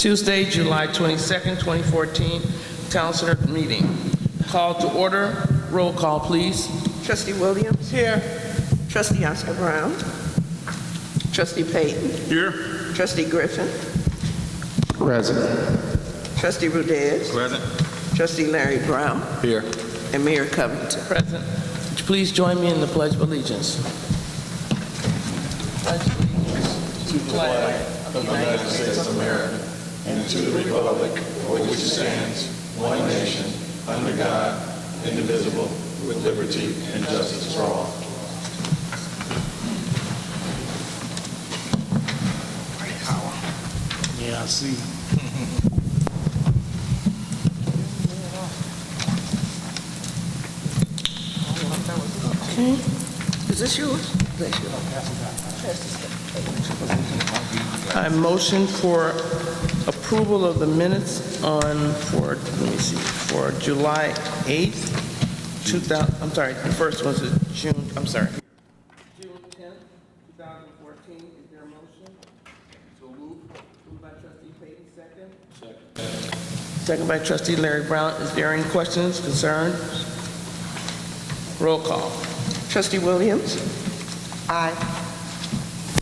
Tuesday, July 22nd, 2014, Town Center meeting. Call to order. Roll call, please. Trustee Williams. Here. Trustee Oscar Brown. Trustee Payton. Here. Trustee Griffin. Present. Trustee Rudez. Present. Trustee Larry Brown. Here. And Mayor Covington. Present. Would you please join me in the Pledge of Allegiance? Pledge of allegiance to the flag of the United States of America And to the republic for which it stands, one nation, under God, indivisible, with liberty and justice for all. Yeah, I see. Is this yours? That's yours. I motion for approval of the minutes for July 8th, 2000, I'm sorry, the first one's June 10th, 2014. Is there a motion? So moved. Moved by Trustee Payton, second. Second by Trustee Larry Brown. Is there any questions, concerns? Roll call. Trustee Williams. Aye.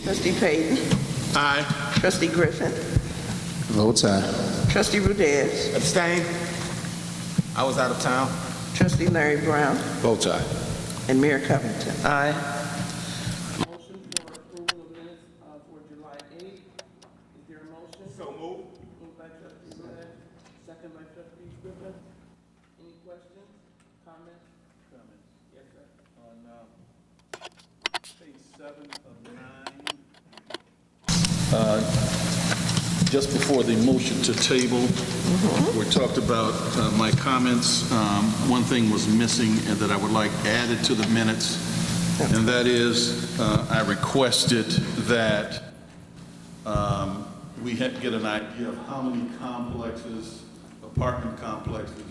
Trustee Payton. Aye. Trustee Griffin. Votes aye. Trustee Rudez. Abstain. I was out of town. Trustee Larry Brown. Votes aye. And Mayor Covington. Aye. Motion for approval of minutes for July 8th. Is there a motion? So moved. Moved by Trustee Rudez, second by Trustee Griffin. Any questions, comments? Yes, sir. On page 7 of 9. Just before the motion to table, we talked about my comments. One thing was missing and that I would like added to the minutes, and that is I requested that we had to get an idea of how many complexes, apartment complexes,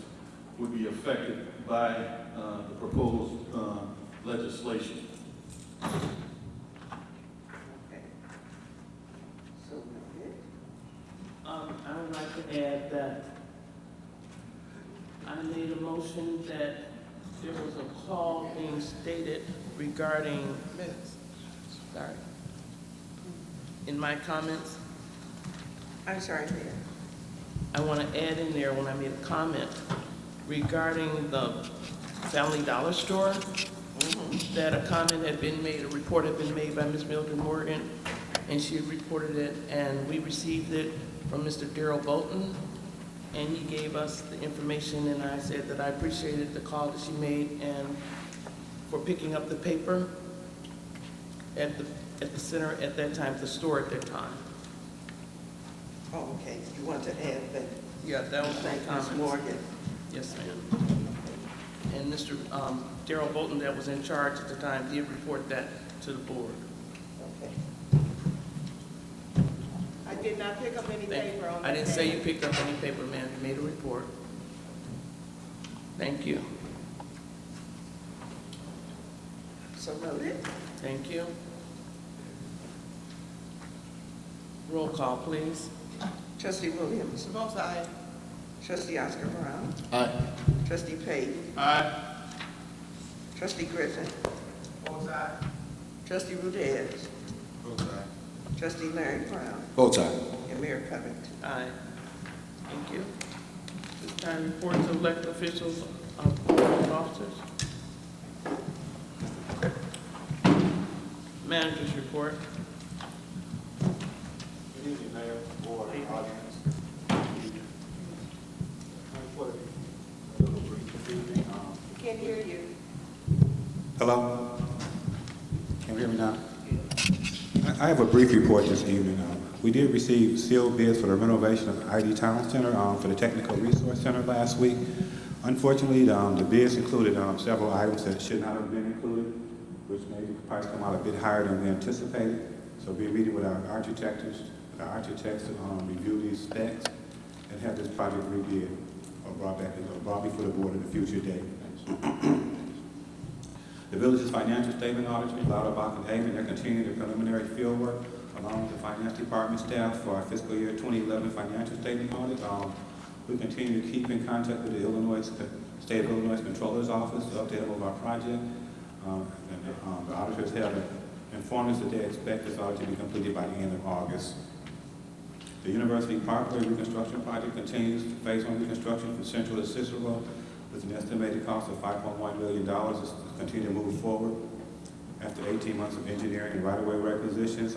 would be affected by the proposed legislation. I would like to add that I made a motion that there was a call being stated regarding minutes. Sorry. In my comments, I'm sorry, Mayor. I want to add in there when I made a comment regarding the Family Dollar Store, that a comment had been made, a report had been made by Ms. Mildred Morgan, and she had reported it, and we received it from Mr. Darrell Bolton, and he gave us the information, and I said that I appreciated the call that she made and for picking up the paper at the center at that time, the store at that time. Oh, okay. You want to add that? Yeah, that was my Thank Ms. comment. Morgan. Yes, ma'am. And Mr. Darrell Bolton, that was in charge at the time, did report that to the board. Okay. I did not pick up any paper on that. I didn't say day. you picked up any paper, ma'am. You made a report. Thank you. So noted. Thank you. Roll call, please. Trustee Williams. Both aye. Trustee Oscar Brown. Aye. Trustee Payton. Aye. Trustee Griffin. Both aye. Trustee Rudez. Votes aye. Trustee Larry Brown. Votes aye. And Mayor Covington. Aye. Thank you. This time, reports of elected officials of public officers. Managers report. Good evening, Mayor, Board, audience. Can't hear you. Hello? Can you hear me now? I have a brief report this evening. We did receive sealed bids for the renovation of ID Town Center for the Technical Resource Center last week. Unfortunately, the bids included several items that should not have been included, which made the price come out a bit higher than we anticipated. So we're meeting with our architects to review these specs and have this project rebid or brought before the board at a future date. The village's financial statement auditors, Lauterbach and Haven, are continuing their preliminary field work along with the Finance Department staff for our fiscal year 2011 financial statement audit. We continue to keep in contact with the State of Illinois Controller's Office to update them of our project. The auditors have informed us that they expect this audit to be completed by the end of August. The University Parkway reconstruction project continues. Phase 1 reconstruction from Central to Cicero with an estimated cost of $5.1 million to continue to move forward. After 18 months of engineering and right-of-way requisitions,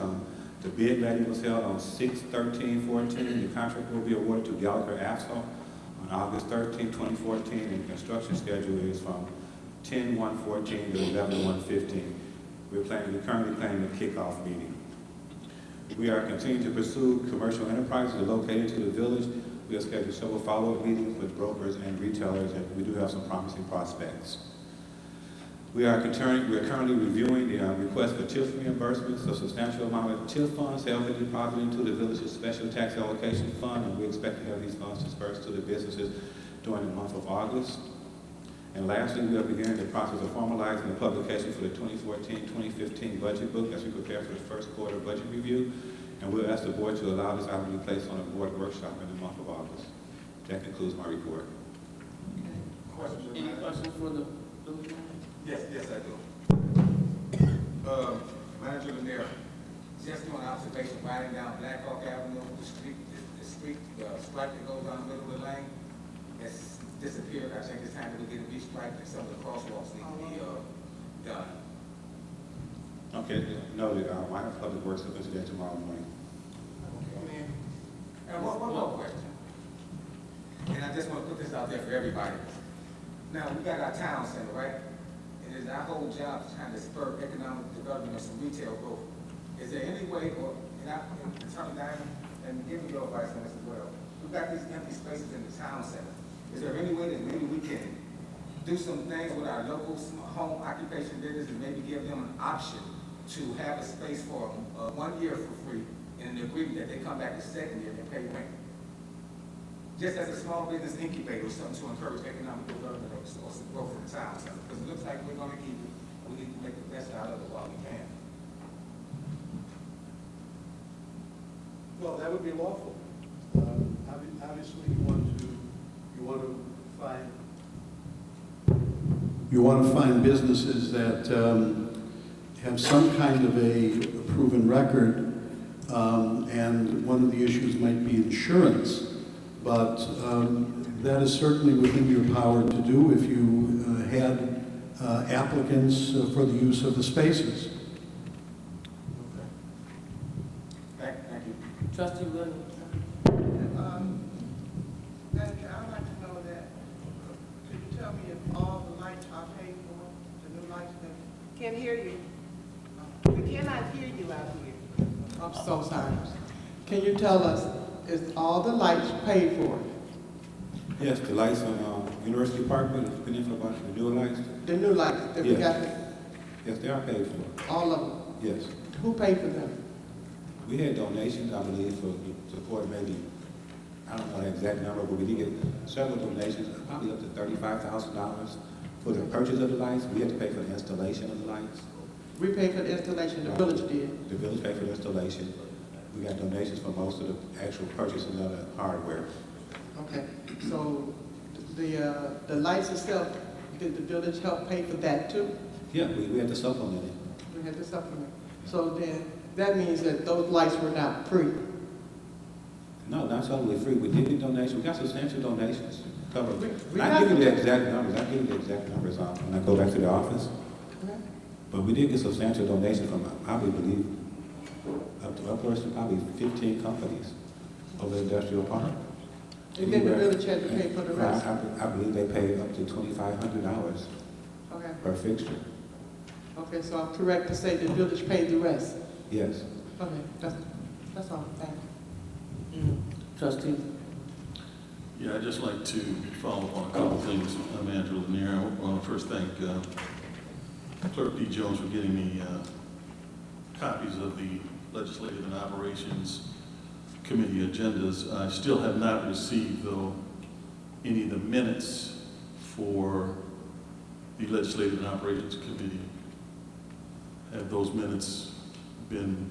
the bid letting was held on 6/13/14. The contract will be awarded to Gallagher Asphalt on August 13, 2014, and the construction schedule is from 10/1/14 to 11/1/15. We're currently planning a kickoff meeting. We are continuing to pursue commercial enterprises located to the village. We have scheduled several follow-up meetings with brokers and retailers, and we do have some promising prospects. We are currently reviewing the request for TIF reimbursements. A substantial amount of TIF funds have been deposited into the village's special tax allocation fund, and we expect to have these funds dispersed to the businesses during the month of August. And lastly, we are beginning the process of formalizing the publication for the 2014-2015 budget book as we prepare for the first quarter budget review. And we'll ask the board to allow this item to be placed on a board workshop in the month of August. That concludes my report. Any questions for the village manager? Yes, I do. Manager Lanier, just doing an observation, riding down Black Hawk Avenue, the street stripe that goes down the middle of the lane, has disappeared. I think it's time that we get it restriped and some of the crosswalks need to be done. Okay, noted. I have Public Works to consider tomorrow morning. Okay. And one more question. And I just want to put this out there for everybody. Now, we got our town center, right? And it's our whole job to try to spur economic development of some retail growth. Is there any way, Attorney Diamond, and give me your advice on this as well. We've got these empty spaces in the town center. Is there any way that maybe we can do some things with our local home occupation business and maybe give them an option to have a space for 1 year for free and an agreement that they come back the second year and pay rent? Just as a small business incubator or something to encourage economic development or growth in the town center. Because it looks like we're going to keep it. We need to make the best out of it while we can. Well, that would be lawful. Obviously, you want to find businesses that have some kind of a proven record, and one of the issues might be insurance. But that is certainly within your power to do if you had applicants for the use of the spaces. Thank you. Trustee Williams? Manager, I'd like to know that, could you tell me if all the lights are paid for, the new lights that? Can't hear you. We cannot hear you out here. I'm so sorry. Can you tell us, is all the lights paid for? Yes, the lights on University Parkway, the Peninsula Bus, the new lights. The new lights that we got, Yes, they are paid for. all of them? Yes. Who paid for them? We had donations, I believe, for support maybe, I don't know the exact number, but we did get several donations, probably up to $35,000 for the purchase of the lights. We had to pay for the installation of the lights. We paid for the installation, the village did. The village paid for the installation. We got donations for most of the actual purchasing of the hardware. Okay, so the lights itself, did the village help pay for that too? Yeah, we had to supplement it. We had to supplement. So then, that means that those lights were not free. No, not totally free. We did get donations. We got substantial donations. We I'll give you the exact numbers when I go back to the office. Okay. But we did get substantial donations from, I would believe, upwards to probably 15 companies over the industrial park. And then the village had to pay for the rest? I believe they paid up to $2,500 Okay. per fixture. Okay, so I'm correct to say the village paid the rest? Yes. Okay, that's all, thank you. Trustee? Yeah, I'd just like to follow up on a couple of things, Manager Lanier. I want to first thank Clerk D. Jones for getting me copies of the Legislative and Operations Committee agendas. I still have not received, though, any of the minutes for the Legislative and Operations Committee. Have those minutes been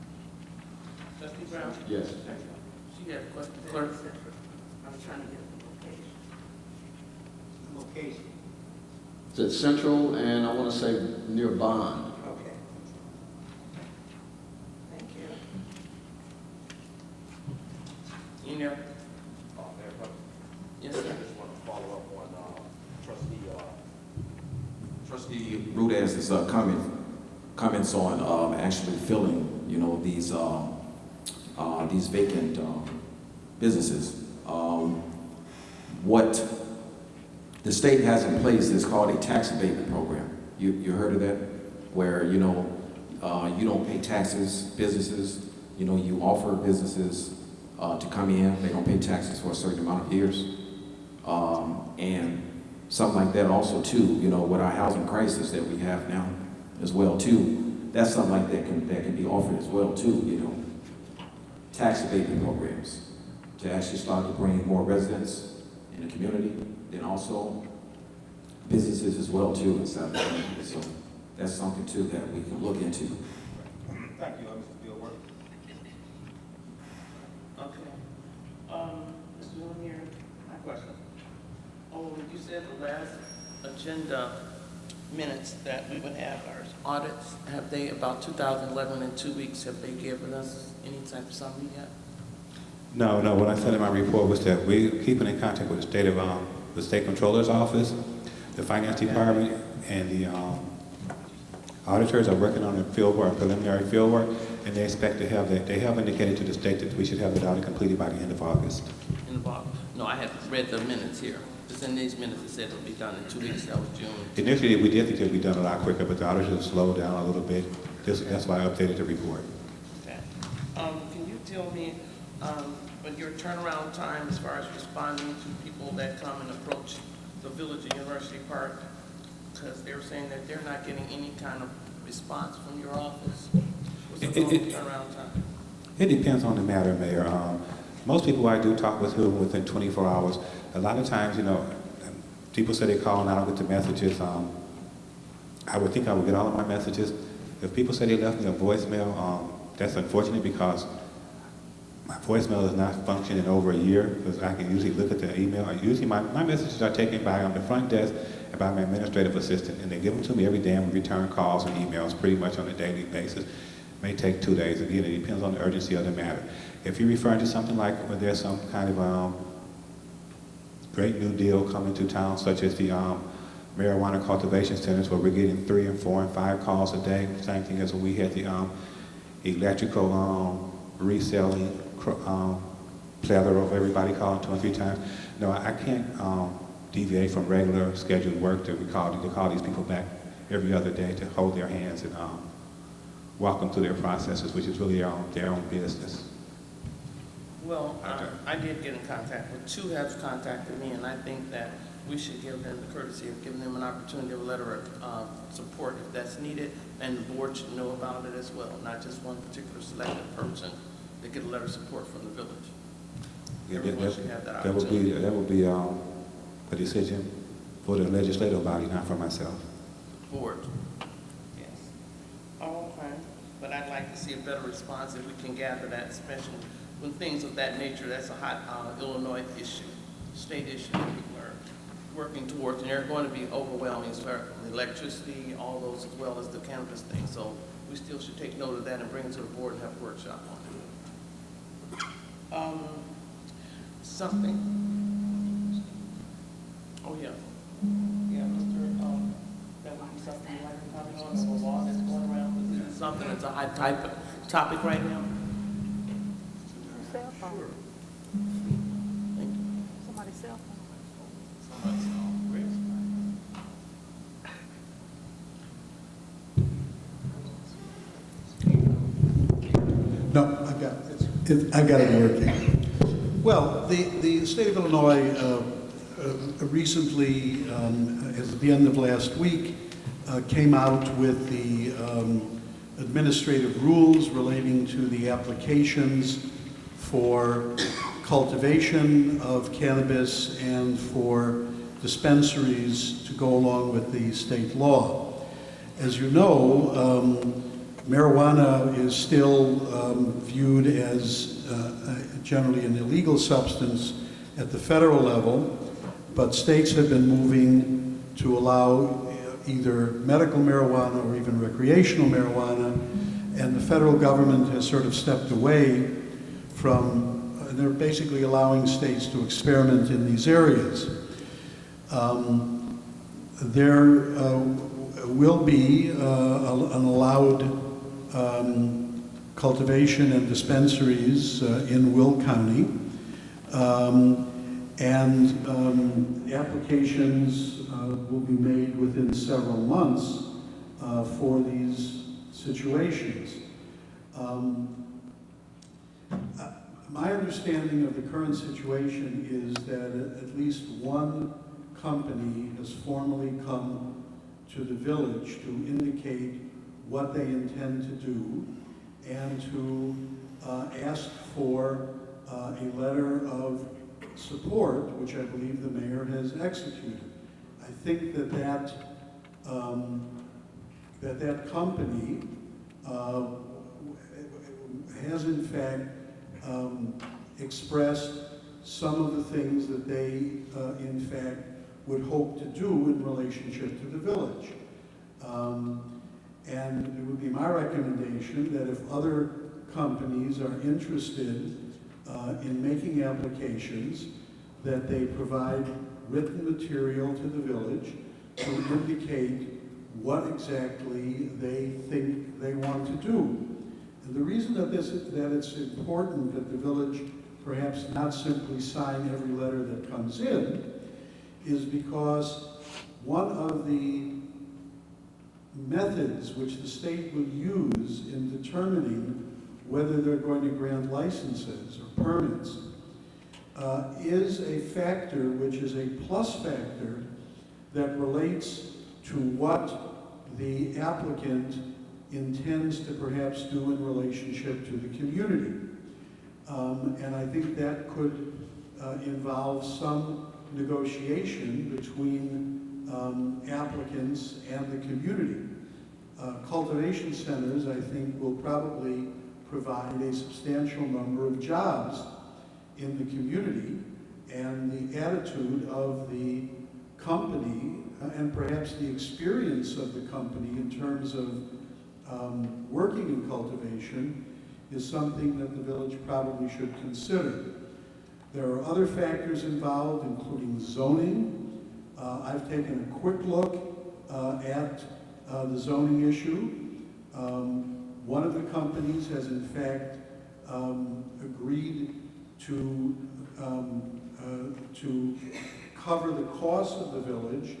Yes. She had a question, clerk. I'm trying to get the location. Location. It's at Central and I want to say near Bond. Okay. Thank you. You know? Yes, sir. I just want to follow up on Trustee Rudez's comments on actually filling, these vacant businesses. What the state has in place is called a tax abatement program. You heard of that? Where, you don't pay taxes, businesses, you offer businesses to come in, they don't pay taxes for a certain amount of years. And something like that also too, with our housing crisis that we have now as well too, that's something like that can be offered as well too, tax abatement programs to actually start to bring more residents in the community, then also businesses as well too inside the community. So that's something too that we can look into. Thank you, Mr. Billworth. Okay. Mr. Lanier, my question. Oh, you said the last agenda minutes that we would have our audits, have they, about 2011 in 2 weeks, have they given us any type of summary yet? No, what I said in my report was that we're keeping in contact with the state controller's office, the finance department, and the auditors are working on the field work, preliminary field work, and they expect to have that. They have indicated to the state that we should have the audit completed by the end of August. In the box? No, I had read the minutes here. It's in these minutes, it said it'll be done in 2 weeks, that was June. Initially, we did think it would be done a lot quicker, but the auditors have slowed down a little bit. That's why I updated the report. Okay. Can you tell me, what your turnaround time as far as responding to people that come and approach the Village of University Park? Because they're saying that they're not getting any kind of response from your office. What's the turnaround time? It depends on the matter, Mayor. Most people I do talk with who within 24 hours. A lot of times, people say they call and I don't get the messages. I would think I would get all of my messages. If people say they left me a voicemail, that's unfortunate because my voicemail is not functioning over a year because I can usually look at the email. Usually my messages are taken by the front desk and by my administrative assistant, and they give them to me every day and we return calls and emails pretty much on a daily basis. It may take 2 days. Again, it depends on the urgency of the matter. If you're referring to something like when there's some kind of great new deal coming to town, such as the marijuana cultivation centers where we're getting 3 and 4 and 5 calls a day, same thing as when we had the electrical reselling plethora of everybody calling 2 and 3 times. No, I can't deviate from regular scheduled work to call these people back every other day to hold their hands and walk them through their processes, which is really their own business. Well, I did get in contact with 2 have contacted me, and I think that we should give them the courtesy of giving them an opportunity of a letter of support if that's needed, and the board should know about it as well, not just one particular selected person. They get a letter of support from the village. Everyone should have that opportunity. That would be a decision for the legislative body, not for myself. Board. Yes. Okay. But I'd like to see a better response if we can gather that, especially when things of that nature, that's a hot Illinois issue, state issue that people are working towards, and they're going to be overwhelming as far as electricity, all those, as well as the cannabis thing. So we still should take note of that and bring it to the board and have a workshop on it. Something. Oh, yeah. Yeah, Mr. That would be something like to comment on, the law that's going around. Is it something that's a hot topic right now? Cell phone. Sure. Thank you. Somebody's cell phone. Somebody's great. No, I've got it working. Well, the state of Illinois recently, at the end of last week, came out with the administrative rules relating to the applications for cultivation of cannabis and for dispensaries to go along with the state law. As you know, marijuana is still viewed as generally an illegal substance at the federal level, but states have been moving to allow either medical marijuana or even recreational marijuana, and the federal government has sort of stepped away from, they're basically allowing states to experiment in these areas. There will be an allowed cultivation and dispensaries in Will County, and applications will be made within several months for these situations. My understanding of the current situation is that at least one company has formally come to the village to indicate what they intend to do and to ask for a letter of support, which I believe the mayor has executed. I think that that company has in fact expressed some of the things that they in fact would hope to do in relationship to the village. And it would be my recommendation that if other companies are interested in making applications, that they provide written material to the village to indicate what exactly they think they want to do. And the reason that it's important that the village perhaps not simply sign every letter that comes in is because one of the methods which the state will use in determining whether they're going to grant licenses or permits is a factor which is a plus factor that relates to what the applicant intends to perhaps do in relationship to the community. And I think that could involve some negotiation between applicants and the community. Cultivation centers, I think, will probably provide a substantial number of jobs in the community, and the attitude of the company and perhaps the experience of the company in terms of working in cultivation is something that the village probably should consider. There are other factors involved, including zoning. I've taken a quick look at the zoning issue. One of the companies has in fact agreed to cover the cost of the village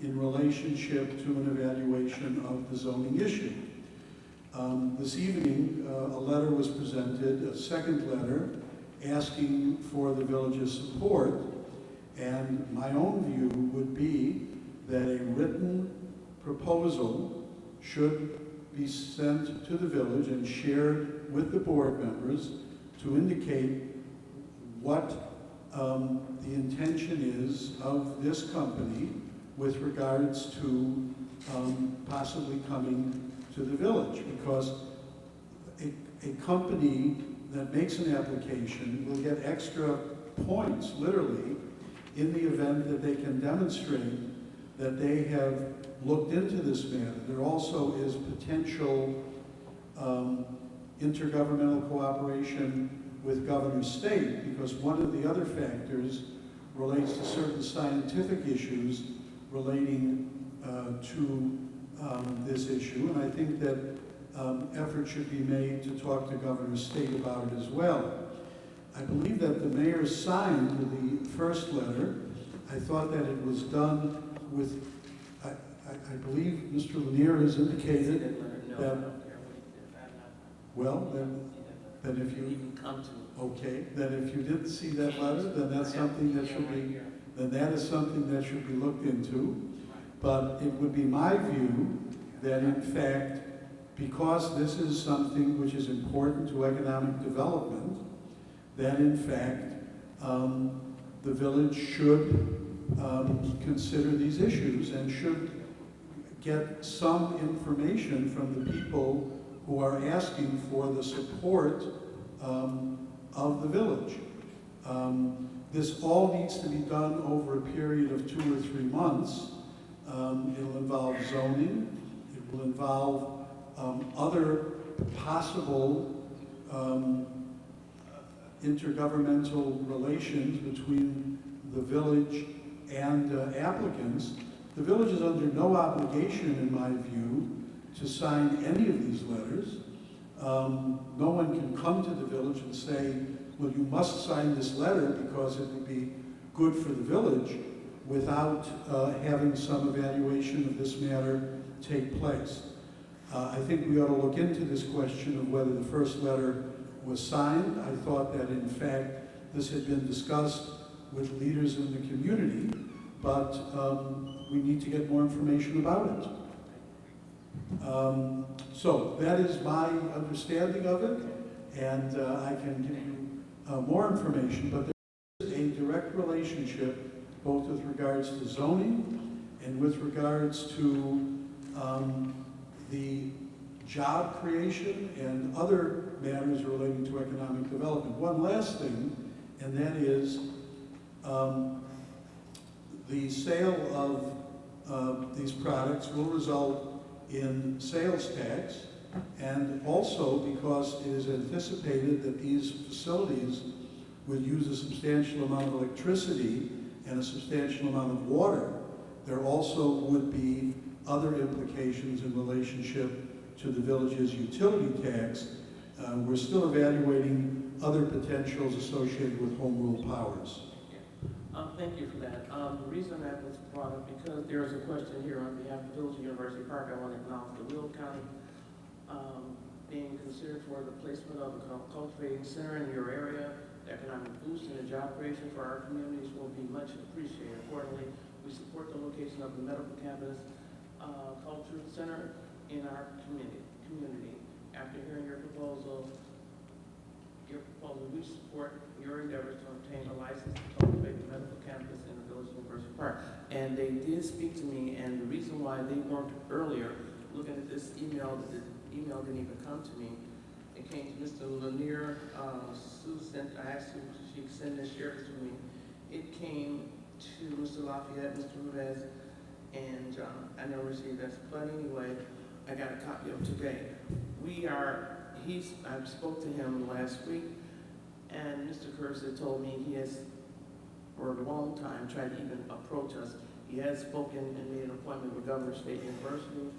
in relationship to an evaluation of the zoning issue. This evening, a letter was presented, a second letter, asking for the village's support, and my own view would be that a written proposal should be sent to the village and shared with the board members to indicate what the intention is of this company with regards to possibly coming to the village, because a company that makes an application will get extra points, literally, in the event that they can demonstrate that they have looked into this matter. There also is potential intergovernmental cooperation with Governor State, because one of the other factors relates to certain scientific issues relating to this issue, and I think that effort should be made to talk to Governor State about it as well. I believe that the mayor signed the first letter. I thought that it was done with, I believe Mr. Lanier has indicated that, well, then if you, okay, then if you didn't see that letter, then that's something that should be, then that is something that should be looked into. But it would be my view that in fact, because this is something which is important to economic development, that in fact, the village should consider these issues and should get some information from the people who are asking for the support of the village. This all needs to be done over a period of 2 or 3 months. It'll involve zoning, it will involve other possible intergovernmental relations between the village and applicants. The village is under no obligation, in my view, to sign any of these letters. No one can come to the village and say, well, you must sign this letter because it would be good for the village, without having some evaluation of this matter take place. I think we ought to look into this question of whether the first letter was signed. I thought that, in fact, this had been discussed with leaders in the community, but we need to get more information about it. So that is my understanding of it, and I can give you more information, but there is a direct relationship both with regards to zoning and with regards to the job creation and other matters relating to economic development. One last thing, and that is the sale of these products will result in sales tax, and also because it is anticipated that these facilities will use a substantial amount of electricity and a substantial amount of water, there also would be other implications in relationship to the village's utility tax. We're still evaluating other potentials associated with home rule powers. Thank you for that. The reason that was brought up, because there is a question here on behalf of the Village of University Park. I want to acknowledge the Will County being considered for the placement of a cultivating center in your area. The economic boost and the job creation for our communities will be much appreciated. Accordingly, we support the location of the medical campus culture center in our community. After hearing your proposal, we support your endeavors to obtain a license to cultivate the medical campus in the Village of University Park. And they did speak to me, and the reason why they weren't earlier, looking at this email, the email didn't even come to me. It came to Mr. Lanier. Sue sent, I asked her if she could send this, share this with me. It came to Mr. Lafayette, Mr. Rudez, and I never received that. But anyway, I got a copy of today. I spoke to him last week, and Mr. Kurz had told me he has, for a long time, tried to even approach us. He has spoken and made an appointment with Governor State University.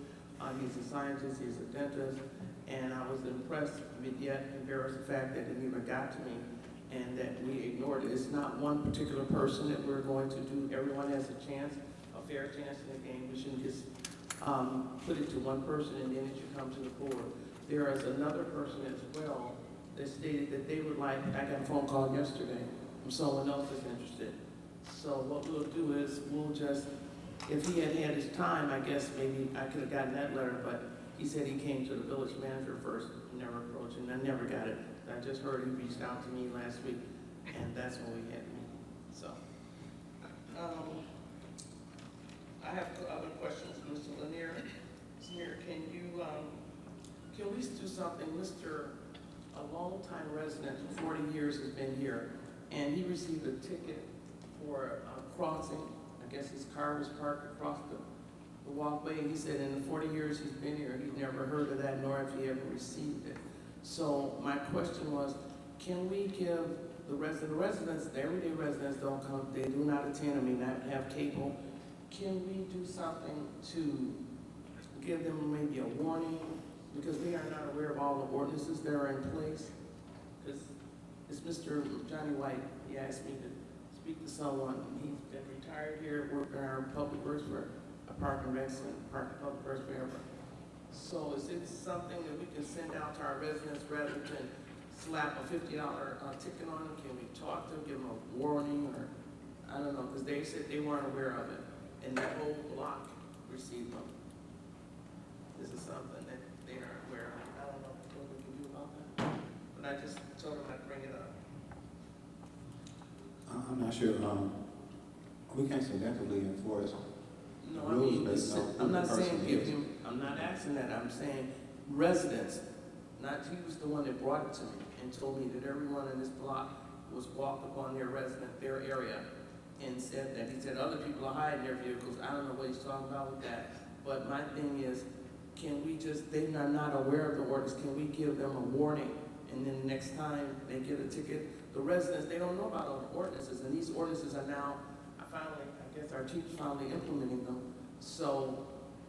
He's a scientist, he's a dentist, and I was impressed, but yet embarrassed the fact that it even got to me and that we ignored it. It's not one particular person that we're going to do. Everyone has a chance, a fair chance in the game. We shouldn't just put it to one person and then it should come to the board. There is another person as well that stated that they would like, I got a phone call yesterday from someone else that's interested. So what we'll do is we'll just, if he had his time, I guess maybe I could have gotten that letter, but he said he came to the village manager first, never approached him, I never got it. I just heard he reached out to me last week, and that's when we had a meeting. So, I have other questions, Mr. Lanier. Lanier, can we do something? A longtime resident for 40 years has been here, and he received a ticket for crossing. I guess his car was parked across the walkway, and he said in the 40 years he's been here, he'd never heard of that, nor have he ever received it. So my question was, can we give the residents, the everyday residents don't come, they do not attend, I mean, not have cable. Can we do something to give them maybe a warning? Because they are not aware of all the ordinances that are in place. Because it's Mr. Johnny White, he asked me to speak to someone. He's been retired here, worked in our public works for a park and rec center, park and public works forever. So is it something that we can send out to our residents rather than slap a $50 ticket on them? Can we talk to them, give them a warning, or I don't know, because they said they weren't aware of it, and that whole block received them. This is something that they aren't aware of. I don't know what we can do about that, but I just told them I'd bring it up. I'm not sure. We can't selectively enforce No, I mean, I'm not saying give him, I'm not asking that, I'm saying residents, he was the one that brought it to me and told me that everyone in this block was walked upon their resident, their area, and said that, he said other people are hiding their vehicles. I don't know what he's talking about with that. But my thing is, can we just, they're not aware of the ordinance, can we give them a warning? And then next time they get a ticket, the residents, they don't know about all the ordinances, and these ordinances are now, I guess our chief's finally implementing them. So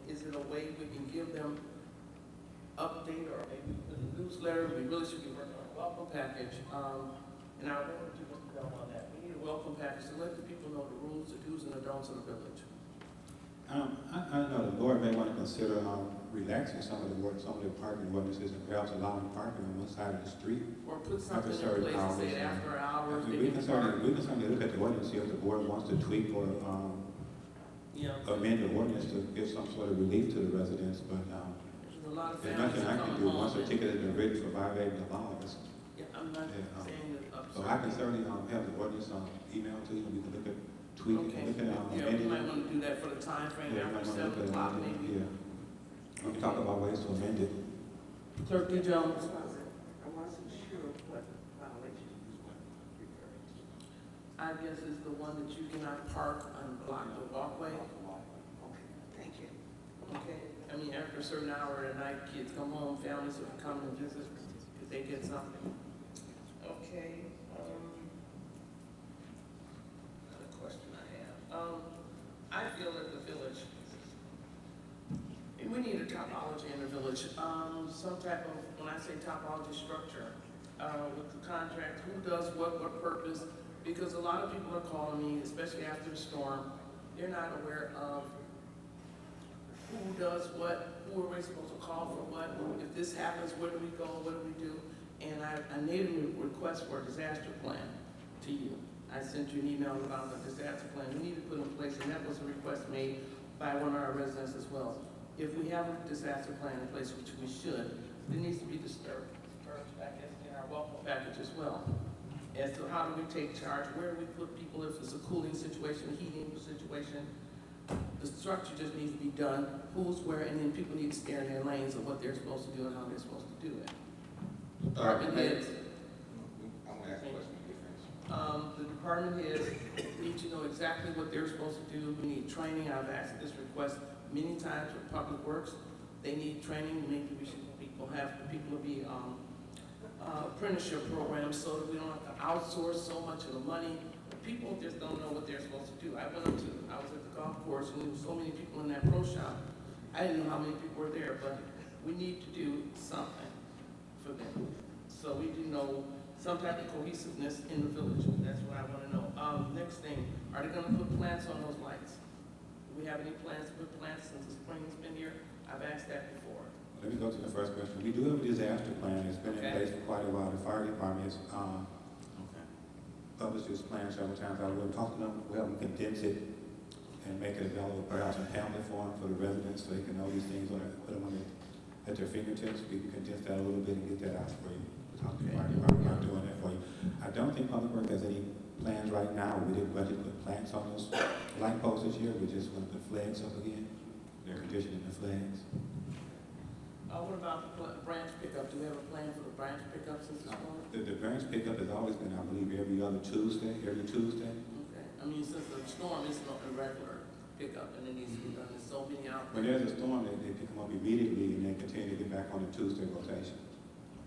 is it a way we can give them update or maybe put a newsletter? We really should be working on a welcome package. And I want to do Mr. Bell on that. We need a welcome package to let the people know the rules, the do's and the don'ts of the village. I know the board may want to consider relaxing some of the parking ordinances and perhaps allowing parking on one side of the street. Or put something in certain place and hours, say after hours. We can certainly look at the ordinance, see if the board wants to tweak or amend the ordinance to give some sort of relief to the residents, but there's a lot of there's families nothing I that can come do home. once a ticket has been written for violating the law. Yeah, I'm not saying that. So I can certainly have the ordinance emailed to you, and we can look at tweaking, Okay. look at Yeah, we amending might it. want to do that for the time frame Yeah, we after might wanna look 7 at o'clock amending it, maybe. Yeah. We can talk about ways to amend it. Clerk D. Jones. I wasn't sure what violation you were referring to. I guess is the one that you cannot park and block the walkway. Okay, thank you. Okay. I mean, after a certain hour at night, kids come home, families will come and visit if they get something. Okay. Another question I have. I feel that the village, we need a topology in the village. Some type of, when I say topology structure, with the contract, who does what purpose? Because a lot of people are calling me, especially after the storm, they're not aware of who does what, who are we supposed to call for what, if this happens, where do we go, what do we do? And I made a request for a disaster plan to you. I sent you an email about the disaster plan we need to put in place, and that was a request made by one of our residents as well. If we have a disaster plan in place, which we should, it needs to be disturbed, I guess, in our welcome package as well. As to how do we take charge, where do we put people if it's a cooling situation, heating situation. The structure just needs to be done, who's where, and then people need to stay in their lanes of what they're supposed to do and how they're supposed to do it. Department heads. I'm gonna ask a question. You finish. The department heads need to know exactly what they're supposed to do. We need training. I've asked this request many times with Public Works. They need training. Maybe we should have people be apprenticeship programs so that we don't have to outsource so much of the money. People just don't know what they're supposed to do. I was at the golf course and there were so many people in that pro shop. I didn't know how many people were there, but we need to do something for them. So we do know some type of cohesiveness in the village. That's what I want to know. Next thing, are they going to put plants on those lights? Do we have any plans to put plants since the spring's been here? I've asked that before. Let me go to the first question. We do have a disaster plan. It's been in place for quite a while. The fire department has published this plan several times. I will talk to them. We'll have them condense it and make it available perhaps in pamphlet form for the residents so they can know these things or put them on at their fingertips. We can condense that a little bit and get that out for you. Talk to the fire department about doing that for you. I don't think Public Works has any plans right now. We didn't budget put plants on those light posts this year. We just want to put flags up again. They're conditioning the flags. What about the branch pickup? Do we have a plan for the branch pickup since the storm? The branch pickup has always been, I believe, every Tuesday. Okay. I mean, since the storm, it's not a regular pickup and it needs to be done. There's so many out When there. there's a storm, they pick them up immediately and then continue to get back on the Tuesday rotation.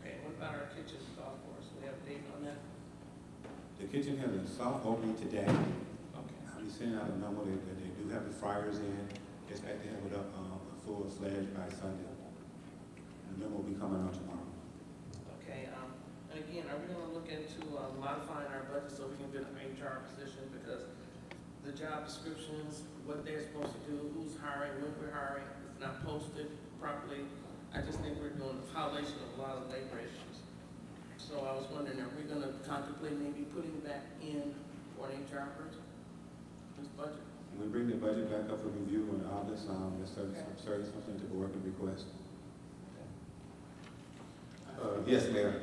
Okay, what about our kitchen golf course? Do we have a date on that? The kitchen has a soft opening today. Okay. I'll be sending out a number that they do have the fryers in. Expect to have it up full fledged by Sunday. And the memo will be coming out tomorrow. Okay, and again, are we gonna look into modifying our budget so we can get an HR position? Because the job descriptions, what they're supposed to do, who's hiring, when we're hiring, it's not posted properly. I just think we're doing a violation of a lot of labor issues. So I was wondering, are we gonna contemplate maybe putting back in for an HR person, this budget? When we bring the budget back up for review in August, there's certainly something to the working request. Yes, Mayor.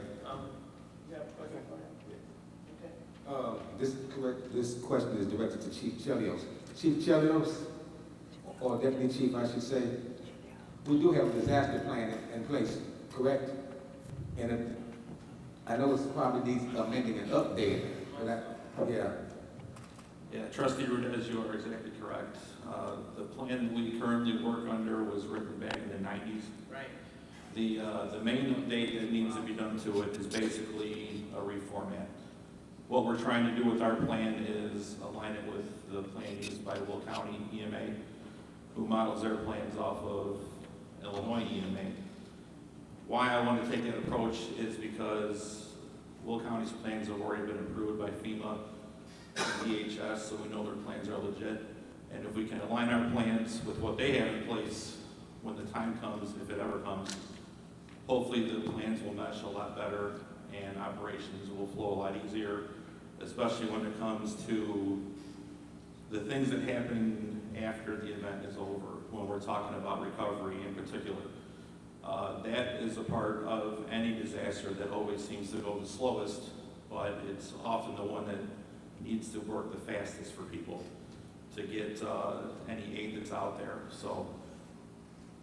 Yeah, okay, go ahead. Okay. This question is directed to Chief Chelios. Chief Chelios, or Deputy Chief, I should say, we do have a disaster plan in place, correct? And I know it's probably needs amending and updating, but yeah. Yeah, Trustee Rudez, you are exactly correct. The plan we currently work under was written back in the 90s. Right. The main update that needs to be done to it is basically a reformat. What we're trying to do with our plan is align it with the plan used by Will County EMA, who models their plans off of Illinois EMA. Why I want to take that approach is because Will County's plans have already been approved by FEMA and DHS, so we know their plans are legit. And if we can align our plans with what they have in place when the time comes, if it ever comes, hopefully the plans will mesh a lot better and operations will flow a lot easier, especially when it comes to the things that happen after the event is over, when we're talking about recovery in particular. That is a part of any disaster that always seems to go the slowest, but it's often the one that needs to work the fastest for people to get any aid that's out there. So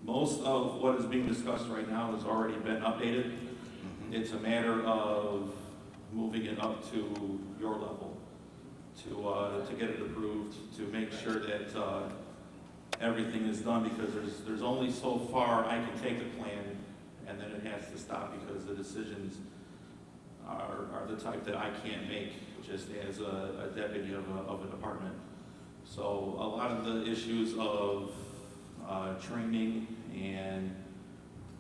most of what is being discussed right now has already been updated. It's a matter of moving it up to your level to get it approved, to make sure that everything is done, because there's only so far I can take a plan and then it has to stop because the decisions are the type that I can't make just as a deputy of a department. So a lot of the issues of training and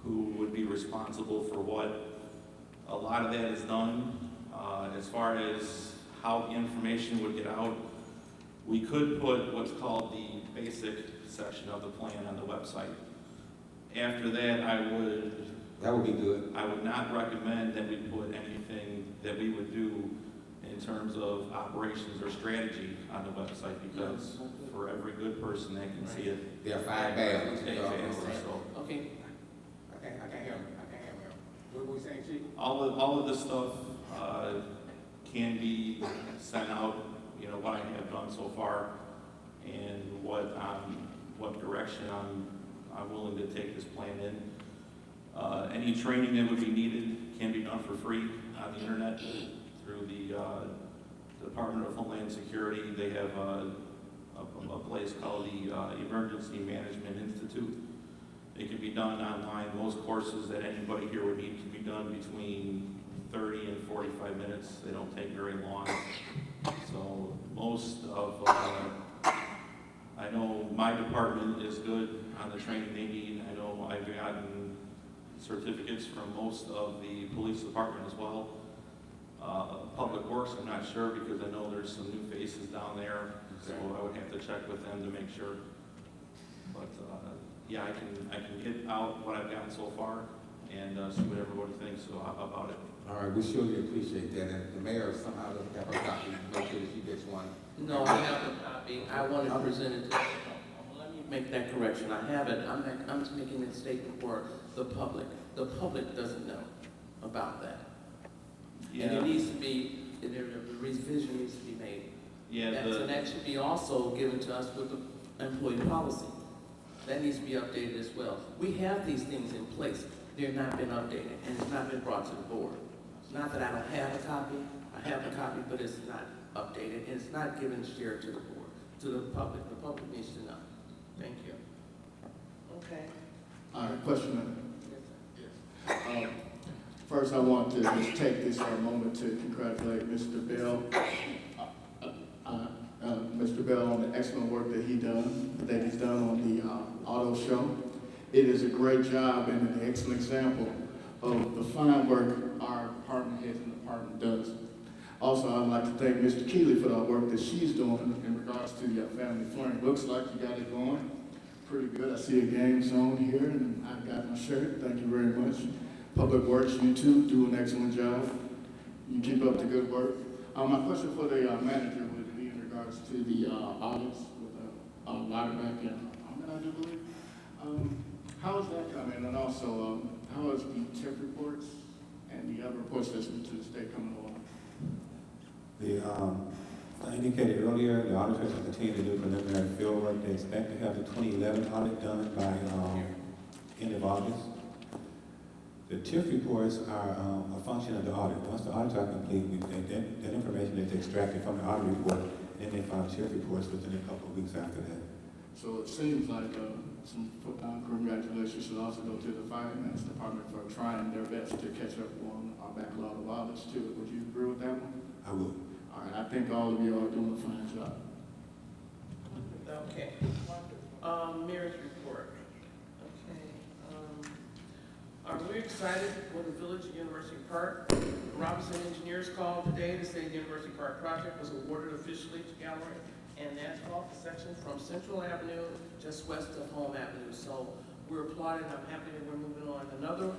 who would be responsible for what, a lot of that is done. As far as how information would get out, we could put what's called the basic section of the plan on the website. After that, That would be good. I would not recommend that we put anything that we would do in terms of operations or strategy on the website, because for every good person that can see it. There are 5 bad ones. Exactly, so. Okay, I can't hear him. What were we saying, Chief? All of this stuff can be sent out, you know, what I have done so far and what direction I'm willing to take this plan in. Any training that would be needed can be done for free on the internet through the Department of Homeland Security. They have a place called the Emergency Management Institute. It can be done online. Most courses that anybody here would need can be done between 30 and 45 minutes. They don't take very long. So most of, I know my department is good on the training they need. I know I've gotten certificates from most of the police department as well. Public Works, I'm not sure, because I know there's some new faces down there, so I would have to check with them to make sure. But yeah, I can get out what I've gotten so far and see what everybody thinks about it. All right, we surely appreciate that. And the mayor somehow doesn't have a copy. Make sure that she gets one. no, I have a copy. I want to present it to, let me make that correction. I have it. I'm just making a statement for the public. The public doesn't know about that. And it needs to be, a revision needs to be made. Yeah, And that should be also given to us with the employee policy. That needs to be updated as well. We have these things in place. They're not been updated, and it's not been brought to the board. It's not that I don't have a copy. I have a copy, but it's not updated, and it's not given shared to the board, to the public. The public needs to know. Thank you. Okay. All right, question. First, I want to just take this moment to congratulate Mr. Bell. Mr. Bell on the excellent work that he's done on the auto show. It is a great job and an excellent example of the fine work our department heads and department does. Also, I'd like to thank Mr. Keeley for the work that she's doing in regards to your family flooring. Looks like you got it going pretty good. I see a game zone here, and I've got my shirt. Thank you very much. Public Works, you too, do an excellent job. You keep up the good work. My question for the manager would be in regards to the audits with Lauterbach and Ahmed, I do believe. How is that coming? And also, how is the TIP reports and the other reports that's to the state coming along? I indicated earlier, the auditors will continue to do preliminary field work. They expect to have the 2011 audit done by end of August. The TIF reports are a function of the audit. Once the audits are complete, that information is extracted from the audit report, and then they file TIF reports within a couple of weeks after that. So it seems like some congratulations should also go to the finance department for trying their best to catch up on our backlog of audits too. Would you agree with that one? I would. All right, I think all of you are doing a fine job. Okay. Mayor's report. Okay. Are we excited for the Village at University Park? Robinson Engineers called today to say the University Park project was awarded officially to Gallery and asphalt section from Central Avenue just west of Home Avenue. So we're applauding. I'm happy that we're moving on. Another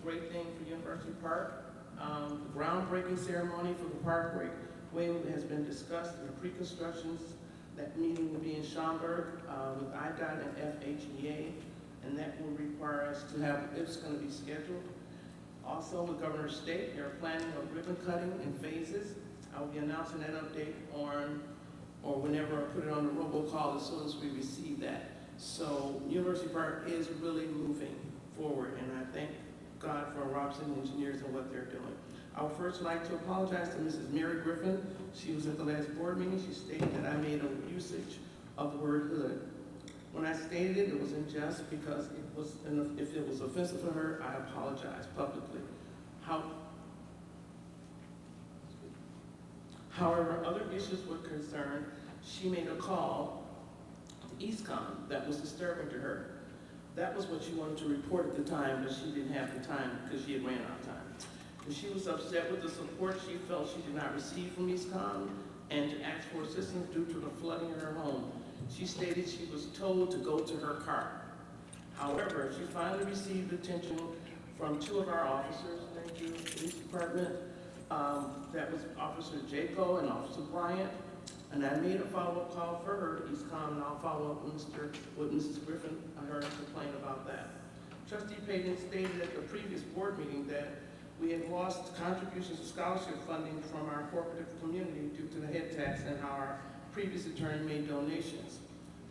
great thing for University Park, the groundbreaking ceremony for the parkway has been discussed in the pre-construction. That meeting will be in Schaumburg with IDOT and FHEA, and that will require us to have, it's going to be scheduled. Also, the Governor of State, they're planning a ribbon cutting in phases. I will be announcing that update or whenever I put it on the robocall as soon as we receive that. So University Park is really moving forward, and I thank God for Robinson Engineers and what they're doing. I would first like to apologize to Mrs. Mary Griffin. She was at the last board meeting. She stated that I made a usage of the word hood. When I stated it, it was unjust because it was, if it was offensive for her, I apologize publicly. However, other issues were concerned. She made a call to EastCom that was disturbing to her. That was what she wanted to report at the time, but she didn't have the time because she had ran out of time. And she was upset with the support she felt she did not receive from EastCom and to ask for assistance due to the flooding in her home. She stated she was told to go to her car. However, she finally received attention from two of our officers, thank you, Police Department. That was Officer Jaco and Officer Bryant. And I made a follow-up call for her to EastCom, and I'll follow up with Mrs. Griffin. I heard her complain about that. Trustee Payton stated at the previous board meeting that we had lost contributions to scholarship funding from our cooperative community due to the head tax and how our previous attorney made donations.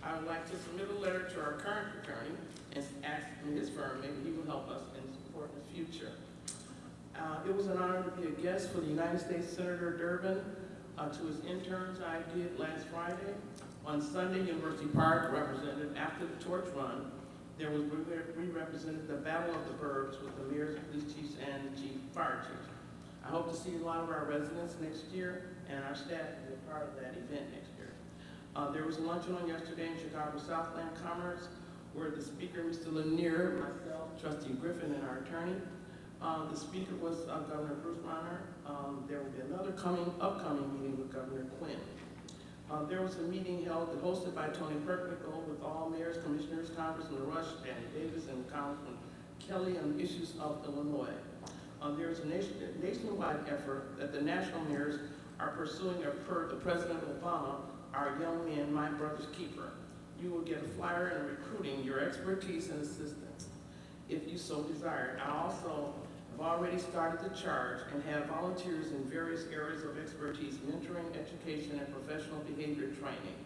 I would like to submit a letter to our current attorney and ask his firm, maybe he will help us in support in the future. It was an honor to be a guest for the United States Senator Durbin to his interns I did last Friday. On Sunday, University Park represented, after the torch run, we represented the Battle of the Burbs with the mayors, police chiefs, and the fire chiefs. I hope to see a lot of our residents next year, and our staff will be a part of that event next year. There was a luncheon on yesterday in Chicago Southland Commerce, where the speaker, Mr. Lanier, myself, Trustee Griffin, and our attorney. The speaker was Governor Bruce Rauner. There will be another upcoming meeting with Governor Quinn. There was a meeting hosted by Tony Perknickle with all mayors, commissioners, Congressman Rush, Danny Davis, and Congressman Kelly on issues of Illinois. There is a nationwide effort that the national mayors are pursuing per the President Obama, our young man, my brother's keeper. You will get a flyer and recruiting your expertise and assistance if you so desire. I also have already started the charge and have volunteers in various areas of expertise, mentoring, education, and professional behavior training.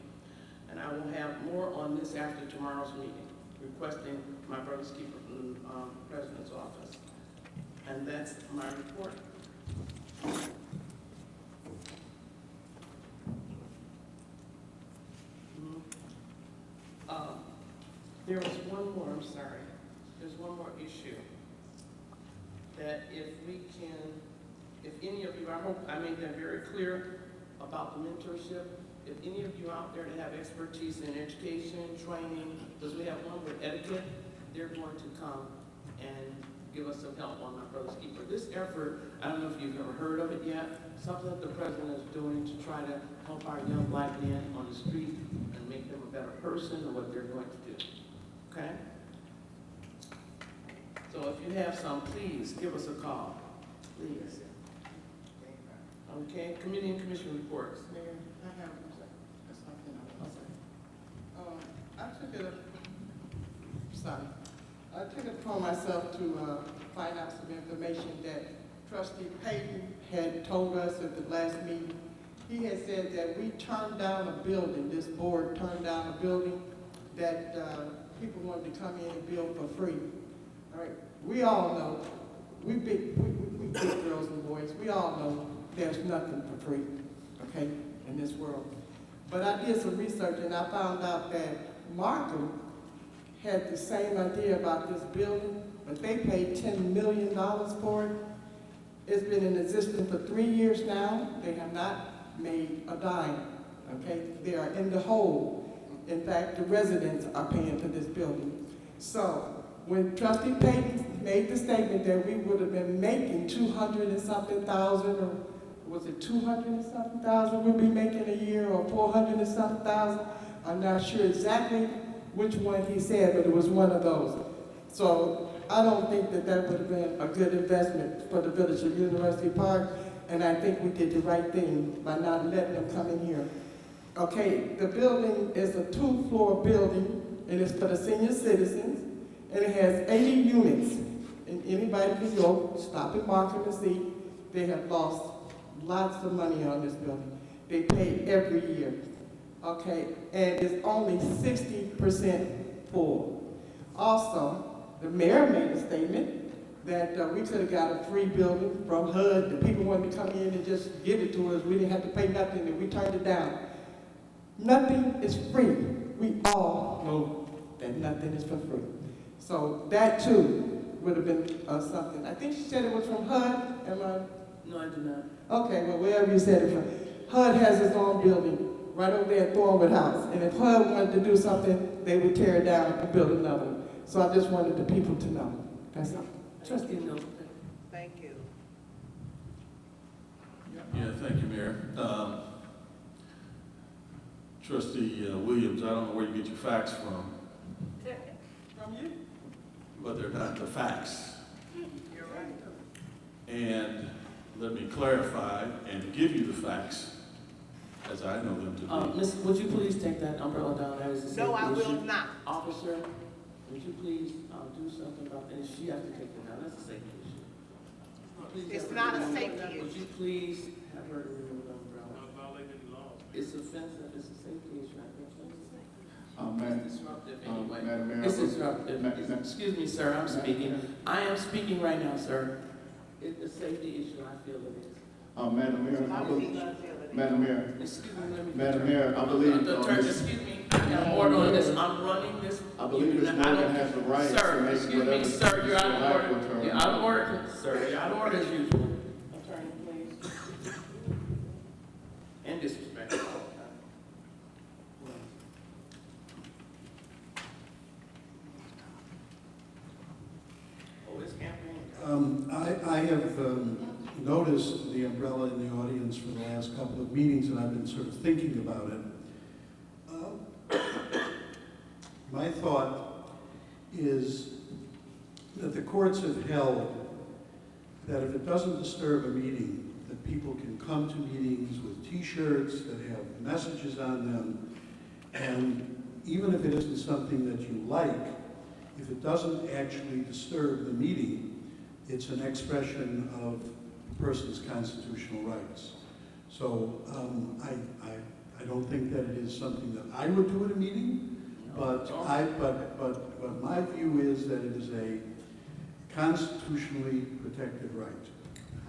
And I will have more on this after tomorrow's meeting, requesting my brother's keeper from the President's office. And that's my report. There was one more, I'm sorry. There's one more issue that if any of you, I hope I made that very clear about the mentorship. If any of you out there that have expertise in education, training, because we have one with etiquette, they're going to come and give us some help on my brother's keeper. This effort, I don't know if you've ever heard of it yet, something that the president is doing to try to help our young black men on the street and make them a better person and what they're going to do. Okay? So if you have some, please give us a call. Please. Okay, committee and commission reports. Mayor, I have something I took it upon myself to find out some information that Trustee Payton had told us at the last meeting. He had said that we turned down a building, this board turned down a building that people wanted to come in and build for free. All right, we all know we big girls and boys, we all know there's nothing for free, okay, in this world. But I did some research and I found out that Markham had the same idea about this building, but they paid $10 million for it. It's been in existence for 3 years now. They have not made a dime, okay? They are in the hole. In fact, the residents are paying for this building. So when Trustee Payton made the statement that we would have been making 200 and something thousand, or was it 200 and something thousand we'll be making a year, or 400 and something thousand, I'm not sure exactly which one he said, but it was one of those. So I don't think that that would have been a good investment for the village of University Park, and I think we did the right thing by not letting them come in here. Okay, the building is a 2-floor building, and it's for the senior citizens, and it has 80 units. And anybody can go, stop and mark them and see. They have lost lots of money on this building. They pay every year, okay? And it's only 60% full. Also, the mayor made a statement that we could have got a free building from HUD. The people wanted to come in and just give it to us. We didn't have to pay nothing, and we turned it down. Nothing is free. We all know that nothing is for free. So that too would have been something. I think she said it was from HUD. Am I? No, I did not. Okay, well, wherever you said it from. HUD has its own building right over there at Thornwood House. And if HUD wanted to do something, they would tear it down and build another one. So I just wanted the people to know. That's all. Trustee Mills. Thank you. Yeah, thank you, Mayor. Trustee Williams, I don't know where you get your facts from, From you? but they're not the facts. You're right. And let me clarify and give you the facts as I know them to be. Miss, would you please take that umbrella down? That is a No, safety I will issue. not. Officer, would you please do something about that? And she has to take it down. That's a safety issue. Please It's have her not a remove it. safety Would issue. you please have her to remove the umbrella? It's offensive. It's a safety issue. I think. Madam, It's disruptive anyway. Madam Mayor. It's disruptive. Excuse me, sir. I'm Madam speaking. Mayor. I am speaking right now, sir. It's a safety issue. I feel it is. Madam Mayor, How is he gonna feel it? Madam Mayor, Excuse me, let me. Madam Mayor, I believe, The attorney, excuse me, I have order on this, I'm running this. I believe You do Ms. not- I Morgan don't- has the right to Sir, make excuse me, whatever sir, you're out she of like order. with her You're out of order, sir, you're out of order as usual. Attorney, please. And disrespectful. Oh, it's campaign. I have noticed the umbrella in the audience for the last couple of meetings, and I've been sort of thinking about it. My thought is that the courts have held that if it doesn't disturb a meeting, that people can come to meetings with T-shirts that have messages on them, and even if it isn't something that you like, if it doesn't actually disturb the meeting, it's an expression of the person's constitutional rights. So I don't think that it is something that I would do at a meeting, but my view is that it is a constitutionally protected right.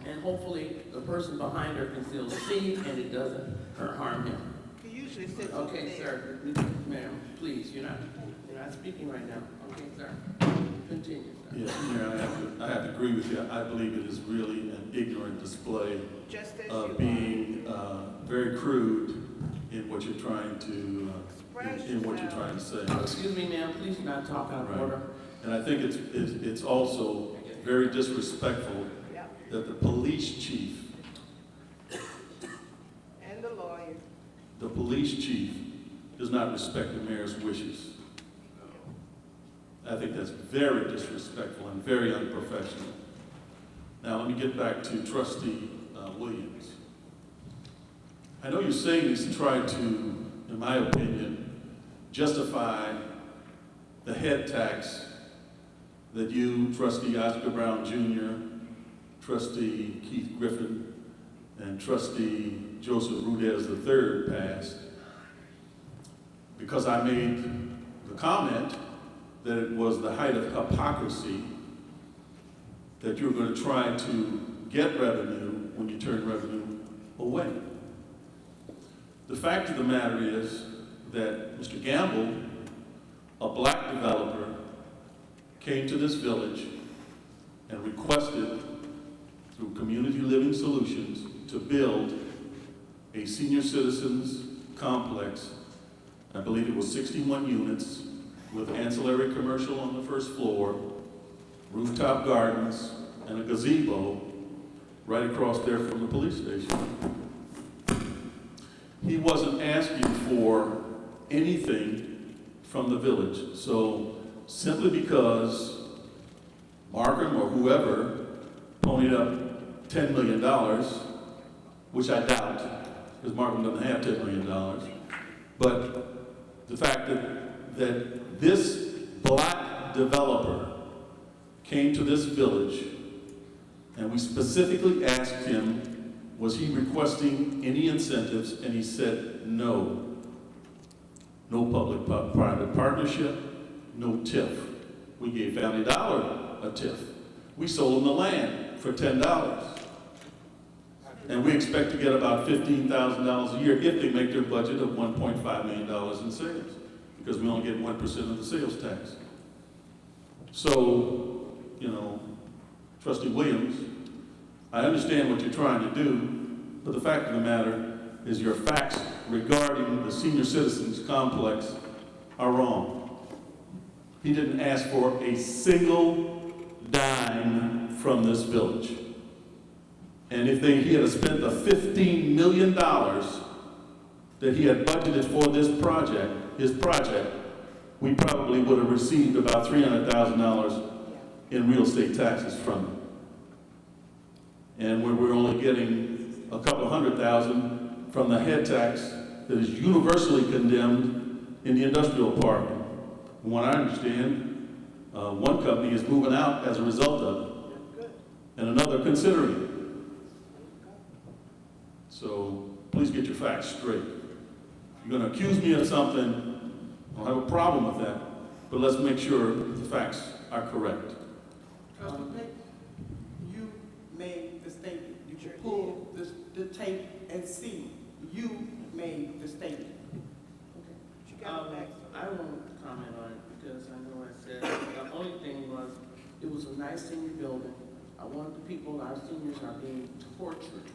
And hopefully, the person behind her can still see and it doesn't harm him. He usually sits over there. Okay, sir, ma'am, please, you're not speaking right now. Okay, sir, continue, sir. Yes, Mayor, I have to agree with you. I believe it is really an ignorant display Just as you of are. being very crude in what you're trying to, in what you're trying to say. Excuse me, ma'am, please do not talk out of Right. order. And I think it's also very disrespectful Yep. that the police chief, And the lawyer. does not respect the mayor's wishes. I think that's very disrespectful and very unprofessional. Now, let me get back to Trustee Williams. I know you're saying this to try to, in my opinion, justify the head tax that you, Trustee Oscar Brown Jr., Trustee Keith Griffin, and Trustee Joseph Rudez III passed, because I made the comment that it was the height of hypocrisy that you're going to try to get revenue when you turn revenue away. The fact of the matter is that Mr. Gamble, a black developer, came to this village and requested, through Community Living Solutions, to build a senior citizens complex. I believe it was 61 units with ancillary commercial on the first floor, rooftop gardens, and a gazebo right across there from the police station. He wasn't asking for anything from the village. So simply because Markham or whoever ponied up $10 million, which I doubt, because Markham doesn't have $10 million, but the fact that this black developer came to this village and we specifically asked him, was he requesting any incentives? And he said no. No public-private partnership, no TIF. We gave Family Dollar a TIF. We sold them the land for $10. And we expect to get about $15,000 a year if they make their budget of $1.5 million in sales, because we only get 1% of the sales tax. So, you know, Trustee Williams, I understand what you're trying to do, but the fact of the matter is your facts regarding the senior citizens complex are wrong. He didn't ask for a single dime from this village. And if he had spent the $15 million that he had budgeted for this project, his project, we probably would have received about $300,000 in real estate taxes from him. And we're only getting a couple $100,000 from the head tax that is universally condemned in the industrial park. From what I understand, one company is moving out as a result of it, and another considering it. So please get your facts straight. If you're going to accuse me of something, I don't have a problem with that, but let's make sure the facts are correct. Trustee Payton, you made the statement. You should pull the tape and see. You made the statement. She got it back. I won't comment on it because I know I said, the only thing was, it was a nice senior building. I wanted the people, our seniors are being tortured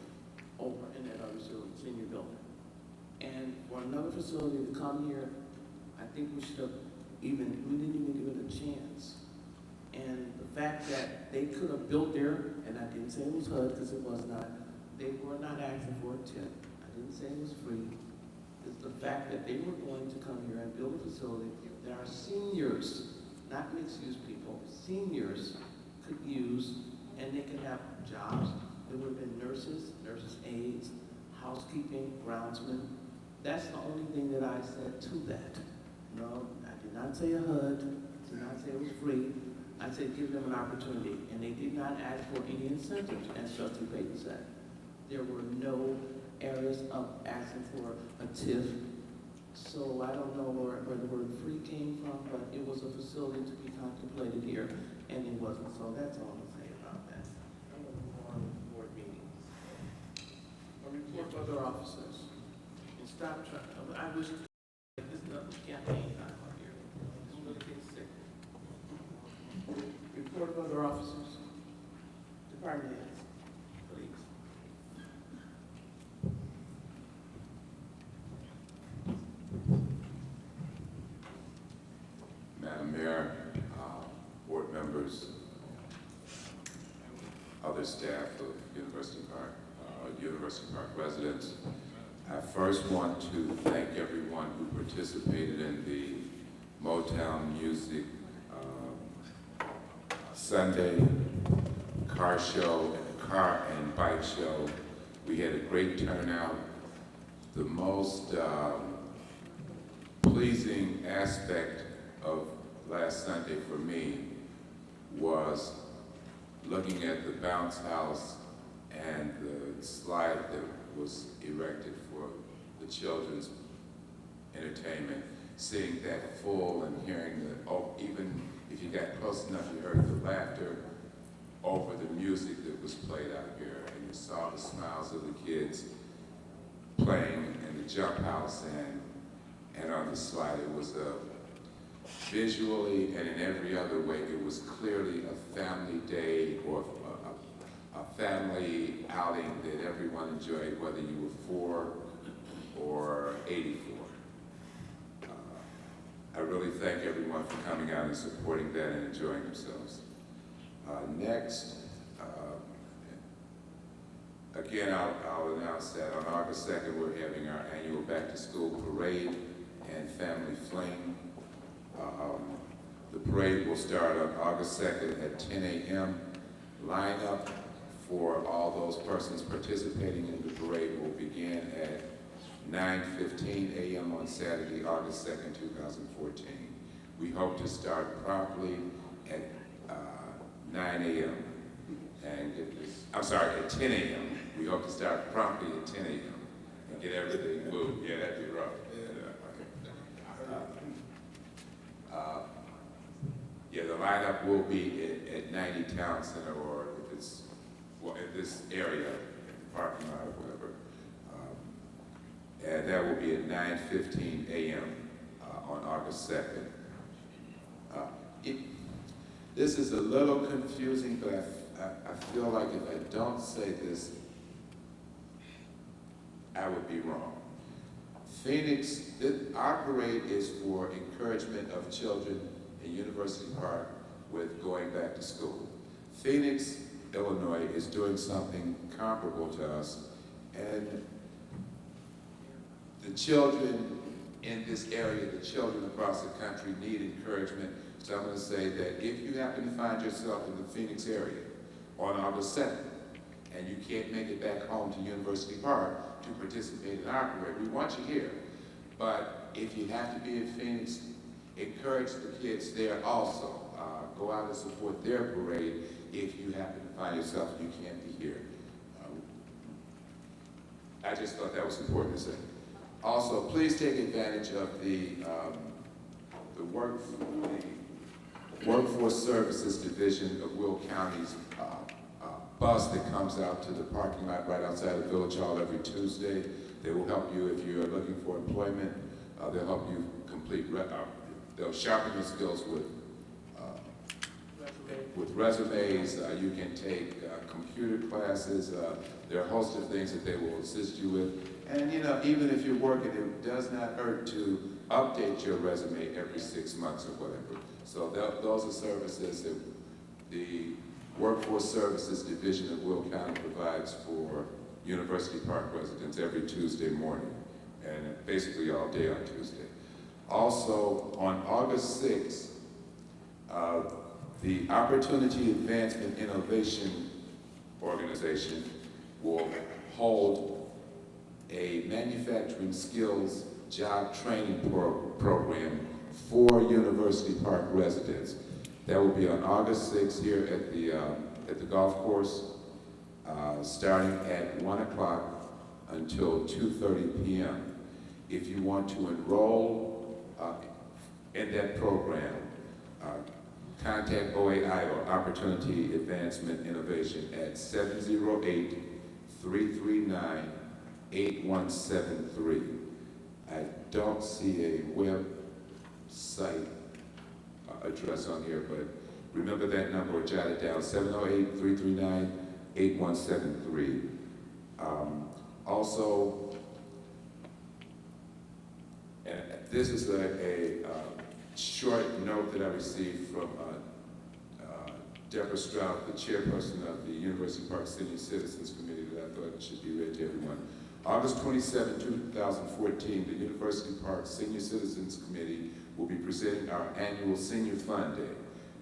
over in that other senior building. And for another facility to come here, I think we should have we didn't even give it a chance. And the fact that they could have built there, and I didn't say it was HUD because it was not, they were not asking for a tip. I didn't say it was free. It's the fact that they were going to come here and build a facility that our seniors, not mixed-use people, seniors could use, and they could have jobs. There would have been nurses aides, housekeeping, groundsmen. That's the only thing that I said to that. No, I did not say a HUD, did not say it was free. I said give them an opportunity, and they did not ask for any incentives, as Trustee Payton said. There were no areas of asking for a TIF. So I don't know where the word free came from, but it was a facility to be contemplated here, and it wasn't. So that's all I'll say about that. On board meetings. A report to other officers. And stop trying, I wish this campaign time up here. I'm really getting sick. Report of other officers. Department heads, please. Madam Mayor, board members, other staff of University Park residents, I first want to thank everyone who participated in the Motown Music Sunday car show, car and bike show. We had a great turnout. The most pleasing aspect of last Sunday for me was looking at the bounce house and the slide that was erected for the children's entertainment, seeing that full and hearing the, oh, even if you got close enough, you heard the laughter over the music that was played out here, and you saw the smiles of the kids playing in the jump house and on the slide. It was visually and in every other way, it was clearly a family day or a family outing that everyone enjoyed, whether you were 4 or 84. I really thank everyone for coming out and supporting that and enjoying themselves. Next, again, I'll announce that on August 2nd, we're having our annual Back to School Parade and Family Fling. The parade will start on August 2nd at 10 a.m. Line up for all those persons participating in the parade will begin at 9:15 a.m. on Saturday, August 2nd, 2014. We hope to start promptly at 9 a.m. and get this, I'm sorry, at 10 a.m. We hope to start promptly at 10 a.m. and get everything moved. Yeah, that'd be rough. Yeah, the lineup will be at 90 Town Center, or if it's, well, in this area, in the parking lot or whatever. And that will be at 9:15 a.m. On August 2nd. This is a little confusing, but I feel like if I don't say this, I would be wrong. Phoenix, our parade is for encouragement of children in University Park with going back to school. Phoenix, Illinois is doing something comparable to us, and the children in this area, the children across the country need encouragement. So I'm going to say that if you happen to find yourself in the Phoenix area on August 2nd, and you can't make it back home to University Park to participate in our parade, we want you here. But if you have to be in Phoenix, encourage the kids there also. Go out and support their parade if you happen to find yourself you can't be here. I just thought that was important to say. Also, please take advantage of the Workforce Services Division of Will County's bus that comes out to the parking lot right outside of Village Hall every Tuesday. They will help you if you're looking for employment. They'll help you complete, they'll sharpen your skills with resumes. You can take computer classes. There are a host of things that they will assist you with. And you know, even if you're working, it does not hurt to update your resume every 6 months or whatever. So those are services that the Workforce Services Division of Will County provides for University Park residents every Tuesday morning, and basically all day on Tuesday. Also, on August 6th, the Opportunity Advancement Innovation Organization will hold a manufacturing skills job training program for University Park residents. That will be on August 6th here at the golf course, starting at 1 o'clock until 2:30 p.m. If you want to enroll in that program, contact OAI, or Opportunity Advancement Innovation, at 708-339-8173. I don't see a website address on here, but remember that number or jot it down, 708-339-8173. Also, this is a short note that I received from Deborah Stroud, the chairperson of the University Park Senior Citizens Committee, that I thought should be read to everyone. August 27, 2014, the University Park Senior Citizens Committee will be presenting our annual Senior Fun Day.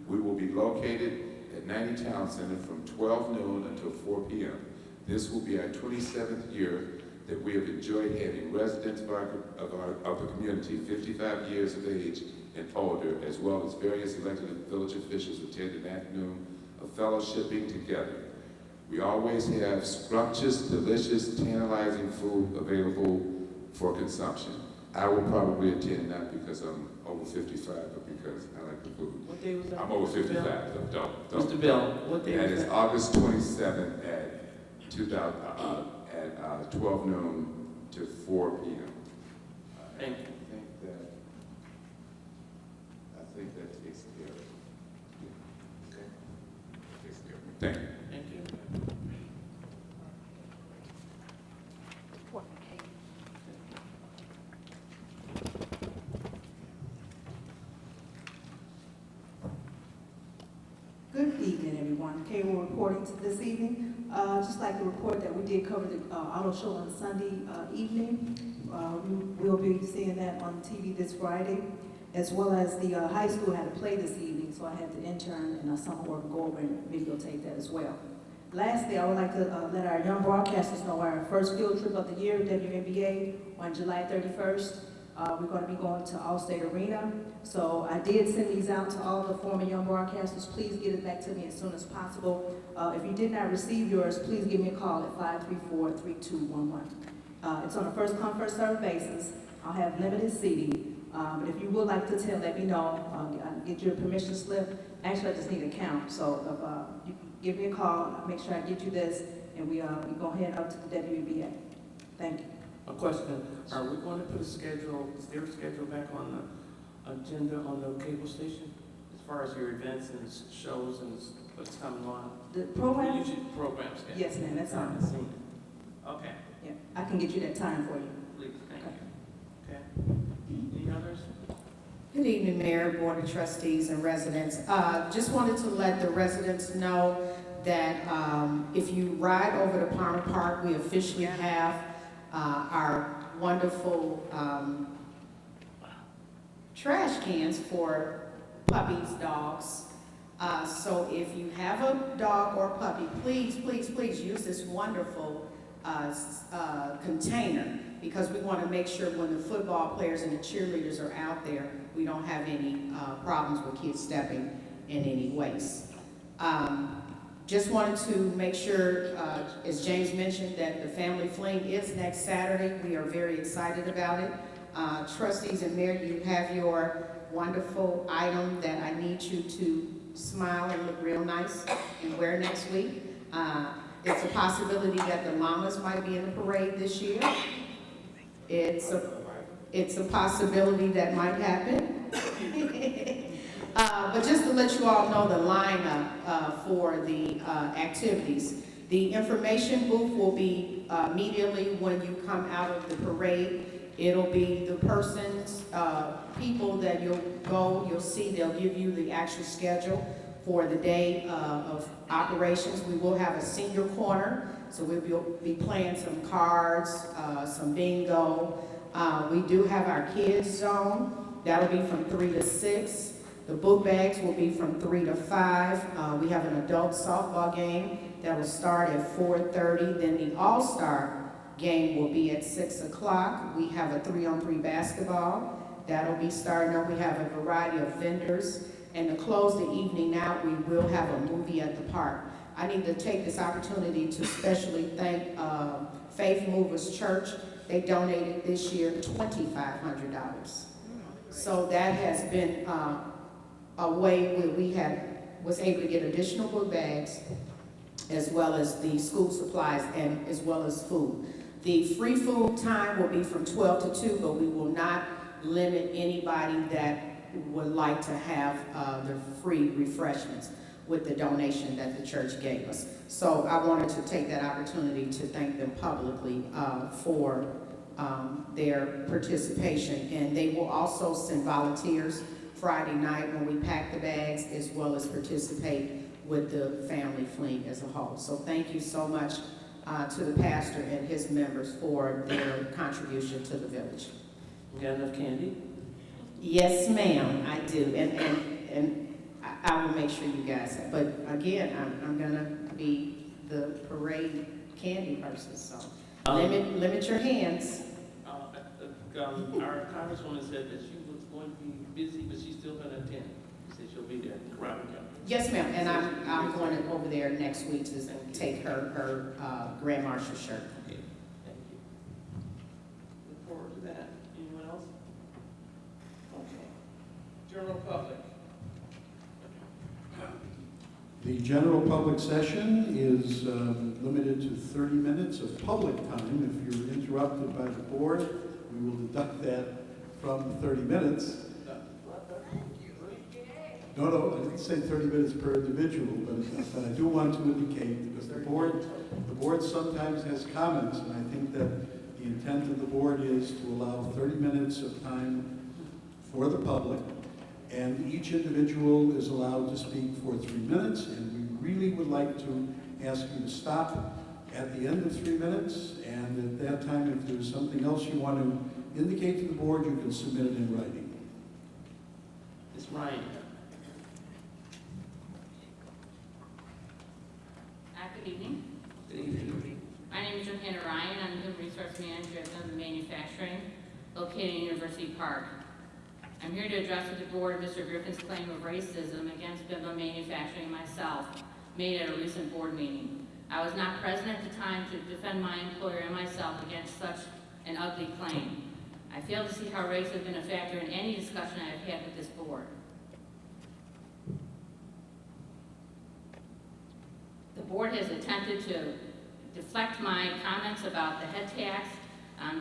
We will be located at 90 Town Center from 12 noon until 4 p.m. This will be our 27th year that we have enjoyed having residents of the community 55 years of age and older, as well as various elected village officials attend an afternoon of fellowshipping together. We always have scrumptious, delicious, tantalizing food available for consumption. I will probably attend, not because I'm over 55, but because I like the food. What day was that? I'm over Mr. 55, Bell? don't. Mr. Bell, what day That was is that? August 27th at 12 noon to 4 p.m. Thank you. I think that takes care of it. Yeah. Okay. Takes care of it. Thank you. Thank you. Good evening, everyone. Cable reporting to this evening. Just like to report that we did cover the auto show on Sunday evening. We will be seeing that on TV this Friday, as well as the high school had a play this evening, so I had the intern and summer worker go over and videotape that as well. Lastly, I would like to let our young broadcasters know our first field trip of the year, WNBA, on July 31st. We're going to be going to Allstate Arena. So I did send these out to all the former young broadcasters. Please get it back to me as soon as possible. If you did not receive yours, please give me a call at 534-3211. It's on a first-come, first-served basis. I'll have limited seating. But if you would like to attend, let me know. I'll get your permission slip. Actually, I just need a count. So if you give me a call, I'll make sure I get you this, and we go ahead up to the WNBA. Thank you. A question, are we going to put a schedule, is there a schedule back on the agenda on the cable station? As far as your events and shows and what's coming on? The program? Usually program schedule. Yes, ma'am, that's I on. haven't seen it. Okay, Yeah, I can get you that time for you. please, thank you. Okay, any others? Good evening, Mayor, Board of Trustees, and residents. Just wanted to let the residents know that if you ride over to Palmer Park, we officially have our wonderful trash cans for puppies, dogs. So if you have a dog or puppy, please, please, please use this wonderful container, because we want to make sure when the football players and the cheerleaders are out there, we don't have any problems with kids stepping in any waste. Just wanted to make sure, as James mentioned, that the family fling is next Saturday. We are very excited about it. Trustees and Mayor, you have your wonderful item that I need you to smile and look real nice and wear next week. It's a possibility that the mamas might be in the parade this year. It's a possibility that might happen. But just to let you all know the lineup for the activities. The information booth will be immediately when you come out of the parade. It'll be the persons, people that you'll see, they'll give you the actual schedule for the day of operations. We will have a senior corner, so we'll be playing some cards, some bingo. We do have our kids zone. That'll be from 3 to 6. The book bags will be from 3 to 5. We have an adult softball game that will start at 4:30. Then the All-Star game will be at 6 o'clock. We have a 3-on-3 basketball. That'll be starting up. We have a variety of vendors. And to close the evening out, we will have a movie at the park. I need to take this opportunity to especially thank Faith Movers Church. They donated this year $2,500. So that has been a way where we was able to get additional book bags, as well as the school supplies, and as well as food. The free food time will be from 12 to 2, but we will not limit anybody that would like to have the free refreshments with the donation that the church gave us. So I wanted to take that opportunity to thank them publicly for their participation. And they will also send volunteers Friday night when we pack the bags, as well as participate with the family fling as a whole. So thank you so much to the pastor and his members for their contribution to the village. You got enough candy? Yes, ma'am, I do, and I will make sure you guys have. But again, I'm gonna be the parade candy person, so limit your hands. Our congresswoman said that she was going to be busy, but she's still going to attend. She said she'll be there. Yes, ma'am, and I'm going over there next week to take her Grand Marshal shirt. Okay, thank you. Look forward to that. Anyone else? General public. The general public session is limited to 30 minutes of public time. If you're interrupted by the board, we will deduct that from the 30 minutes. No, I didn't say 30 minutes per individual, but I do want to indicate, because the board sometimes has comments, and I think that the intent of the board is to allow 30 minutes of time for the public, and each individual is allowed to speak for 3 minutes, and we really would like to ask you to stop at the end of 3 minutes, and at that time, if there's something else you want to indicate to the board, you can submit it in writing. Ms. Ryan. Good evening. Good evening. My name is Johanna Ryan. I'm the Human Resource Manager at Bimba Manufacturing, located in University Park. I'm here to address with the board Mr. Griffin's claim of racism against Bimba Manufacturing and myself, made at a recent board meeting. I was not present at the time to defend my employer and myself against such an ugly claim. I fail to see how race has been a factor in any discussion I have had with this board. The board has attempted to deflect my comments about the head tax,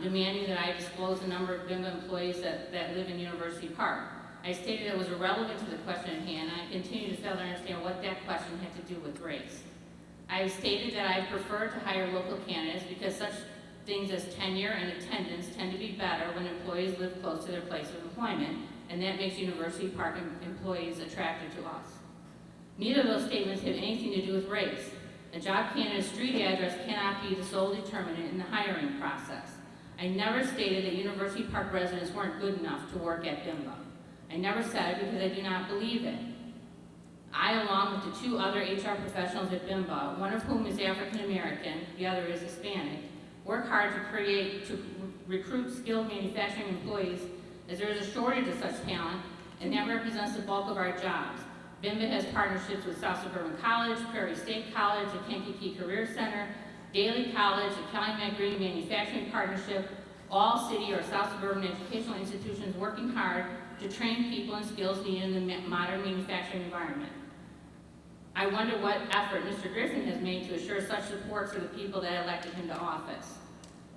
demanding that I disclose the number of Bimba employees that live in University Park. I stated it was irrelevant to the question at hand, and I continue to fail to understand what that question had to do with race. I have stated that I prefer to hire local candidates because such things as tenure and attendance tend to be better when employees live close to their place of employment, and that makes University Park employees attractive to us. Neither of those statements have anything to do with race. A job candidate's street address cannot be the sole determinant in the hiring process. I never stated that University Park residents weren't good enough to work at Bimba. I never said it because I do not believe it. I, along with the 2 other HR professionals at Bimba, one of whom is African American, the other is Hispanic, work hard to recruit skilled manufacturing employees, as there is a shortage of such talent, and that represents the bulk of our jobs. Bimba has partnerships with South Suburban College, Prairie State College, the Kankakee Career Center, Daly College, the Calumet Green Manufacturing Partnership, all city or South Suburban educational institutions working hard to train people in skills needed in the modern manufacturing environment. I wonder what effort Mr. Griffin has made to assure such support for the people that elected him to office.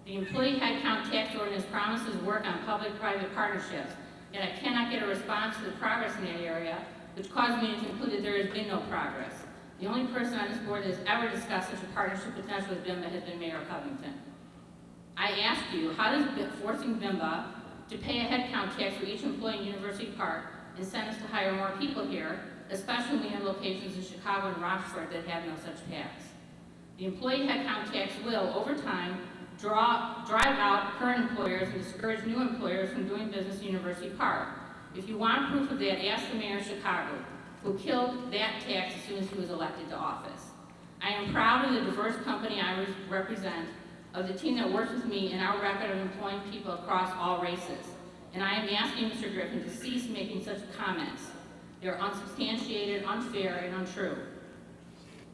The employee headcount tax ordinance promises work on public-private partnerships, yet I cannot get a response to the progress in that area, which caused me to conclude that there has been no progress. The only person on this board that has ever discussed such a partnership potential with Bimba has been Mayor Covington. I ask you, how does forcing Bimba to pay a headcount tax for each employee in University Park incent us to hire more people here, especially when we have locations in Chicago and Rochford that have no such tax? The employee headcount tax will, over time, drive out current employers and discourage new employers from doing business in University Park. If you want proof of that, ask the mayor of Chicago, who killed that tax as soon as he was elected to office. I am proud of the diverse company I represent, of the team that works with me, and our record of employing people across all races. And I am asking Mr. Griffin to cease making such comments. They are unsubstantiated, unfair, and untrue.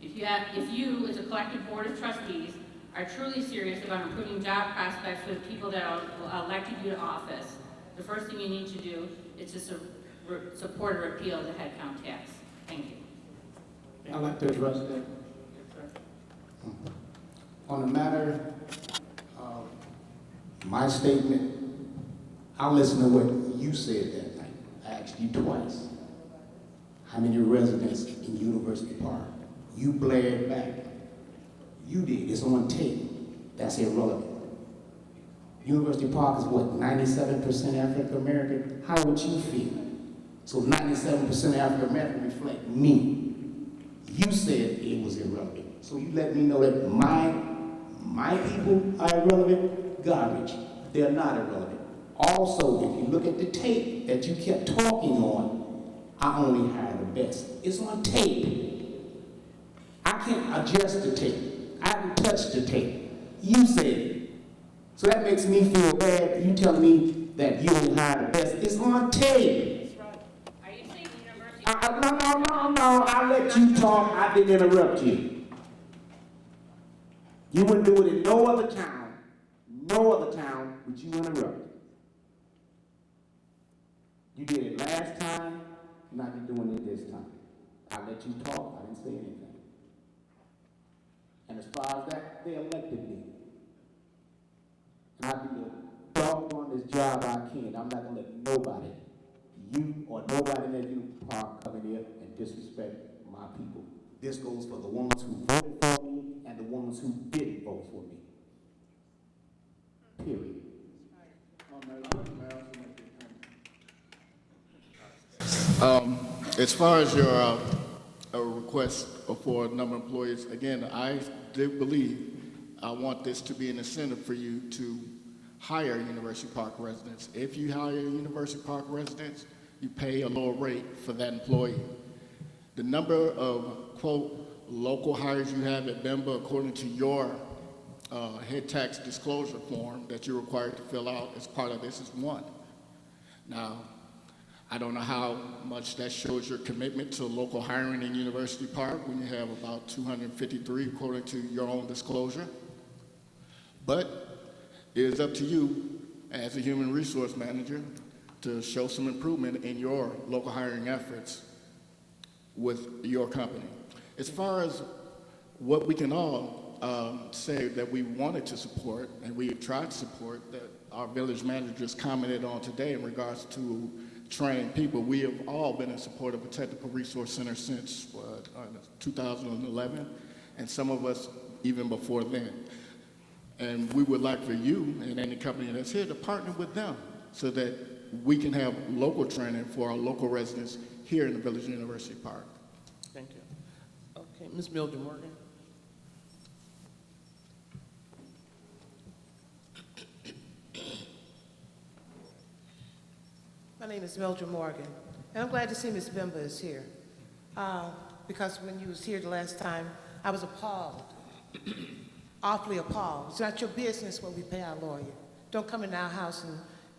If you, as a collective board of trustees, are truly serious about improving job prospects for the people that elected you to office, the first thing you need to do is to support a repeal of the headcount tax. Thank you. I'd like to address that. On the matter of my statement, I'll listen to what you said that night. I asked you twice. How many residents in University Park? You blared back. You did. It's on tape. That's irrelevant. University Park is what, 97% African American? How would you feel? So 97% African American reflect me. You said it was irrelevant. So you let me know that my people are irrelevant? Garbage. They're not irrelevant. Also, if you look at the tape that you kept talking on, I only hire the best. It's on tape. I can't adjust the tape. I haven't touched the tape. You said it. So that makes me feel bad. You tell me that you don't hire the best. It's on tape. Are you saying University? No. I let you talk. I didn't interrupt you. You wouldn't do it in no other town would you interrupt. You did it last time. not doing it this time. I let you talk, I didn't say anything. And as far as that, they elected me. And I do the doggone this job I can. I'm not gonna let nobody, you or nobody in that Unity Park come in here and disrespect my people. This goes for the ones who voted for me and the ones who didn't vote for me. Period. As far as your request for a number of employees, again, I do believe I want this to be an incentive for you to hire University Park residents. If you hire University Park residents, you pay a lower rate for that employee. The number of, quote, local hires you have at Bimba, according to your head tax disclosure form that you're required to fill out as part of this, is 1. Now, I don't know how much that shows your commitment to local hiring in University Park when you have about 253 according to your own disclosure. But it is up to you as a human resource manager to show some improvement in your local hiring efforts with your company. As far as what we can all say that we wanted to support and we have tried to support that our village managers commented on today in regards to trained people, we have all been in support of a technical resource center since 2011, and some of us even before then. And we would like for you and any company that's here to partner with them so that we can have local training for our local residents here in the Village University Park. Thank you. Okay, Ms. Mildred Morgan. My name is Mildred Morgan, and I'm glad to see Ms. Bimba is here. Because when you was here the last time, I was appalled, awfully appalled. It's not your business what we pay our lawyer. Don't come in our house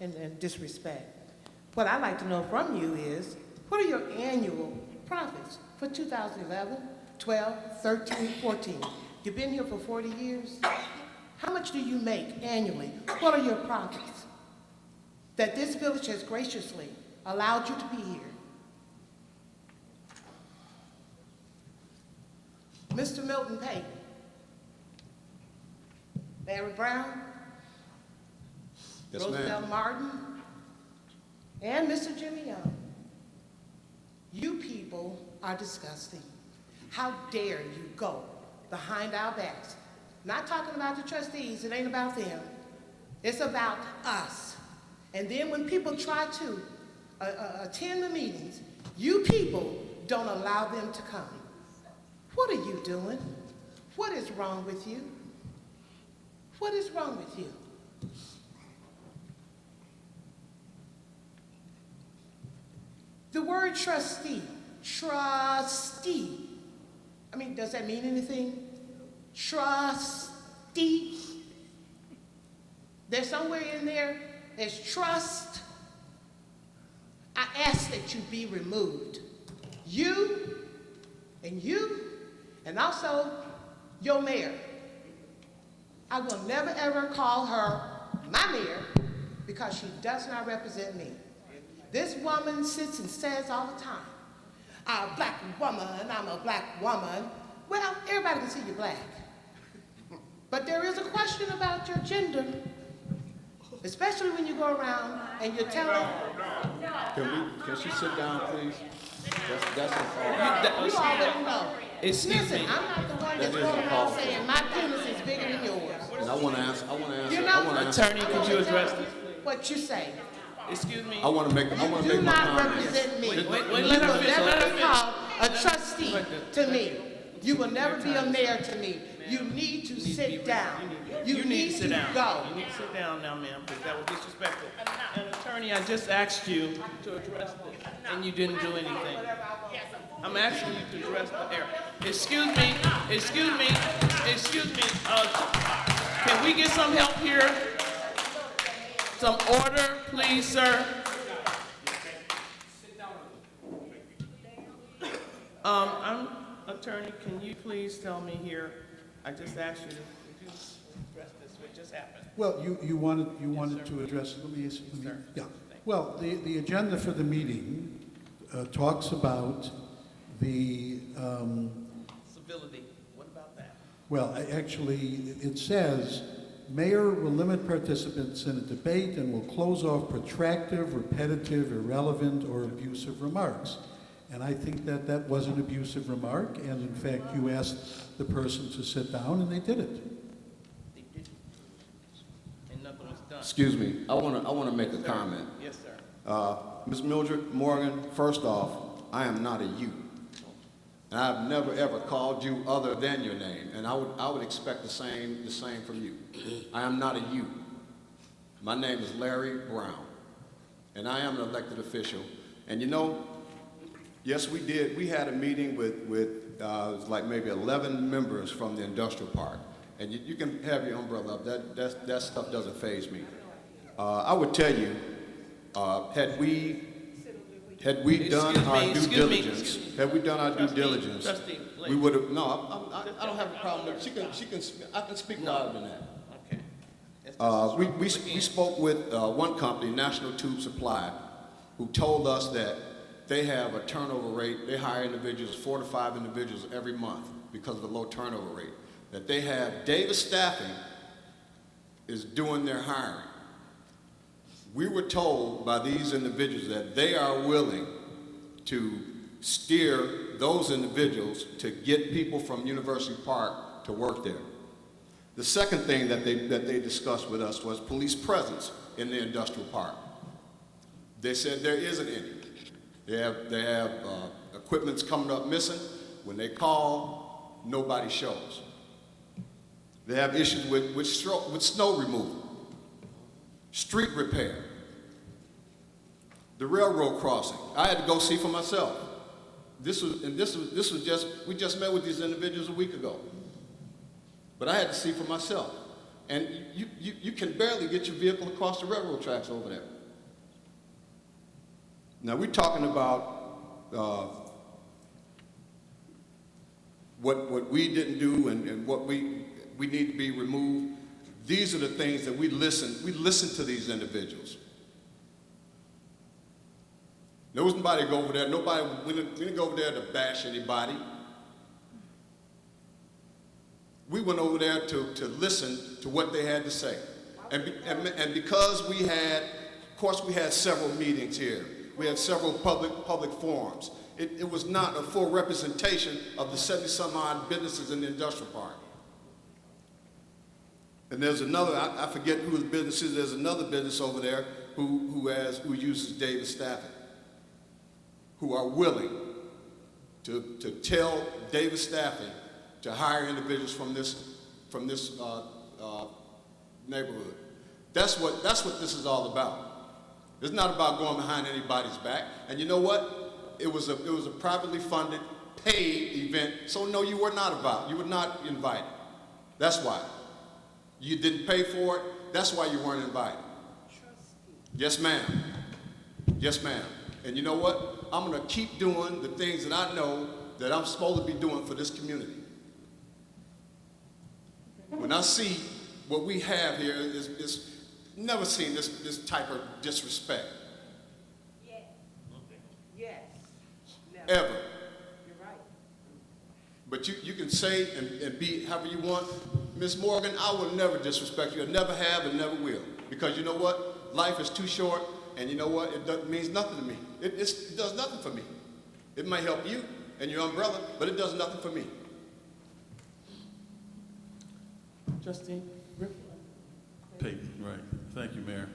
and disrespect. What I'd like to know from you is, what are your annual profits for 2011, 12, 13, 14? You've been here for 40 years. How much do you make annually? What are your profits that this village has graciously allowed you to be here? Mr. Milton Payton, Larry Brown, Yes, Roosevelt ma'am. Martin, and Mr. Jimmy Young. You people are disgusting. How dare you go behind our backs? Not talking about the trustees, it ain't about them. It's about us. And then when people try to attend the meetings, you people don't allow them to come. What are you doing? What is wrong with you? What is wrong with you? The word trustee, I mean, does that mean anything? Trustee. There's somewhere in there, there's trust. I ask that you be removed. You, and also your mayor. I will never ever call her my mayor because she does not represent me. This woman sits and says all the time, I'm a black woman, I'm a black woman. Well, everybody can see you're black. But there is a question about your gender, especially when you go around and you're telling... Can she sit down, please? That's You already know. Excuse Listen, me. I'm not the one that's going around saying my penis is bigger than yours. And I want to answer. You know, Attorney, could you address this? what you say. Excuse me. I want to make Do my not comments. represent me. Wait, You will let her finish, let her never be finish. called a trustee to me. You will never be a mayor to me. You need to sit down. You need to sit down. go. You need to sit down now, ma'am, because that was disrespectful. And attorney, I just asked you to address this, and you didn't do anything. I'm asking you to address the error. Excuse me. Can we get some help here? Some order, please, sir. Attorney, can you please tell me here, I just asked you to address this, what just happened. Well, you wanted to address, let me, Sir. yeah. Well, the agenda for the meeting talks about the, Civility, what about that? well, actually, it says, "Mayor will limit participants in a debate and will close off protracted, repetitive, irrelevant, or abusive remarks." And I think that that was an abusive remark, and in fact, you asked the person to sit down, and they did it. They didn't. And nothing was done. Excuse me, I want to make a comment. Yes, sir. Ms. Mildred Morgan, first off, I am not a you. And I've never ever called you other than your name, and I would expect the same from you. I am not a you. My name is Larry Brown, and I am an elected official. And you know, yes, we did. We had a meeting with it was like maybe 11 members from the industrial park, and you can have your umbrella up. That stuff doesn't faze me. I would tell you, had we done our due diligence, Trustee, we would have. No, I don't have a problem. I can speak louder than that. Okay. We spoke with one company, National Tube Supply, who told us that they have a turnover rate. They hire individuals, 4 to 5 individuals every month because of the low turnover rate. That they have Davis Staffing is doing their hiring. We were told by these individuals that they are willing to steer those individuals to get people from University Park to work there. The second thing that they discussed with us was police presence in the industrial park. They said there isn't any. They have equipment's coming up missing. When they call, nobody shows. They have issues with snow removal, street repair, the railroad crossing. I had to go see for myself. We just met with these individuals a week ago. But I had to see for myself. And you can barely get your vehicle across the railroad tracks over there. Now we're talking about what we didn't do and what we need to be removed. These are the things that we listen to these individuals. There was nobody to go over there. We didn't go over there to bash anybody. We went over there to listen to what they had to say. And because we had several meetings here. We had several public forums. It was not a full representation of the 70-some odd businesses in the industrial park. And there's another, I forget who the business is, there's another business over there who uses Davis Staffing, who are willing to tell Davis Staffing to hire individuals from this neighborhood. That's what this is all about. It's not about going behind anybody's back. And you know what? It was a privately funded, paid event. So no, you were not invited. That's why. You didn't pay for it. That's why you weren't invited. Yes, ma'am. Yes, ma'am. And you know what? I'm going to keep doing the things that I know that I'm supposed to be doing for this community. When I see what we have here, is never seen this type of disrespect. Yes. Yes. Ever. You're right. But you can say and be however you want. Ms. Morgan, I will never disrespect you. I never have and never will. Because you know what? Life is too short, and you know what? It means nothing to me. It does nothing for me. It might help you and your umbrella, but it does nothing for me. Trustee Griffin. Peyton, right. Thank you, Mayor.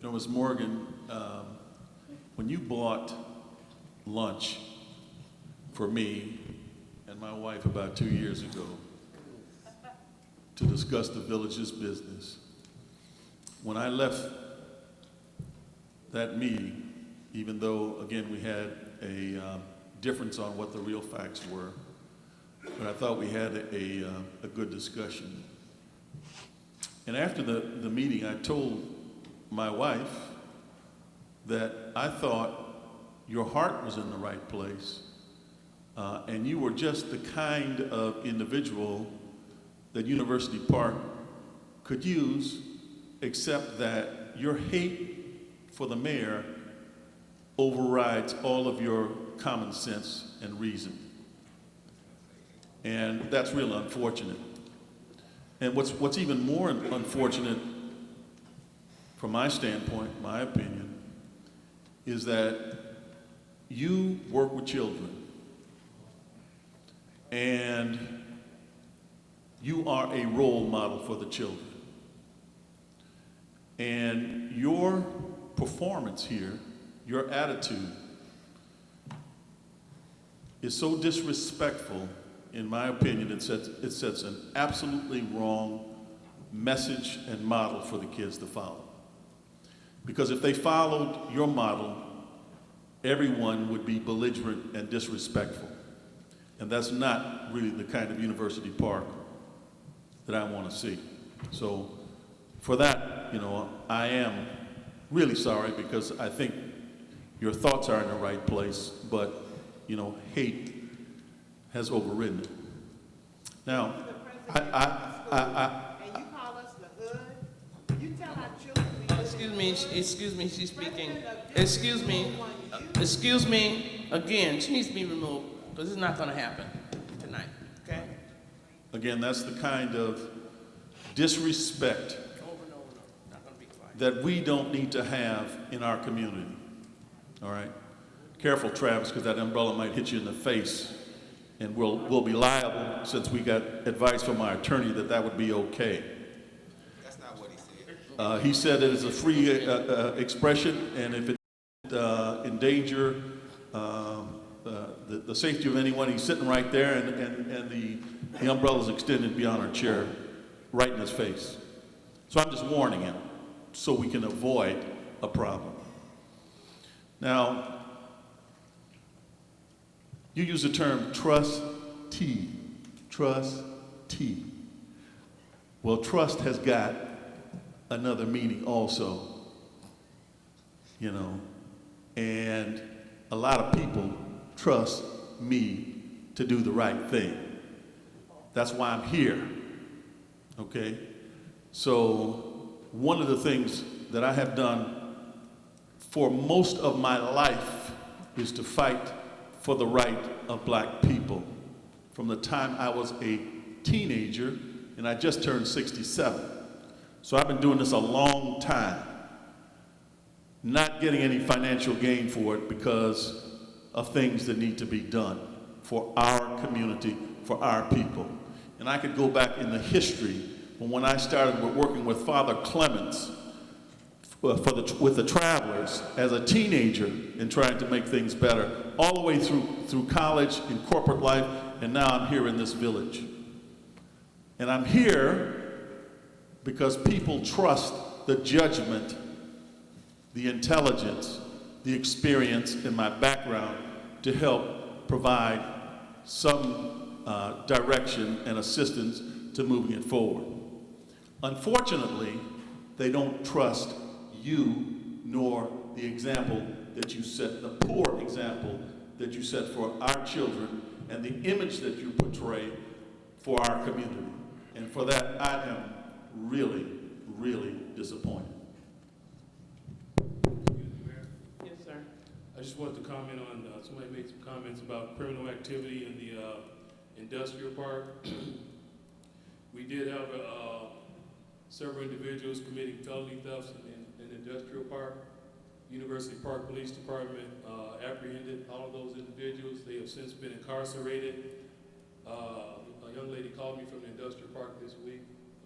Ms. Morgan, when you bought lunch for me and my wife about 2 years ago to discuss the village's business, when I left that meeting, even though, again, we had a difference on what the real facts were, but I thought we had a good discussion. And after the meeting, I told my wife that I thought your heart was in the right place, and you were just the kind of individual that University Park could use, except that your hate for the mayor overrides all of your common sense and reason. And that's real unfortunate. And what's even more unfortunate from my standpoint, my opinion, is that you work with children and you are a role model for the children. And your performance here, your attitude, is so disrespectful, in my opinion. It sets an absolutely wrong message and model for the kids to follow. Because if they followed your model, everyone would be belligerent and disrespectful. And that's not really the kind of University Park that I want to see. So for that, you know, I am really sorry, because I think your thoughts are in the right place, but, you know, hate has overridden it. Now, And you call us the hood? You tell our children. Excuse me, she's speaking. Excuse me, again, she needs to be removed, because it's not gonna happen tonight, okay? again, that's the kind of disrespect that we don't need to have in our community. All right? Careful, Travis, because that umbrella might hit you in the face, and we'll be liable, since we got advice from our attorney that that would be okay. That's not what he said. He said it is a free expression, and if it endanger the safety of anyone, he's sitting right there, and the umbrella's extended beyond our chair, right in his face. So I'm just warning him, so we can avoid a problem. Now, you use the term trustee. Well, trust has got another meaning also, you know, and a lot of people trust me to do the right thing. That's why I'm here, okay? So one of the things that I have done for most of my life is to fight for the right of black people. From the time I was a teenager, and I just turned 67. So I've been doing this a long time, not getting any financial gain for it because of things that need to be done for our community, for our people. And I could go back in the history from when I started working with Father Clements with the Travelers as a teenager and trying to make things better, all the way through college and corporate life, and now I'm here in this village. And I'm here because people trust the judgment, the intelligence, the experience in my background to help provide some direction and assistance to moving it forward. Unfortunately, they don't trust you nor the example that you set, the poor example that you set for our children and the image that you portray for our community. And for that, I am really, really disappointed. Yes, sir. I just wanted to comment on, somebody made some comments about criminal activity in the industrial park. We did have several individuals committing felony thefts in the industrial park. University Park Police Department apprehended all of those individuals. They have since been incarcerated. A young lady called me from the industrial park this week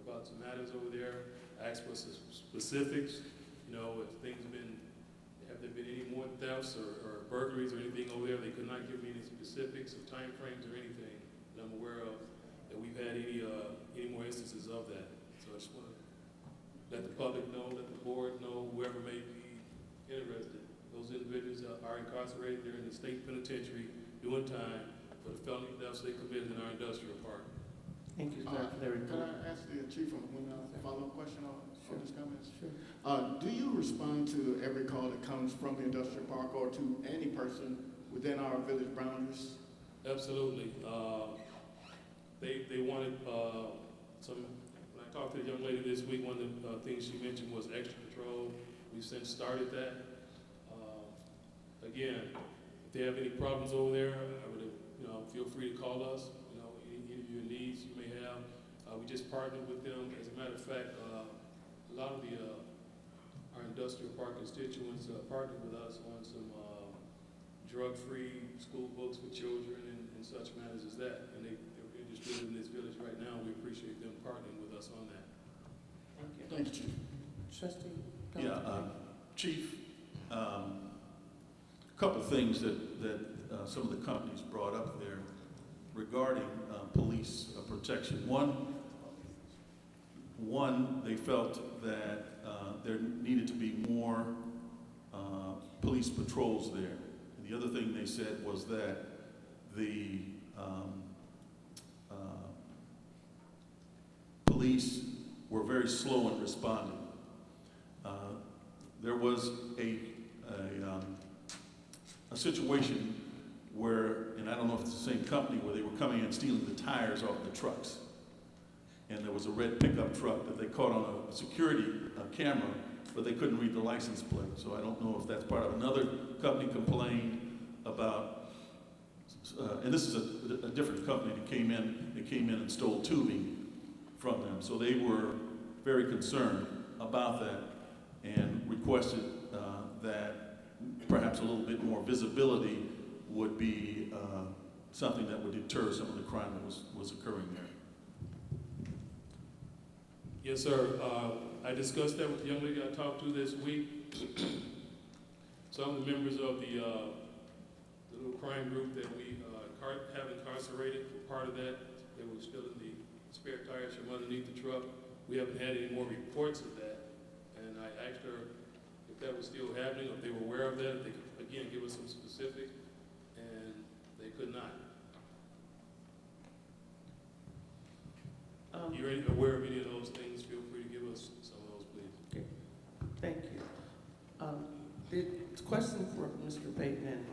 about some matters over there. I asked for some specifics. You know, have there been any more thefts or burglaries or anything over there? They could not give me any specifics of time frames or anything that I'm aware of that we've had any more instances of that. So I just want to let the public know, let the board know, whoever may be interested. Those individuals are incarcerated. They're in the state penitentiary doing time for the felony thefts they committed in our industrial park. Thank you, sir, for that report. Can I ask the chief one follow-up question on his comments? Sure. Do you respond to every call that comes from the industrial park or to any person within our village boundaries? Absolutely. They wanted some. When I talked to the young lady this week, one of the things she mentioned was extra patrol. We've since started that. again, if they have any problems over there, I would, feel free to call us, any of your needs you may have. We just partnered with them. As a matter of fact, a lot of our industrial park constituents partnered with us on some drug-free school books for children and such matters as that. And they're being distributed in this village right now. We appreciate them partnering with us on that. Thank you. Thank you, Chief. Trustee? Yeah, Chief, a couple things that some of the companies brought up there regarding police protection. One, they felt that there needed to be more police patrols there. And the other thing they said was that the police were very slow in responding. There was a situation where, and I don't know if it's the same company, where they were coming in stealing the tires off the trucks. And there was a red pickup truck that they caught on a security camera, but they couldn't read the license plate. So I don't know if that's part of another company complained about, and this is a different company that came in and stole tubing from them. So they were very concerned about that and requested that perhaps a little bit more visibility would be something that would deter some of the crime that was occurring there. Yes, sir. I discussed that with the young lady I talked to this week. Some of the members of the little crime group that we have incarcerated were part of that. They were still in the spare tires from underneath the truck. We haven't had any more reports of that. And I asked her if that was still happening, or if they were aware of that, if they could, again, give us some specific, and they could not. You're aware of any of those things, feel free to give us some of those, please. Okay. Thank you. The question for Mr. Payton and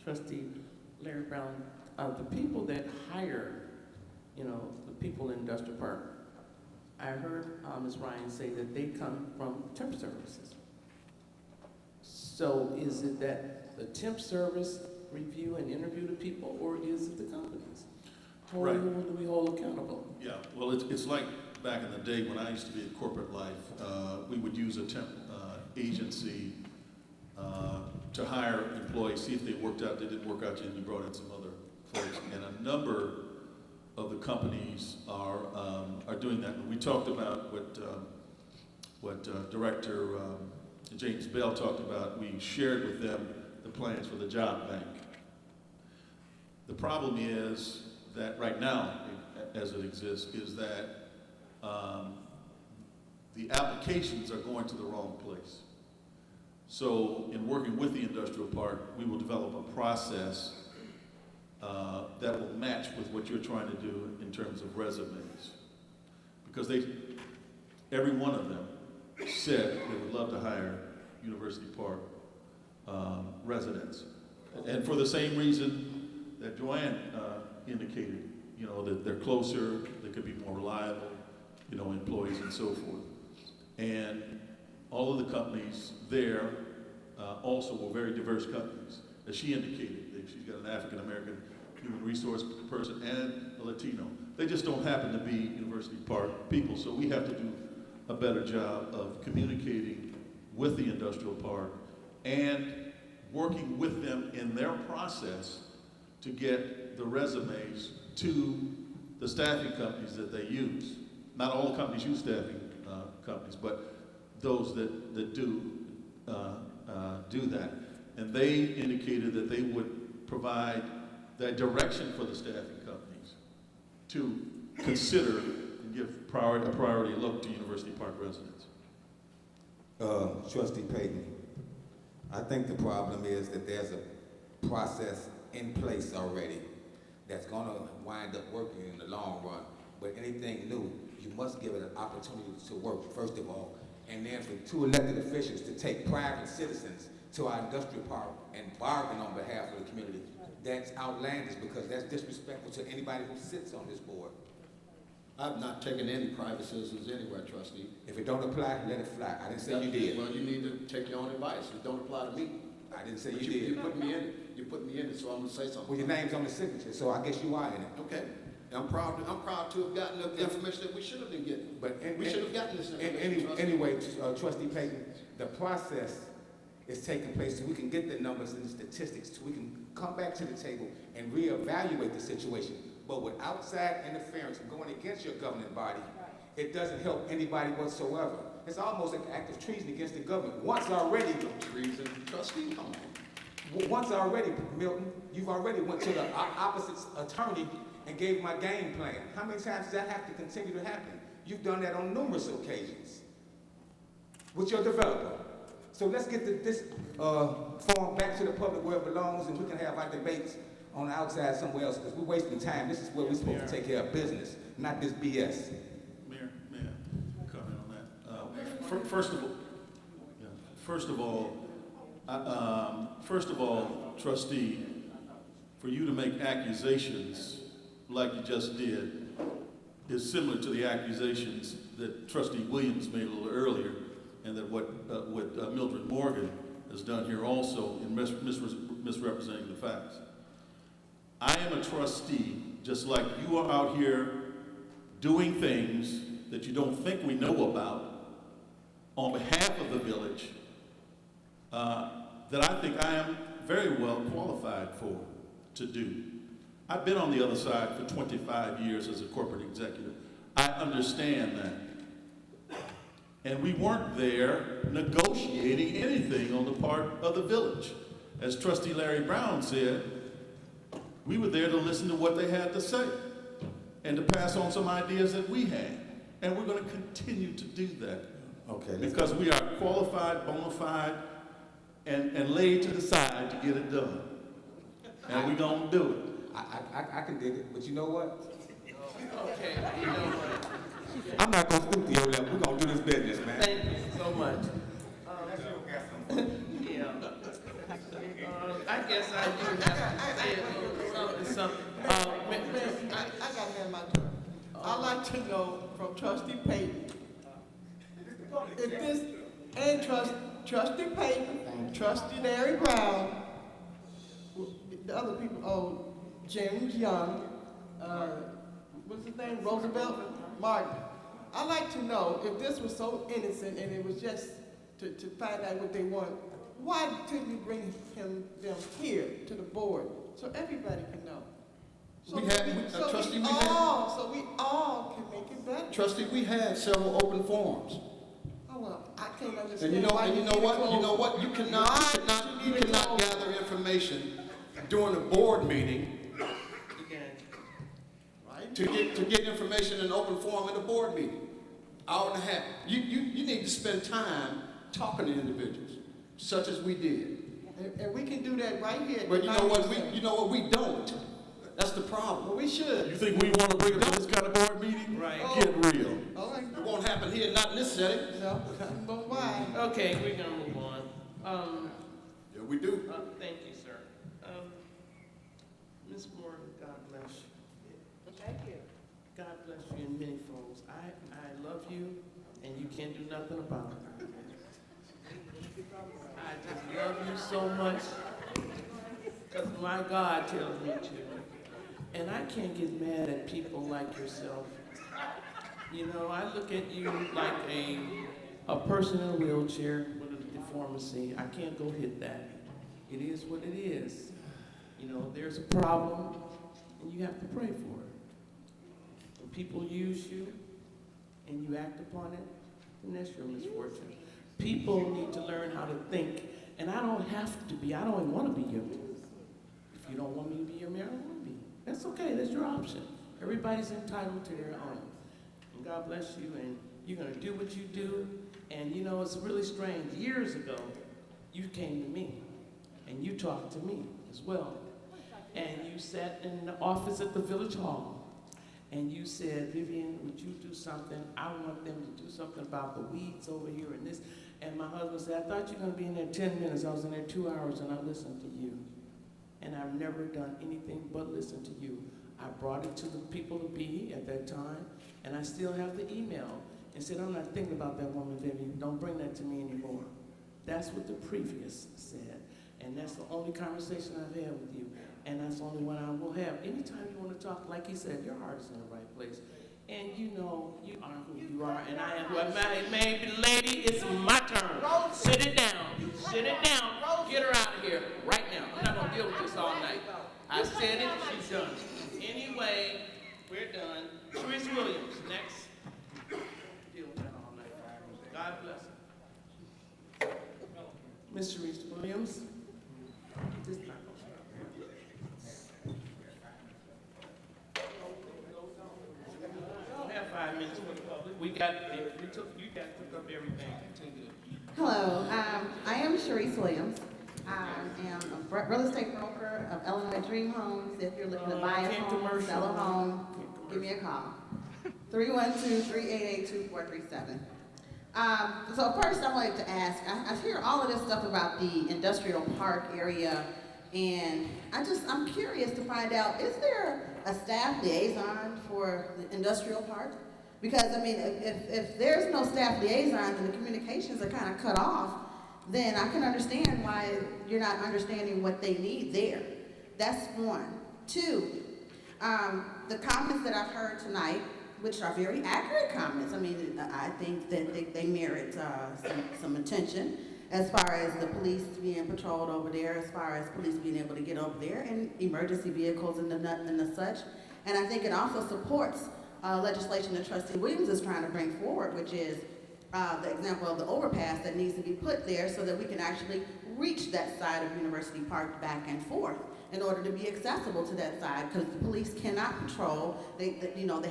Trustee Larry Brown, the people that hire, the people in Industrial Park, I heard Ms. Ryan say that they come from temp services. So is it that the temp service review and interview the people, or is it the companies? Right. Who do we hold accountable? Yeah, well, it's like back in the day when I used to be in corporate life. We would use a temp agency to hire employees, see if they worked out. They didn't work out, and you brought in some other folks. And a number of the companies are doing that. We talked about what Director James Bell talked about. We shared with them the plans for the job bank. The problem is that right now, as it exists, is that the applications are going to the wrong place. So in working with the industrial park, we will develop a process that will match with what you're trying to do in terms of resumes. Because every one of them said they would love to hire University Park residents. And for the same reason that Joanne indicated, that they're closer, they could be more reliable, employees and so forth. And all of the companies there also were very diverse companies. As she indicated, she's got an African-American human resource person and a Latino. They just don't happen to be University Park people, so we have to do a better job of communicating with the industrial park and working with them in their process to get the resumes to the staffing companies that they use. Not all companies use staffing companies, but those that do that. And they indicated that they would provide that direction for the staffing companies to consider and give a priority look to University Park residents. Trustee Payton, I think the problem is that there's a process in place already that's going to wind up working in the long run. But anything new, you must give it an opportunity to work, first of all. And then for two elected officials to take private citizens to our industrial park and bargain on behalf of the community, that's outlandish, because that's disrespectful to anybody who sits on this board. I've not taken any private citizens anywhere, trustee. If it don't apply, let it fly. I didn't say you did. Well, you need to take your own advice. It don't apply to me. I didn't say But you You did. put me in it. You put me in it, so I'm gonna say something. Well, your name's on the signature, so I guess you are in it. Okay. I'm proud to have gotten the information that we should have been getting. But We should have gotten this information. trust me. anyway, Trustee Payton, the process is taking place so we can get the numbers and the statistics, so we can come back to the table and reevaluate the situation. But with outside interference and going against your governing body, it doesn't help anybody whatsoever. It's almost like an act of treason against the government. Once already, Treason. Trustee, come on. once already, Milton, you've already went to the opposite attorney and gave my game plan. How many times does that have to continue to happen? You've done that on numerous occasions with your developer. So let's get this form back to the public where it belongs, and we can have our debates on the outside somewhere else, because we're wasting time. This is where we're supposed to take care of business, not this BS. Mayor, comment on that. First of all, trustee, for you to make accusations like you just did is similar to the accusations that Trustee Williams made a little earlier, and that what Mildred Morgan has done here also in misrepresenting the facts. I am a trustee, just like you are out here doing things that you don't think we know about on behalf of the village, that I think I am very well qualified to do. I've been on the other side for 25 years as a corporate executive. I understand that. And we weren't there negotiating anything on the part of the village. As Trustee Larry Brown said, we were there to listen to what they had to say and to pass on some ideas that we had. And we're going to continue to do that. Okay. Because we are qualified, bona fide, and laid to the side to get it done. And we're going to do it. I can dig it, but you know what? Okay, you know what? I'm not going to stoop to your level. We're going to do this business, man. Thank you so much. Yeah. I guess I do have to say something. I got to have my turn. I'd like to know from Trustee Payton, if this, and Trustee Payton, Trustee Larry Brown, the other people, James Young, what's his name, Roosevelt Martin. I'd like to know if this was so innocent and it was just to find out what they want, why couldn't you bring them here to the board so everybody can know? So Trustee, so we all can make it better. Trustee, we had several open forums. Oh, well, I can't understand. And you know why what? You cannot gather information during a board meeting to get information in an open forum in a board meeting. Hour and a half. You need to spend time talking to individuals, such as we did. And we can do that right here. But you know what? We don't. That's the problem. Well, we should. You think we want to bring it to this kind of board meeting? Right. Get real. All right. It won't happen here, not in this setting. No, but why? Okay, we're gonna move on. Yeah, we do. Thank you, sir. Ms. Morgan, God bless you. Thank you. God bless you in many folds. I love you, and you can't do nothing about it. I just love you so much, because my God tells me to. And I can't get mad at people like yourself. You know, I look at you like a person in a wheelchair with a deformity. I can't go hit that. It is what it is. You know, there's a problem, and you have to pray for it. When people use you, and you act upon it, then that's your misfortune. People need to learn how to think, and I don't have to be, I don't even want to be your mayor. If you don't want me to be your mayor, I don't want to be. That's okay, that's your option. Everybody's entitled to their own. And God bless you, and you're going to do what you do. And you know, it's really strange. Years ago, you came to me, and you talked to me as well. And you sat in the office at the Village Hall, and you said, Vivian, would you do something? I want them to do something about the weeds over here and this. And my husband said, I thought you were going to be in there 10 minutes. I was in there 2 hours, and I listened to you. And I've never done anything but listen to you. I brought it to the people to be at that time, and I still have the email. And said, I'm not thinking about that woman, Vivian. Don't bring that to me anymore. That's what the previous said. And that's the only conversation I've had with you, and that's the only one I will have. Anytime you want to talk, like he said, your heart is in the right place. And you know you are who you are, and I am who I am. Maybe, lady, it's my turn. Sit it down. Sit it down. Get her out of here right now. I'm not going to deal with this all night. I said it, she's done. Anyway, we're done. Sharice Williams, next. Deal with that all night. God bless her. Ms. Sharice Williams. This is not gonna stop. We don't have 5 minutes for the public. You guys took up everything. Continue. Hello, I am Sharice Williams. I am a real estate broker of Illinois Dream Homes. If you're looking to buy a home, sell a home, give me a call. 312-388-2437. So first I wanted to ask, I hear all of this stuff about the industrial park area, and I'm curious to find out, is there a staff liaison for the industrial park? Because, I mean, if there's no staff liaison and the communications are kind of cut off, then I can understand why you're not understanding what they need there. That's one. Two, the comments that I've heard tonight, which are very accurate comments. I mean, I think that they merit some attention as far as the police being patrolled over there, as far as police being able to get over there, and emergency vehicles and the such. And I think it also supports legislation that Trustee Williams is trying to bring forward, which is the example of the overpass that needs to be put there so that we can actually reach that side of University Park back and forth in order to be accessible to that side, because the police cannot patrol. They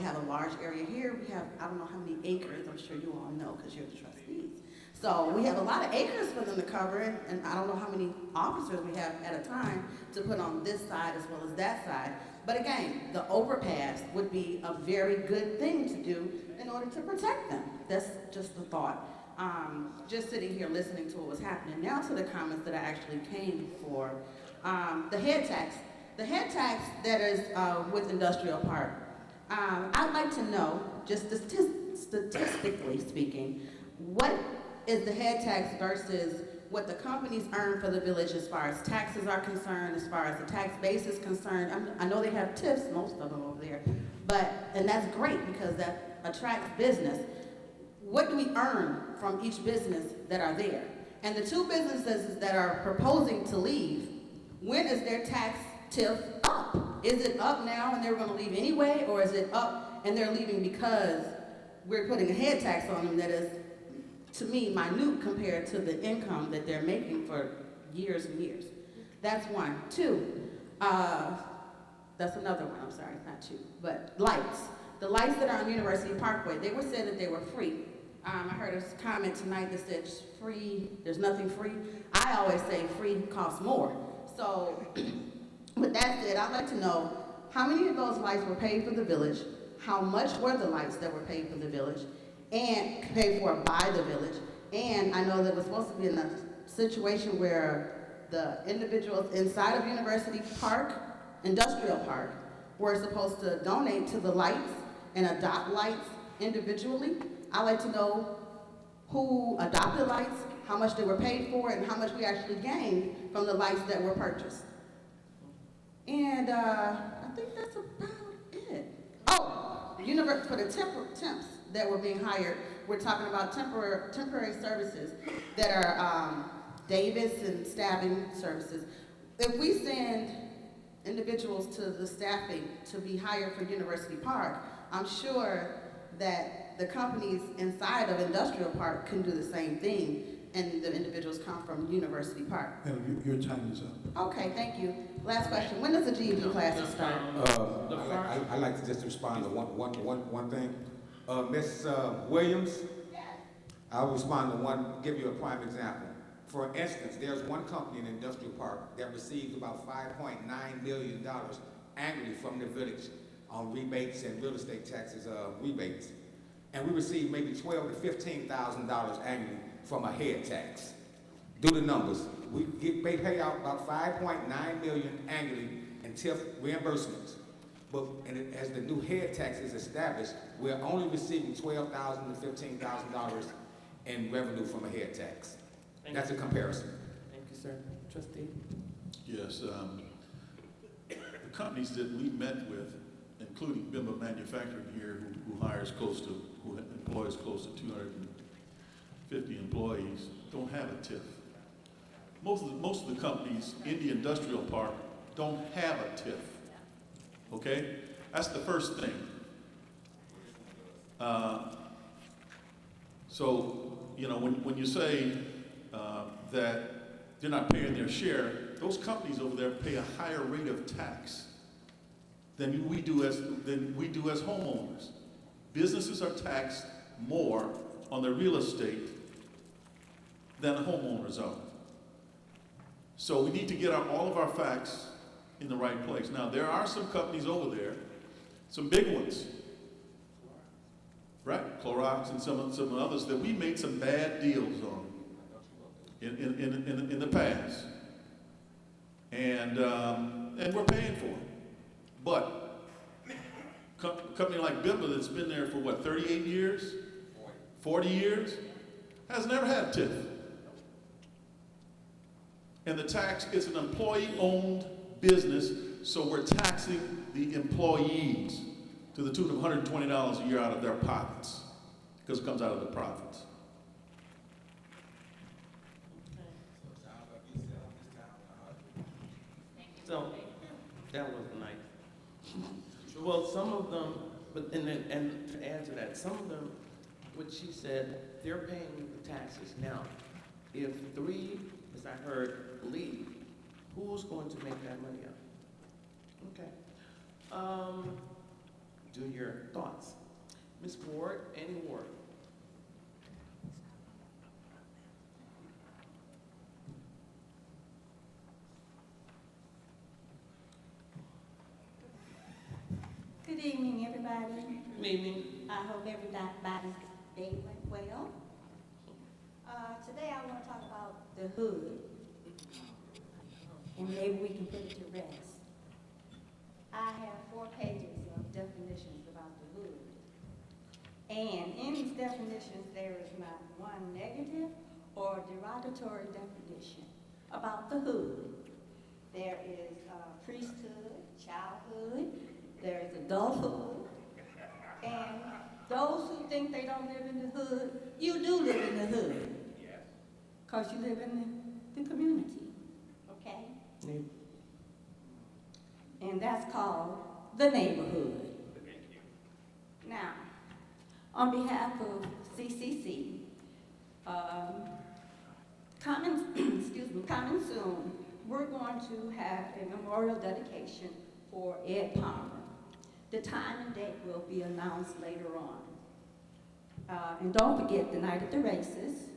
have a large area here. We have, I don't know how many acres, I'm sure you all know because you're the trustees. So we have a lot of acres for them to cover, and I don't know how many officers we have at a time to put on this side as well as that side. But again, the overpass would be a very good thing to do in order to protect them. That's just the thought. Just sitting here listening to what was happening. Now to the comments that I actually came for. The head tax. The head tax that is with Industrial Park. I'd like to know, just statistically speaking, what is the head tax versus what the companies earn for the village as far as taxes are concerned, as far as the tax base is concerned. I know they have TIFs, most of them over there, and that's great because that attracts business. What do we earn from each business that are there? And the two businesses that are proposing to leave, when is their tax TIF up? Is it up now and they're going to leave anyway, or is it up and they're leaving because we're putting a head tax on them that is, to me, minute compared to the income that they're making for years and years? That's one. Two, that's another one, I'm sorry, not two, but lights. The lights that are on University Parkway, they were said that they were free. I heard a comment tonight that said free, there's nothing free. I always say free costs more. So with that said, I'd like to know how many of those lights were paid for the village, how much were the lights that were paid for the village, and paid for by the village. And I know that was supposed to be in a situation where the individuals inside of University Park, Industrial Park, were supposed to donate to the lights and adopt lights individually. I'd like to know who adopted lights, how much they were paid for, and how much we actually gained from the lights that were purchased. And I think that's about it. Oh, for the temps that were being hired, we're talking about temporary services that are Davis and staffing services. If we send individuals to the staffing to be hired for University Park, I'm sure that the companies inside of Industrial Park can do the same thing, and the individuals come from University Park. Your time is up. Okay, thank you. Last question. When does the GED classes start? I'd like to just respond to one thing. Ms. Williams, I'll respond to give you a prime example. For instance, there's one company in Industrial Park that receives about $5.9 million annually from the village on rebates and real estate taxes rebates. And we receive maybe $12,000 to $15,000 annually from a head tax. Do the numbers. We pay out about $5.9 million annually in TIF reimbursements. But as the new head tax is established, we're only receiving $12,000 to $15,000 in revenue from a head tax. That's a comparison. Thank you, sir. Trustee? Yes, the companies that we met with, including Bimba Manufacturing here, who employs close to 250 employees, don't have a TIF. Most of the companies in the industrial park don't have a TIF. Okay, that's the first thing. So you know, when you say that they're not paying their share, those companies over there pay a higher rate of tax than we do as homeowners. Businesses are taxed more on their real estate than homeowners are. So we need to get all of our facts in the right place. Now, there are some companies over there, some big ones, right? Clorox and some others that we made some bad deals on in the past. And we're paying for it. But a company like Bimba that's been there for what, 38 years? 40 years? Has never had a TIF. And the tax is an employee-owned business, so we're taxing the employees to the tune of $120 a year out of their pockets, because it comes out of the profits. So, that was nice. Well, some of them, and to add to that, some of them, what she said, they're paying the taxes. Now, if 3, as I heard, leave, who's going to make that money up? Okay. Do your thoughts. Ms. Ward, Annie Ward. Good evening, everybody. Good evening. I hope everybody's day went well. Today I want to talk about the hood, and maybe we can put it to rest. I have 4 pages of definitions about the hood. And in these definitions, there is not one negative or derogatory definition about the hood. There is priesthood, childhood, there is adulthood, and those who think they don't live in the hood, you do live in the hood. Because you live in the community, okay? Yeah. And that's called the neighborhood. Now, on behalf of CCC, coming soon, we're going to have a memorial dedication for Ed Palmer. The time and date will be announced later on. And don't forget the night of the races.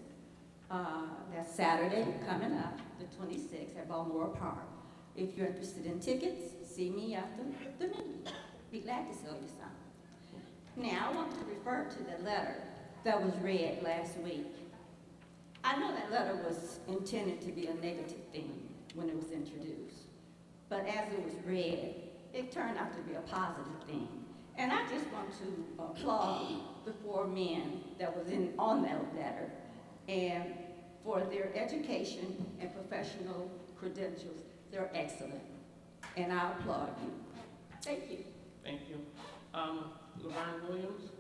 That's Saturday coming up, the 26th at Balmoral Park. If you're interested in tickets, see me after the meeting. Be glad to sell you some. Now, I want to refer to the letter that was read last week. I know that letter was intended to be a negative thing when it was introduced, but as it was read, it turned out to be a positive thing. And I just want to applaud the 4 men that was on that letter and for their education and professional credentials. They're excellent, and I applaud you. Thank you. Thank you. Laverne Williams?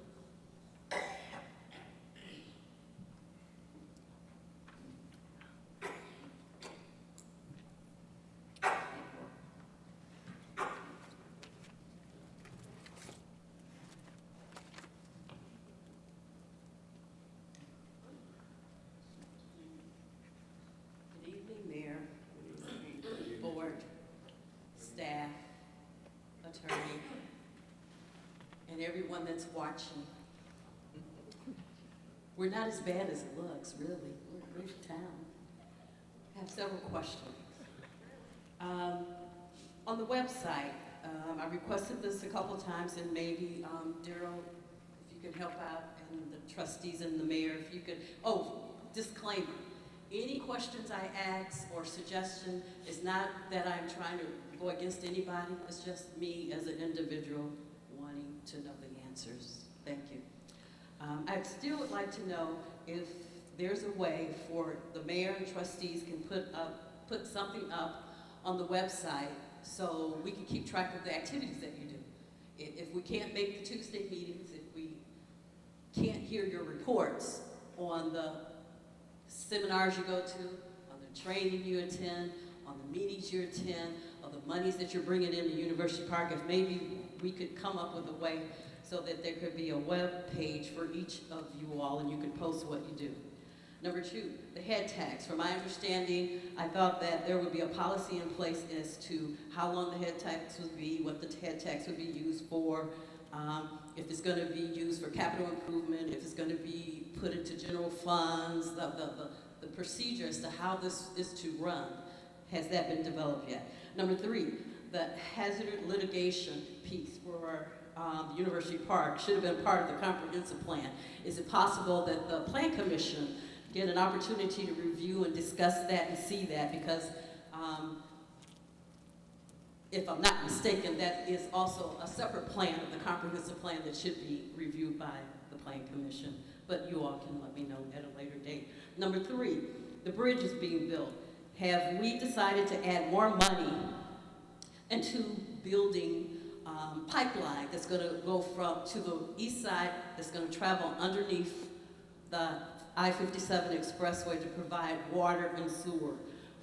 Good evening, Mayor, board, staff, attorney, and everyone that's watching. We're not as bad as it looks, really. We're a great town. I have several questions. On the website, I requested this a couple times, and maybe Daryl, if you could help out, and the trustees and the mayor, if you could, disclaimer. Any questions I ask or suggestion is not that I'm trying to go against anybody, it's just me as an individual wanting to know the answers. Thank you. I still would like to know if there's a way for the mayor and trustees can put up put something up on the website so we can keep track of the activities that you do. If we can't make the Tuesday meetings, if we can't hear your reports on the seminars you go to, on the training you attend, on the meetings you attend, on the monies that you're bringing into University Park, if maybe we could come up with a way so that there could be a web page for each of you all and you could post what you do. Number two, the head tax. From my understanding, I thought that there would be a policy in place as to how long the head tax would be, what the head tax would be used for, if it's going to be used for capital improvement, if it's going to be put into general funds, the procedure as to how this is to run. Has that been developed yet? Number three, the hazard litigation piece for the University Park should have been part of the comprehensive plan. Is it possible that the Plan Commission get an opportunity to review and discuss that and see that? Because if I'm not mistaken, that is also a separate plan of the comprehensive plan that should be reviewed by the Plan Commission. But you all can let me know at a later date. Number three, the bridge is being built. Have we decided to add more money into building pipeline that's going to go to the east side, that's going to travel underneath the I-57 expressway to provide water and sewer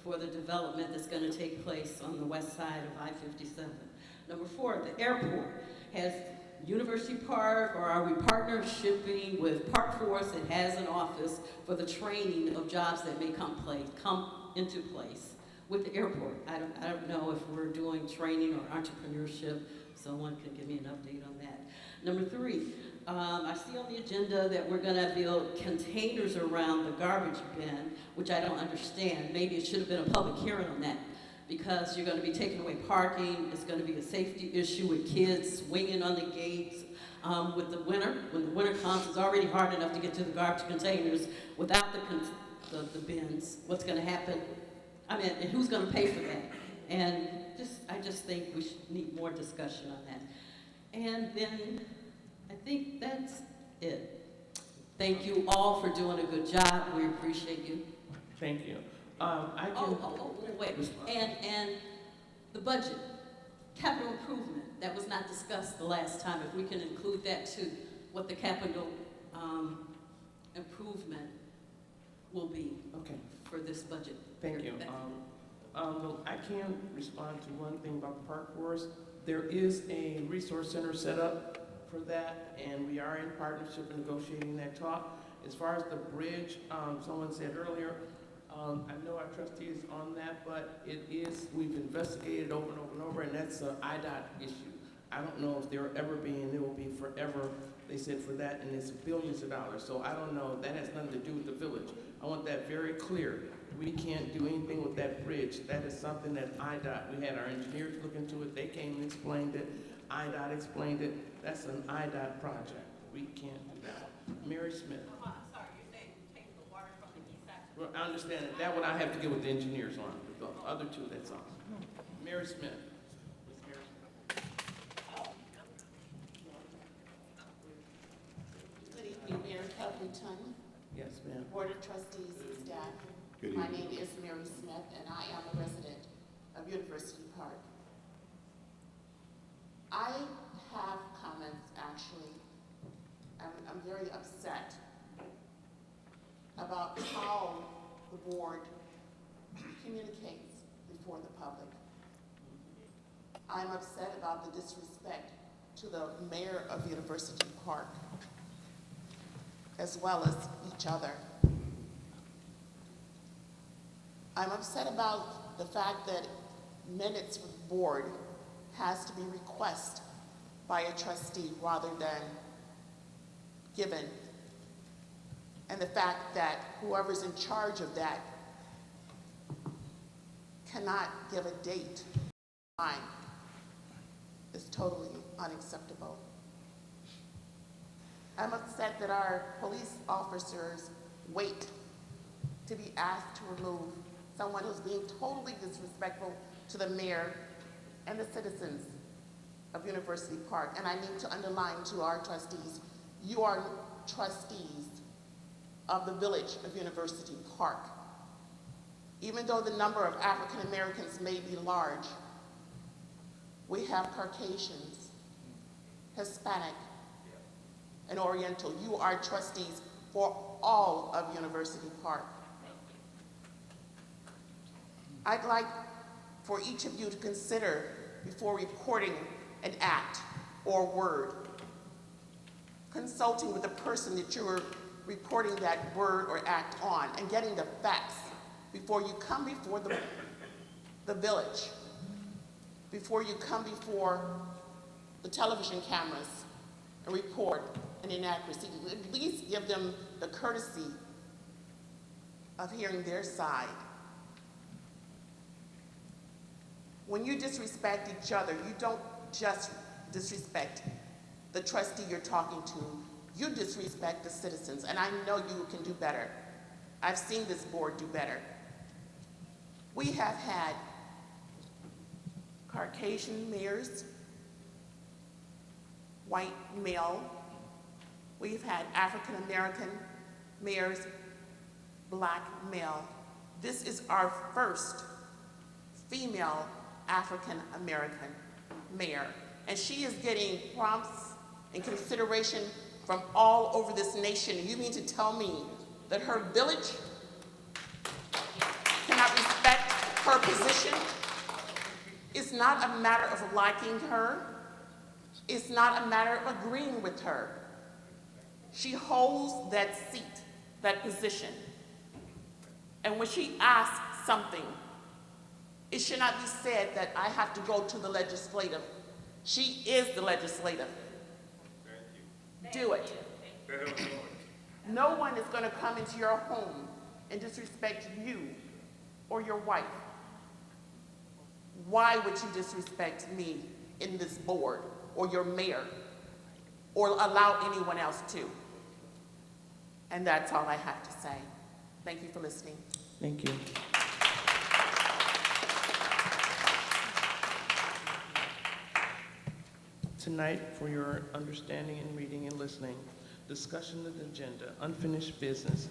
for the development that's going to take place on the west side of I-57. Number four, the airport. Has University Park, or are we partnershiping with Park Force that has an office for the training of jobs that may come into place with the airport? I don't know if we're doing training or entrepreneurship. Someone can give me an update on that. Number three, I see on the agenda that we're going to build containers around the garbage bin, which I don't understand. Maybe it should have been a public hearing on that, because you're going to be taking away parking. It's going to be a safety issue with kids swinging on the gates. With the winter, when the winter comes, it's already hard enough to get to the garbage containers without the bins. What's going to happen? I mean, and who's going to pay for that? And I just think we should need more discussion on that. And then I think that's it. Thank you all for doing a good job. We appreciate you. Thank you. Wait. And the budget, capital improvement, that was not discussed the last time. If we can include that too, what the capital improvement will be for this budget. Thank you. I can respond to one thing about the Park Force. There is a resource center set up for that, and we are in partnership in negotiating that talk. As far as the bridge, someone said earlier, I know our trustee is on that, but we've investigated over and over and over, and that's an IDOT issue. I don't know if there will ever be, and there will be forever, they said, for that, and it's billions of dollars. So I don't know, that has nothing to do with the village. I want that very clear. We can't do anything with that bridge. That is something that IDOT, we had our engineers look into it, they came and explained it, IDOT explained it. That's an IDOT project. We can't do that. Mary Smith. I'm sorry, you're saying take the water from the east side? Well, I understand that. That one I have to get with the engineers on. The other two, that's on. Mary Smith. Good evening, Mayor Covington. Yes, ma'am. Board of Trustees and staff. Good My evening. name is Mary Smith, and I am a resident of University Park. I have comments, actually. I'm very upset about how the board communicates before the public. I'm upset about the disrespect to the mayor of University Park, as well as each other. I'm upset about the fact that minutes with the board has to be requested by a trustee rather than given. And the fact that whoever's in charge of that cannot give a date time is totally unacceptable. I'm upset that our police officers wait to be asked to remove someone who's being totally disrespectful to the mayor and the citizens of University Park. And I need to underline to our trustees, you are trustees of the village of University Park. Even though the number of African Americans may be large, we have Caucasians, Hispanic, and Oriental. You are trustees for all of University Park. I'd like for each of you to consider before reporting an act or word, consulting with the person that you're reporting that word or act on and getting the facts before you come before the village, before you come before the television cameras and report an inaccuracy. At least give them the courtesy of hearing their side. When you disrespect each other, you don't just disrespect the trustee you're talking to, you disrespect the citizens, and I know you can do better. I've seen this board do better. We have had Caucasian mayors, white male. We've had African American mayors, black male. This is our first female African American mayor, and she is getting prompts and consideration from all over this nation. You mean to tell me that her village cannot respect her position? It's not a matter of liking her. It's not a matter of agreeing with her. She holds that seat, that position. And when she asks something, it should not be said that I have to go to the legislative. She is the legislative. Do it. No one is going to come into your home and disrespect you or your wife. Why would you disrespect me in this board or your mayor or allow anyone else to? And that's all I have to say. Thank you for listening. Thank you. Tonight, for your understanding and reading and listening, discussion of the agenda, unfinished business.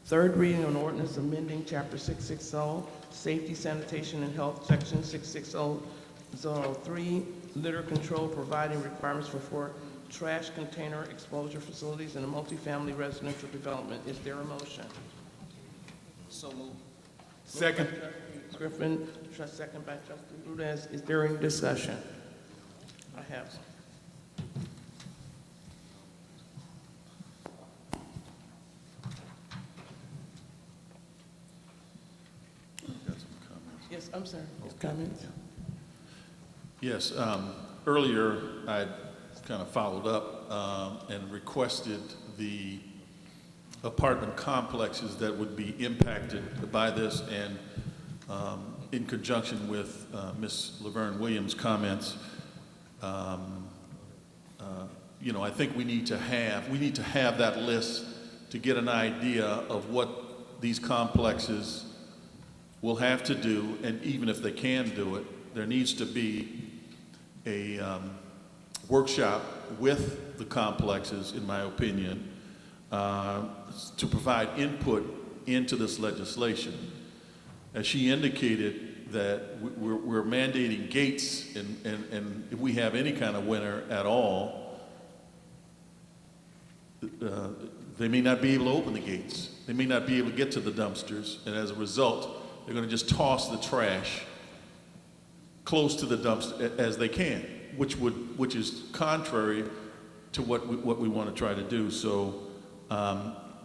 Third reading on ordinance amending Chapter 660, Safety, Sanitation, and Health, Section 66003, litter control, providing requirements for trash container exposure facilities in a multifamily residential development. Is there a motion? So moved. Second. Griffin, second by Trustee Rudez. Is there any discussion? I have some. Yes, I'm sorry. Comments? Yes, earlier I kind of followed up and requested the apartment complexes that would be impacted by this, and in conjunction with Ms. Laverne Williams' comments, you know, I think we need to have that list to get an idea of what these complexes will have to do, and even if they can do it, there needs to be a workshop with the complexes, in my opinion, to provide input into this legislation. As she indicated, that we're mandating gates, and if we have any kind of winter at all, they may not be able to open the gates. They may not be able to get to the dumpsters, and as a result, they're going to just toss the trash close to the dumpster as they can, which is contrary to what we want to try to do. So,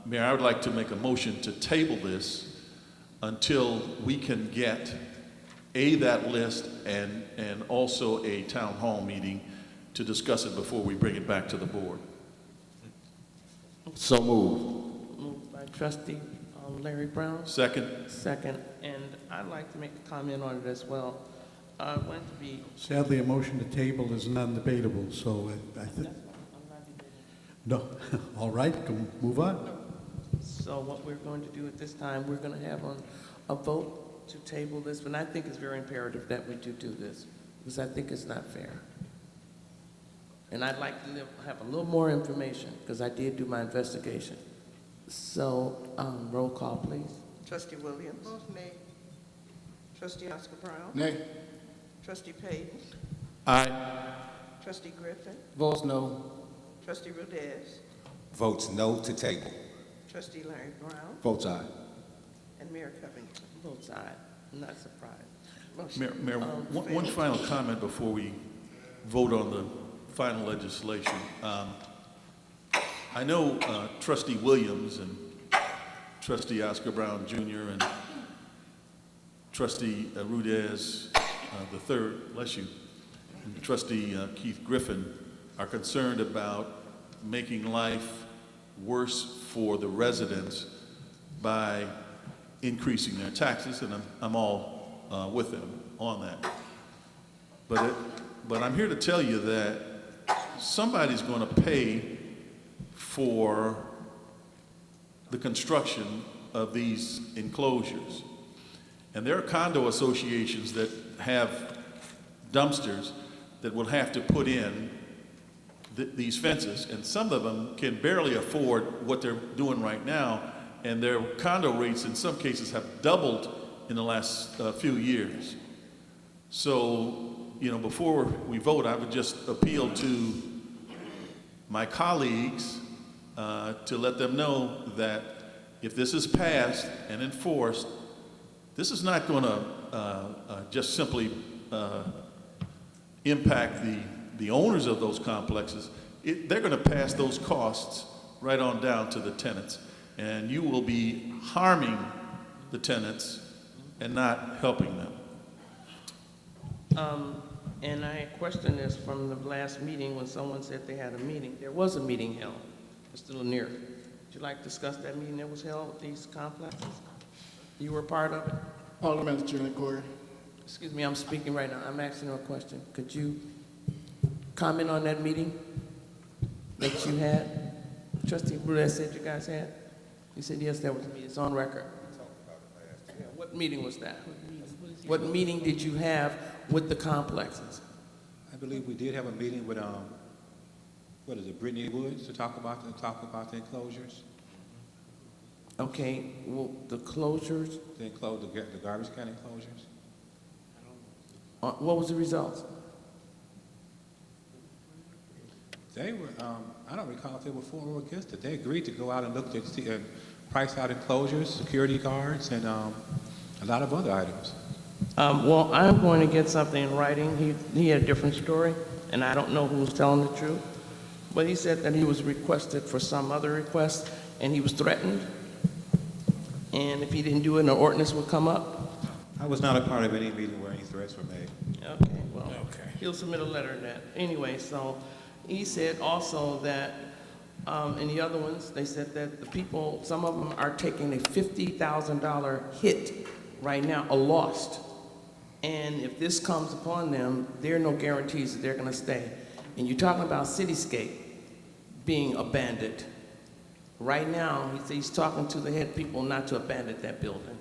Mayor, I would like to make a motion to table this until we can get that list and also a town hall meeting to discuss it before we bring it back to the board. So moved. Moved by Trustee Larry Brown. Second. Second, and I'd like to make a comment on it as well. I want to be. Sadly, a motion to table is non-debatable, so I think. No, all right, move on. So what we're going to do at this time, we're going to have a vote to table this, but I think it's very imperative that we do this, because I think it's not fair. And I'd like to have a little more information, because I did do my investigation. So, roll call, please. Trustee Williams. Motion made. Trustee Oscar Brown? Nay. Trustee Payton? Aye. Trustee Griffin? Votes no. Trustee Rudez? Votes no to table. Trustee Larry Brown? Votes aye. And Mayor Covington? Votes aye. I'm not surprised. Mayor, one final comment before we vote on the final legislation. I know Trustee Williams and Trustee Oscar Brown Jr. and Trustee Rudez the third, bless you, and Trustee Keith Griffin are concerned about making life worse for the residents by increasing their taxes, and I'm all with them on that. But I'm here to tell you that somebody's going to pay for the construction of these enclosures. And there are condo associations that have dumpsters that will have to put in these fences, and some of them can barely afford what they're doing right now, and their condo rates in some cases have doubled in the last few years. So, you know, before we vote, I would just appeal to my colleagues to let them know that if this is passed and enforced, this is not going to just simply impact the owners of those complexes. They're going to pass those costs right on down to the tenants, and you will be harming the tenants and not helping them. And I question this from the last meeting when someone said they had a meeting. There was a meeting held, Mr. Lanier. Would you like to discuss that meeting that was held with these complexes? You were part of it? Parliament's Julian Corey. Excuse me, I'm speaking right now. I'm asking you a question. Could you comment on that meeting that you had? Trustee Brewer said you guys had? You said, yes, there was a meeting. It's on record. Yeah, what meeting was that? What meeting did you have with the complexes? I believe we did have a meeting with, what is it, Brittany Woods to talk about the enclosures. Okay, well, the closures, The garbage can enclosures. what was the results? They were, I don't recall if they were for or against it. They agreed to go out and look at and price out enclosures, security guards, and a lot of other items. Well, I'm going to get something in writing. He had a different story, and I don't know who was telling the truth. But he said that he was requested for some other request, and he was threatened. And if he didn't do it, an ordinance would come up. I was not a part of any meeting where any threats were made. Okay, well, he'll submit a letter to that. Anyway, so he said also that, in the other ones, they said that the people, some of them are taking a $50,000 hit right now, a lost. And if this comes upon them, there are no guarantees that they're going to stay. And you're talking about Cityscape being abandoned. Right now, he's talking to the head people not to abandon that building.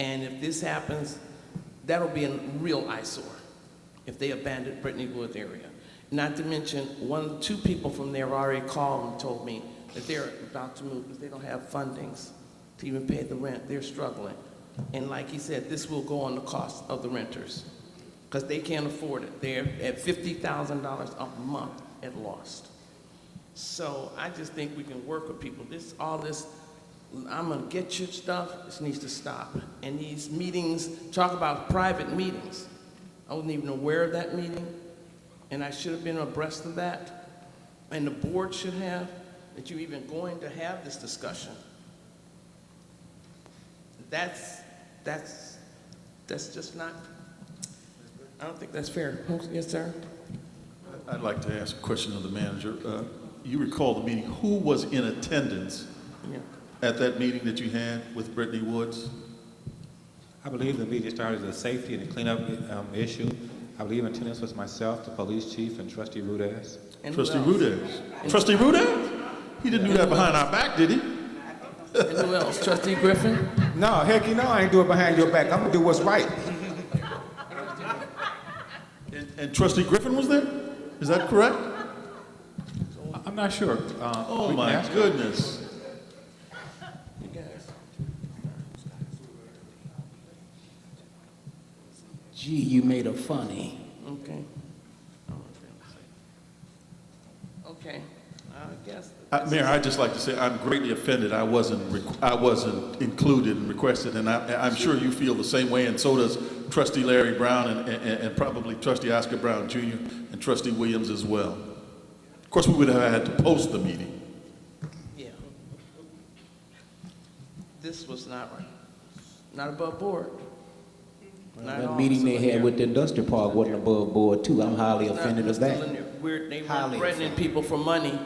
And if this happens, that'll be a real eyesore if they abandon Brittany Wood area. Not to mention, two people from there already called and told me that they're about to move because they don't have fundings to even pay the rent. They're struggling. And like he said, this will go on the cost of the renters because they can't afford it. They're at $50,000 a month at lost. So I just think we can work with people. All this, I'm gonna get you stuff, this needs to stop. And these meetings, talk about private meetings. I wasn't even aware of that meeting, and I should have been abreast of that. And the board should have, that you're even going to have this discussion. That's just not, I don't think that's fair. Yes, sir? I'd like to ask a question of the manager. You recall the meeting. Who was in attendance at that meeting that you had with Brittany Woods? I believe the meeting started as a safety and a cleanup issue. I believe in attendance was myself, the police chief, and Trustee Rudez. Trustee Rudez. Trustee Rudez? He didn't do that behind our back, did he? And who else? Trustee Griffin? No, heck, you know I ain't do it behind your back. I'm gonna do what's right. And Trustee Griffin was there? Is that correct? I'm not sure. Oh my goodness. Gee, you made her funny. Okay. Okay, I guess. Mayor, I'd just like to say I'm greatly offended. I wasn't included and requested, and I'm sure you feel the same way, and so does Trustee Larry Brown and probably Trustee Oscar Brown Jr. and Trustee Williams as well. Of course, we would have had to post the meeting. Yeah. This was not right. Not above board. Not at That all. meeting they Still in had there. with the industrial park wasn't above board too. I'm highly It's not- offended it's of still in that. there. They weren't Highly threatening people for money.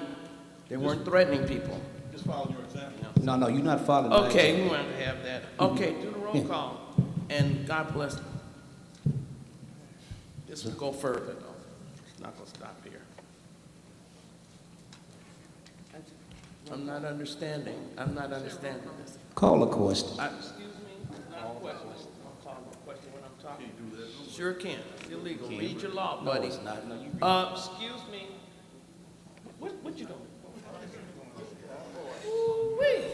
They weren't threatening people. Just following your example. No, you're not following my Okay, example. you wanted to have that. Okay, do the roll call, and God bless them. This will go further, though. It's not gonna stop here. I'm not understanding this. Call a question. Excuse me, not a question. I'll call a question when I'm talking. Can you do that? Sure can. It's illegal. Read your law, buddy. No, it's not. No, you read. Excuse me. What you doing? Ooh-wee.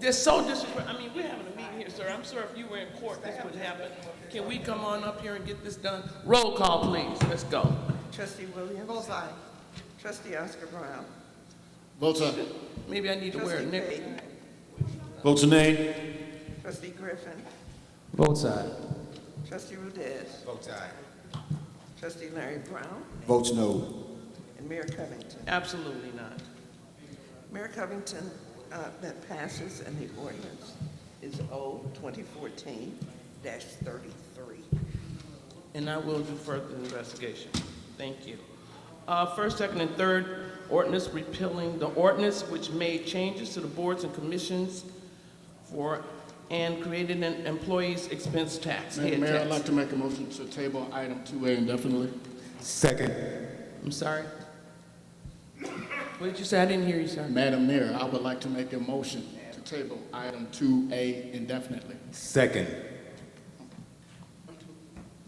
They're so disrespectful. I mean, we're having a meeting here, sir. I'm sure if you were in court, this would happen. Can we come on up here and get this done? Roll call, please. Let's go. Trustee Williams. Both aye. Trustee Oscar Brown. Votes aye. Maybe I need to wear a Trustee nickel. Payton. Votes nay. Trustee Griffin. Both sides. Trustee Rudez. Votes aye. Trustee Larry Brown. Votes no. And Mayor Covington. Absolutely not. Mayor Covington, that passes, and the ordinance is O 2014-33. And I will do further investigation. Thank you. First, second, and third, ordinance repealing the ordinance which made changes to the boards and commissions and created an employee's expense tax. Madam head Mayor, I'd tax. like to make a motion to table item 2A indefinitely. Second. I'm sorry? What did you say? I didn't hear you, sir. Madam Mayor, I would like to make a motion to table item 2A indefinitely. Second.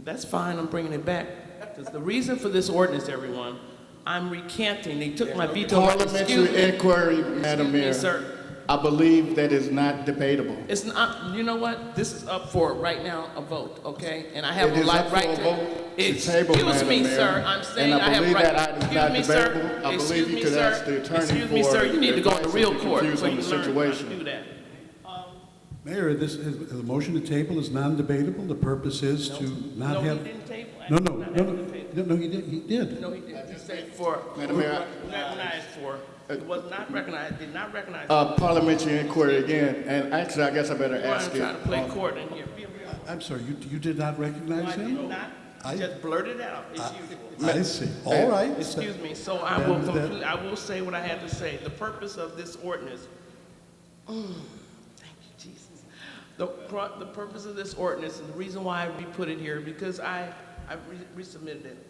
That's fine, I'm bringing it back. Because the reason for this ordinance, everyone, I'm recanting. They took my veto. Excuse Parliamentary me. inquiry, Madam Excuse me, Mayor. sir. I believe that is not debatable. It's not, you know what? This is up for, right now, a vote, okay? And I have It a is life up for right a to... vote to Excuse table, Madam me, Mayor. sir, I'm saying And I have believe right... that item is not Excuse me, sir. debatable. I Excuse believe you me, could sir. ask the attorney Excuse me, sir, you need to go in the advice real if you're court confused so on you the learn how to situation. do that. Mayor, the motion to table is non-debatable. The purpose is to not No, he have... didn't table. No, Not having the table. no, he did. He did. No, he didn't. He said for... Madam Mayor, Recognized for... It was not recognized, did not recognize... Parliamentary inquiry again, and actually, I guess I better You're ask it. trying to play court in here. I'm sorry, you did not recognize I did him? not. I just blurted it out, as usual. I see. All right. Excuse me, so I will say what I had to say. The purpose of this ordinance, thank you, Jesus. The purpose of this ordinance, and the reason why we put it here, because I resubmitted it.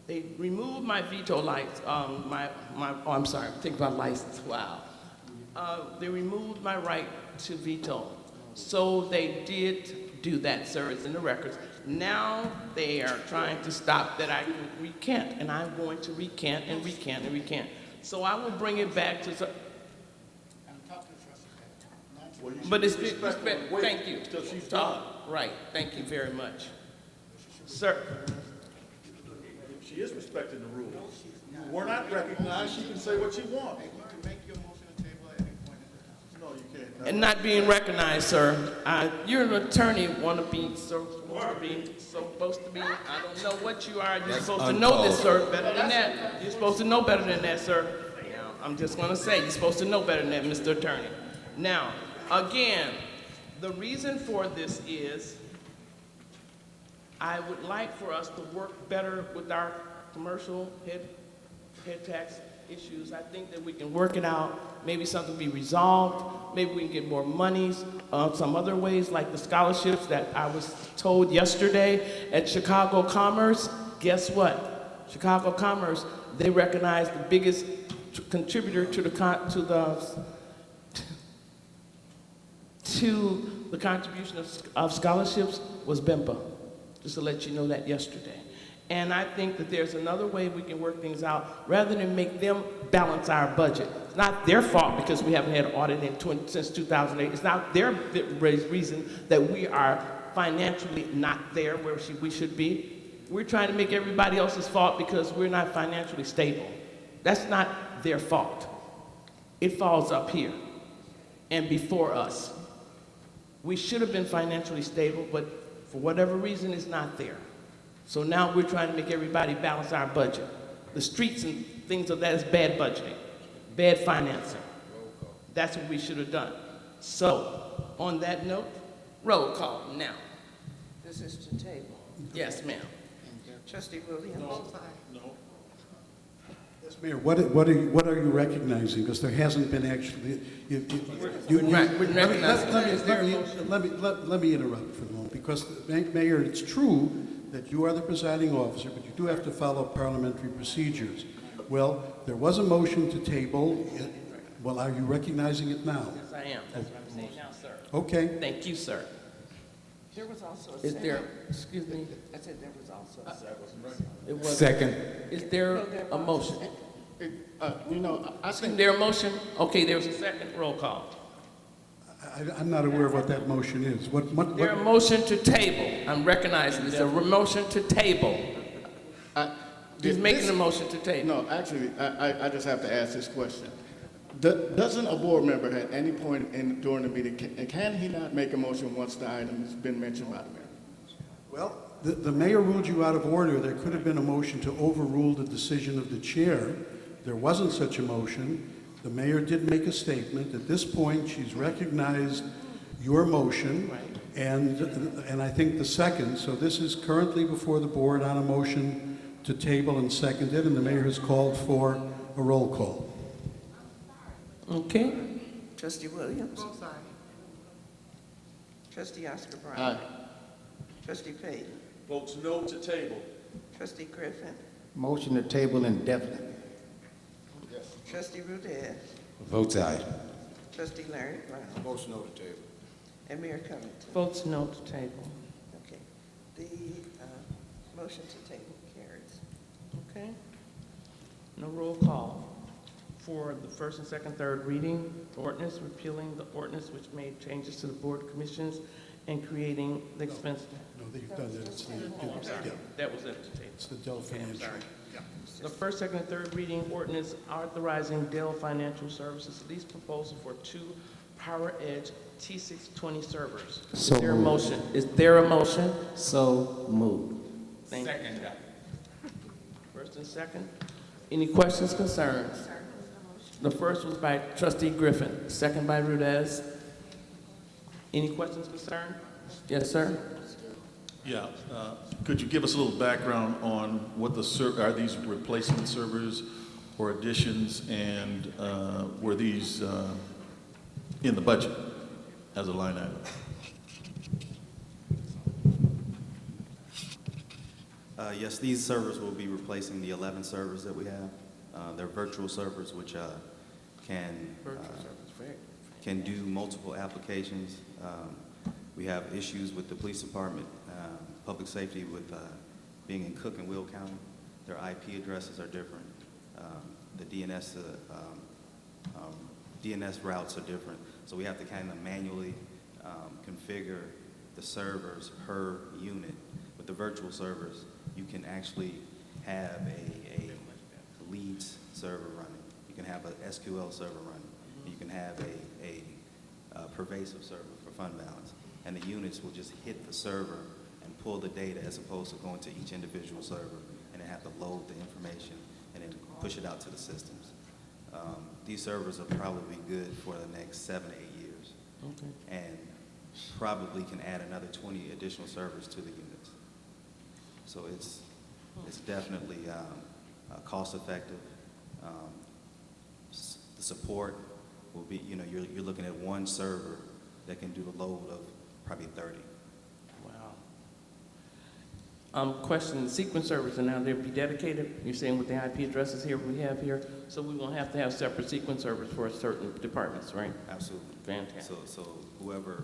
They removed my veto license, I'm sorry, I'm thinking about license, wow. They removed my right to veto. So they did do that, sir, it's in the records. Now they are trying to stop that I can recant, and I'm going to recant and recant and recant. So I will bring it back to, but it's, thank you. Right, thank you very much. Sir. She is respecting the rules. You were not recognized, she can say what she wants. No, you can't. And not being recognized, sir. You're an attorney, want to be supposed to be. I don't know what you are. You're supposed to know this, sir, better than that. You're supposed to know better than that, sir. Now, I'm just going to say, you're supposed to know better than that, Mr. Attorney. Now, again, the reason for this is I would like for us to work better with our commercial head tax issues. I think that we can work it out. Maybe something be resolved. Maybe we can get more monies some other ways, like the scholarships that I was told yesterday at Chicago Commerce. Guess what? Chicago Commerce, they recognize the biggest contributor to the contribution of scholarships was BIMPA. Just to let you know that yesterday. And I think that there's another way we can work things out rather than make them balance our budget. It's not their fault because we haven't had an audit since 2008. It's not their reason that we are financially not there where we should be. We're trying to make everybody else's fault because we're not financially stable. That's not their fault. It falls up here and before us. We should have been financially stable, but for whatever reason, it's not there. So now we're trying to make everybody balance our budget. The streets and things of that is bad budgeting, bad financing. That's what we should have done. So, on that note, roll call now. This is to table. Yes, ma'am. Trustee Williams? No. Yes, Mayor, what are you recognizing? Because there hasn't been actually, let me interrupt for a moment, because, Mayor, it's true that you are the presiding officer, but you do have to follow parliamentary procedures. Well, there was a motion to table. Well, are you recognizing it now? Yes, I am. That's what I'm saying now, sir. Okay. Thank you, sir. There was also a Is second. there, excuse me? I said there was also a second. It was. Second. Is there a motion? You know, I Is think there a motion? Okay, there's a second. Roll call. I'm not aware of what that motion is. There a motion to table. I'm recognizing there's a motion to table. He's making a motion to table. No, actually, I just have to ask this question. Doesn't a board member at any point during the meeting, can he not make a motion once the item has been mentioned by the mayor? Well, the mayor ruled you out of order. There could have been a motion to overrule the decision of the chair. There wasn't such a motion. The mayor did make a statement. At this point, she's recognized your motion and I think the second. So this is currently before the board on a motion to table and seconded, and the mayor has called for a roll call. Okay. Trustee Williams? Trustee Oscar Brown? Aye. Trustee Payton? Votes no to table. Trustee Griffin? Motion to table indefinitely. Trustee Rudez? Votes aye. Trustee Larry Brown? Motion on the table. And Mayor Covington? Votes no to table. Okay. The motion to table carries. Okay. No roll call for the first and second, third reading ordinance repealing the ordinance which made changes to the board commissions and creating the expense. No, you've done that. It's the, I'm sorry. yeah, That was at the table. it's the Dell Okay, I'm Financial. sorry. The first, second, and third reading ordinance authorizing Dell Financial Services lease proposal for 2 PowerEdge T620 servers. Is So there a moved. motion? Is there a motion? So moved. Thank you. First and second. Any questions, concerns? The first was by Trustee Griffin, second by Rudez. Any questions, concerns? Yes, sir? Yeah, could you give us a little background on what are these replacement servers or additions, and were these in the budget as a line item? Yes, these servers will be replacing the 11 servers that we have. They're virtual servers which can do multiple applications. We have issues with the police department, public safety with being in Cook and Will County. Their IP addresses are different. The DNS routes are different. So we have to kind of manually configure the servers per unit. With the virtual servers, you can actually have a leads server running. You can have an SQL server running. You can have a pervasive server for fund balance. And the units will just hit the server and pull the data as opposed to going to each individual server and then have to load the information and then push it out to the systems. These servers are probably good for the next 7 to 8 years. Okay. And probably can add another 20 additional servers to the units. So it's definitely cost effective. The support will be, you're looking at one server that can do the load of probably 30. Wow. Question, the sequence servers, and now they'll be dedicated, you're saying with the IP addresses here we have here, so we won't have to have separate sequence servers for certain departments, right? Absolutely. Fantastic. So whoever,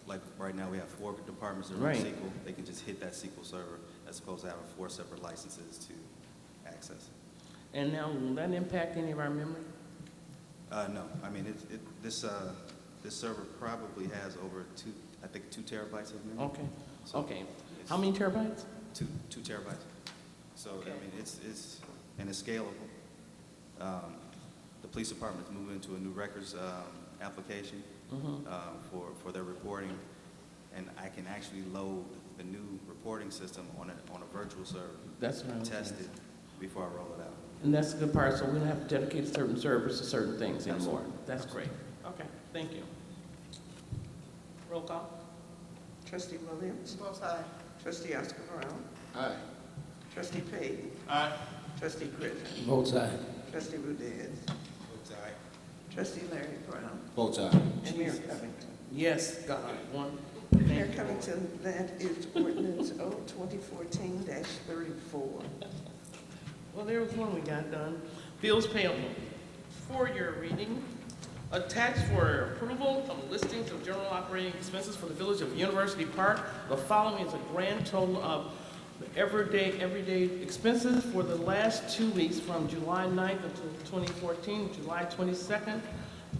like right now we have 4 departments that run Right. SQL, they can just hit that SQL server as opposed to having 4 separate licenses to access it. And now, will that impact any of our memory? No, I mean, this server probably has over I think 2 terabytes of memory. Okay, okay. How many terabytes? 2 terabytes. So, I mean, it's and it's scalable. The police department is moving into a new records application for their reporting, and I can actually load the new reporting system on a virtual server. That's what I'm test it before I roll it out. And that's the good part, so we don't have to dedicate certain servers to certain things anymore. Absolutely. That's great. Okay, thank you. Roll call. Trustee Williams. Both sides. Trustee Oscar Brown. Aye. Trustee Payton. Aye. Trustee Griffin. Votes aye. Trustee Rudez. Votes aye. Trustee Larry Brown. Votes aye. And Mayor Covington. Yes, God, one. Mayor Covington, that is ordinance O 2014-34. Well, there was one we got done. Bills payable. For your reading, attached for approval of listings of general operating expenses for the Village of University Park. The following is a grand total of the everyday expenses for the last 2 weeks from July 9th until 2014, July 22nd.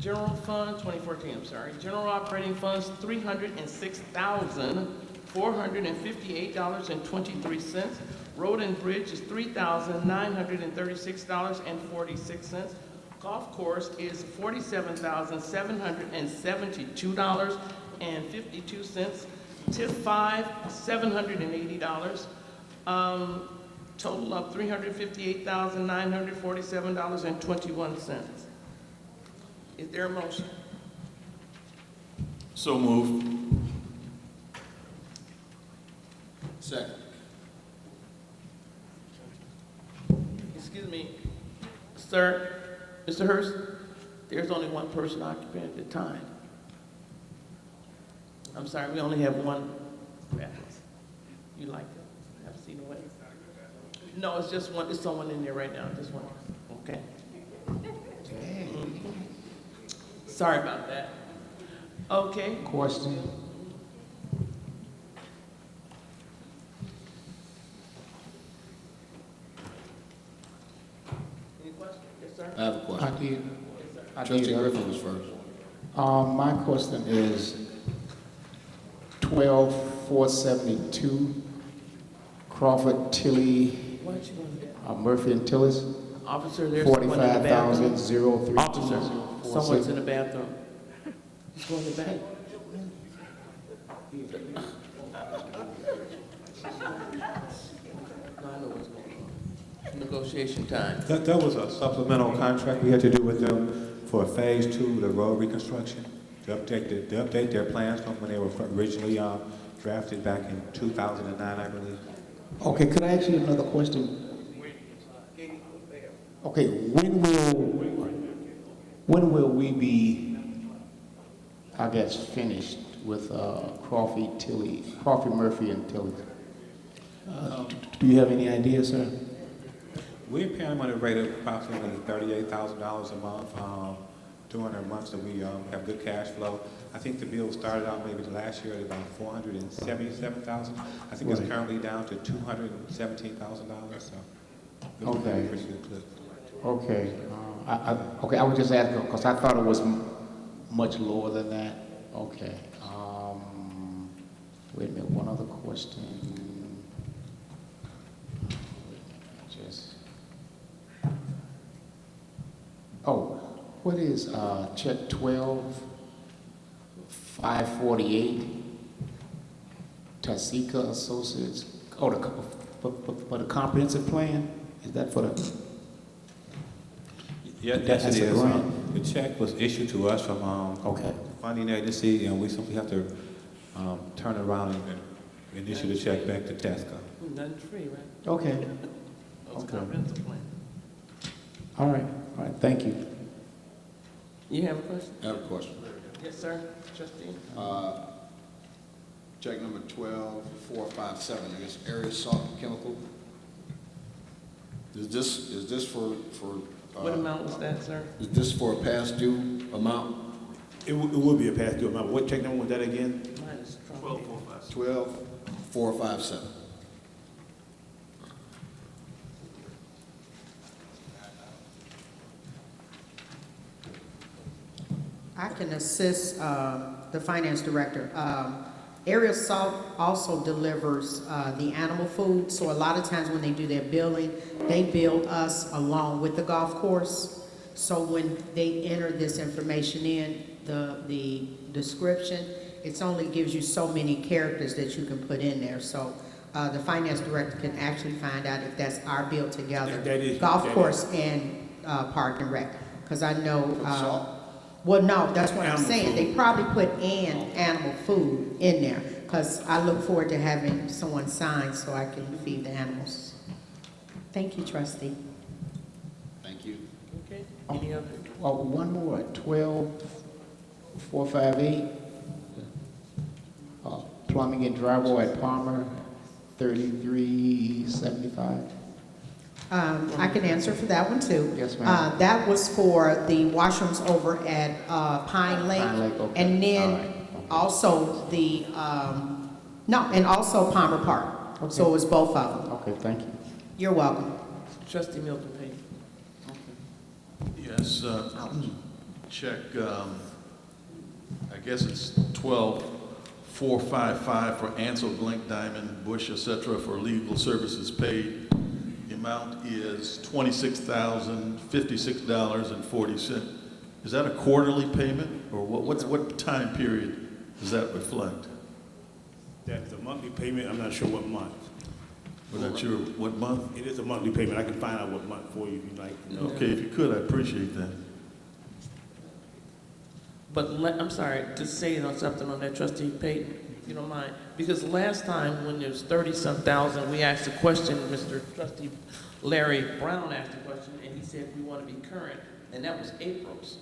General fund, 2014, I'm sorry. General operating funds, $306,458.23. Road and bridge is $3,936.46. Golf course is $47,772.52. TIF 5, $780. Total of $358,947.21. Is there a motion? So moved. Second. Excuse me, sir, Mr. Hurst, there's only one person occupant at a time. I'm sorry, we only have one practice. You like to have a seat away? No, it's just one, it's someone in there right now, just one. Okay. Sorry about that. Okay. Question. Any questions? Yes, sir. I have a question. I did. Trustee Griffin was first. My question is 12472 Crawford Tilly, What you gonna do? Murphy and Tillis. Officer, there's someone in the bathroom. 45,003. Officer, someone's in the bathroom. Just go in the back. I know what's going on. Negotiation time. That was a supplemental contract we had to do with them for phase 2 of the road reconstruction. To update their plans from when they were originally drafted back in 2009, I believe. Okay, could I ask you another question? Okay, when will we be, I guess, finished with Crawford, Murphy, and Tilly? Do you have any idea, sir? We're paying them at a rate of approximately $38,000 a month during the months that we have good cash flow. I think the bill started out maybe last year at about $477,000. I think it's currently down to $217,000. So it's Okay. a pretty good clip. Okay. Okay, I was just asking because I thought it was much lower than that. Okay. Wait a minute, one other question. What is check 12548? Tasika Associates. Oh, for the comprehensive plan? Is that for the? Yeah, yes, it is. The check was issued to us from funding agency, and we simply have to turn around and issue the check back to TASCA. Nothing free, right? Okay. It's a comprehensive plan. All right, thank you. You have a question? I have a question. Yes, sir. Trustee? Check number 12457, I guess, area salt and chemical. Is this for What amount was that, sir? Is this for a past due amount? It would be a past due amount. What check number was that again? Mine is 12457. 12457. I can assist the finance director. Aerial Salt also delivers the animal food, so a lot of times when they do their billing, they bill us along with the golf course. So when they enter this information in, the description, it only gives you so many characters that you can put in there. So the finance director can actually find out if that's our bill together, golf course and park and rec. Because I know, well, no, that's what I'm saying. They probably put animal food in there, because I look forward to having someone sign so I can feed the animals. Thank you, trustee. Thank you. Okay, any other? Oh, one more, 12458. Plumbing and drywall at Palmer, 3375. I can answer for that one too. Yes, ma'am. That was for the washrooms over at Pine Lake. Pine Lake, okay. And then All right. also the, and also Palmer Park. Okay. So it was both of them. Okay, thank you. You're welcome. Trustee Milton Payne. Yes, check, I guess it's 12455 for Ansel, Blink, Diamond, Bush, et cetera, for legal services paid. The amount is $26,056.40. Is that a quarterly payment, or what time period does that reflect? That's a monthly payment, I'm not sure what month. Was that your, what month? It is a monthly payment, I can find out what month for you if you'd like to know. Okay, if you could, I appreciate that. But I'm sorry, to say something on that, Trustee Payton, if you don't mind. Because last time, when there's 30-some thousand, we asked a question, Mr. Trustee Larry Brown asked a question, and he said we want to be current, and that was April's.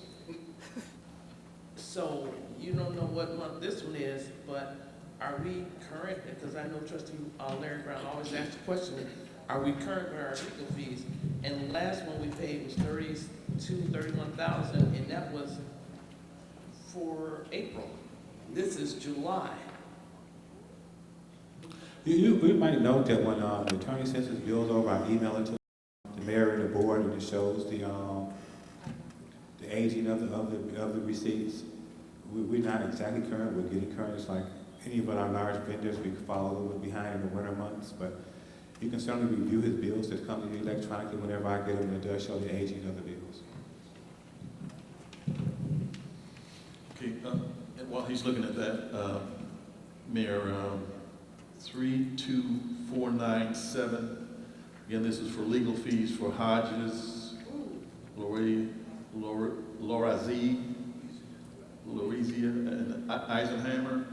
So you don't know what month this one is, but are we current? Because I know Trustee Larry Brown always asks the question, are we current with our legal fees? And the last one we paid was $31,000, and that was for April. This is July. You might note that when the attorney sends his bills over, I email it to the mayor and the board, and it shows the aging of the receipts. We're not exactly current. We're getting current. It's like any of our large vendors, we fall a little bit behind in the winter months, but you can certainly review his bills that come to you electronically whenever I get them, and it does show the aging of the bills. Okay, and while he's looking at that, Mayor, 32497, again, this is for legal fees for Hodges, Lorazia, and Eisenhammer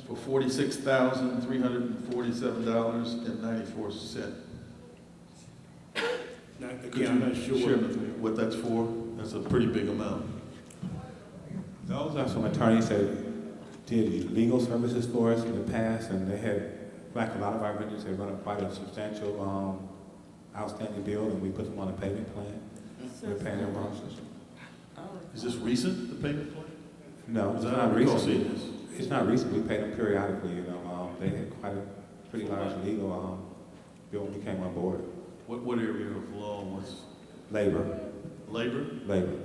for $46,347.94. Again, I'm not sure Share what that's for? That's a pretty big amount. Those are some attorneys that did legal services for us in the past, and they had, like a lot of our vendors, they run up quite a substantial outstanding bill, and we put them on a payment plan. We're paying their bonuses. Is this recent, the payment plan? No, it's not recent. It's not recent. We pay them periodically, you know. They had quite a pretty large legal bill when we came on board. What area of law was? Labor. Labor? Labor.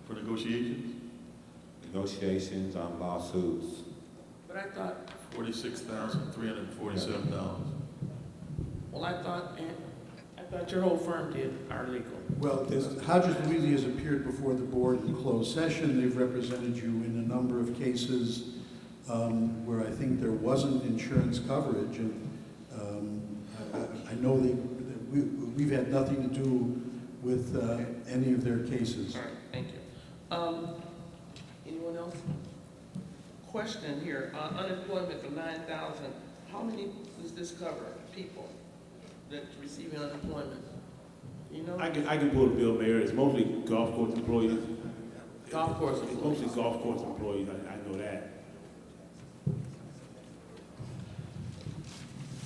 For negotiations? Negotiations, lawsuits. But I thought, $46,347. well, I thought your whole firm did our legal. Well, Hodges Louisi has appeared before the board in closed session. They've represented you in a number of cases where I think there wasn't insurance coverage, and I know we've had nothing to do with any of their cases. All right, thank you. Anyone else? Question here, unemployment for 9,000. How many does this cover? People that's receiving unemployment? You know? I can pull the bill, Mayor. It's mostly golf course employees. Golf course It's employees. mostly golf course employees, I know that.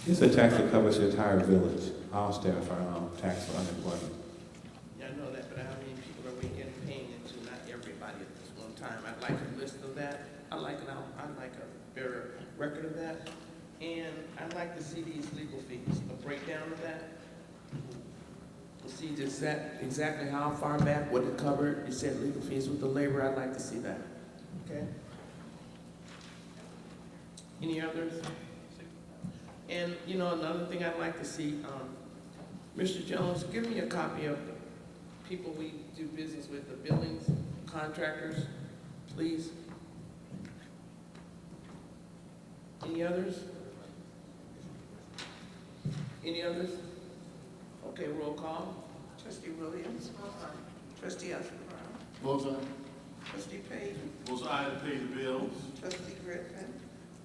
It's a tax that covers the entire village. All staff are taxed for unemployment. Yeah, I know that, but how many people are we getting paying into? Not everybody at this one time. I'd like a list of that. I'd like a better record of that. And I'd like to see these legal fees, a breakdown of that. To see just that, exactly how far back, what it covered. You said legal fees with the labor. I'd like to see that. Okay? Any others? And, you know, another thing I'd like to see, Mr. Jones, give me a copy of the people we do business with, the buildings, contractors, please. Any others? Any others? Okay, roll call. Trustee Williams. Trustee Oscar Brown. Votes aye. Trustee Payton. Votes aye to pay the bills. Trustee Griffin.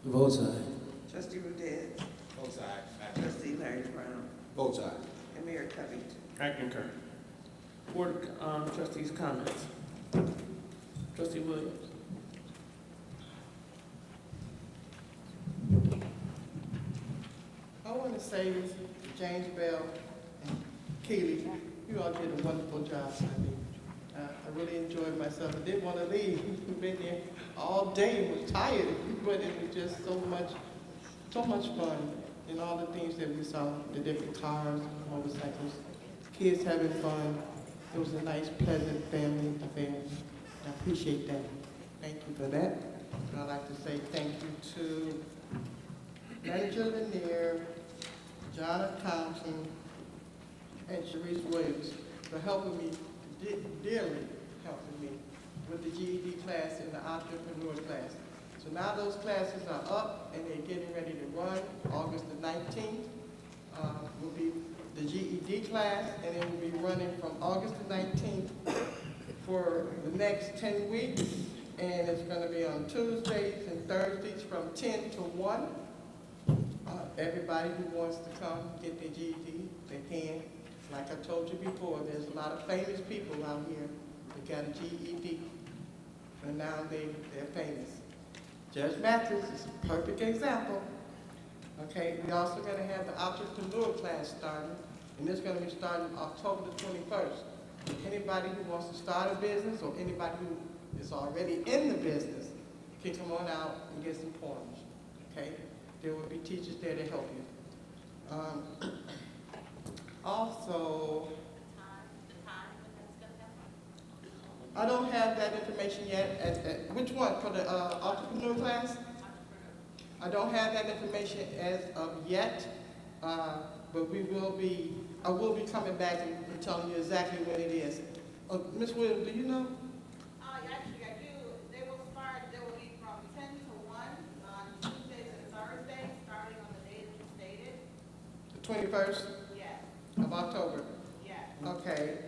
Votes aye. Trustee Rudez. Votes aye. Trustee Larry Brown. Votes aye. And Mayor Covington. I concur. Board of Trustees comments. Trustee Williams. I want to say this, James Bell and Keely, you all did a wonderful job Sunday. I really enjoyed myself. I didn't want to leave. We've been there all day and was tired, but it was just so much fun. And all the things that we saw, the different cars, motorcycles, kids having fun. It was a nice, pleasant family affair. I appreciate that. Thank you for that. And I'd like to say thank you to Manager Lanier, John Thompson, and Sharice Williams for helping me, dearly helping me with the GED class and the entrepreneur class. So now those classes are up and they're getting ready to run. August the 19th will be the GED class, and it will be running from August the 19th for the next 10 weeks. And it's going to be on Tuesdays and Thursdays from 10 to 1. Everybody who wants to come get their GED, they can. Like I told you before, there's a lot of famous people out here that got a GED, and now they're famous. Judge Mathis is a perfect example. Okay, we're also going to have the entrepreneur class starting, and it's going to be starting October the 21st. Anybody who wants to start a business or anybody who is already in the business can come on out and get some pointers. Okay, there will be teachers there to help you. Also, I don't have that information yet. Which one, for the entrepreneur class? I don't have that information as of yet, but I will be coming back and telling you exactly when it is. Ms. Williams, do you know? Actually, I do. They will be from 10 to 1 on Tuesdays and Thursdays, starting on the date that you stated. The 21st? Yes. Of October? Yes. Okay.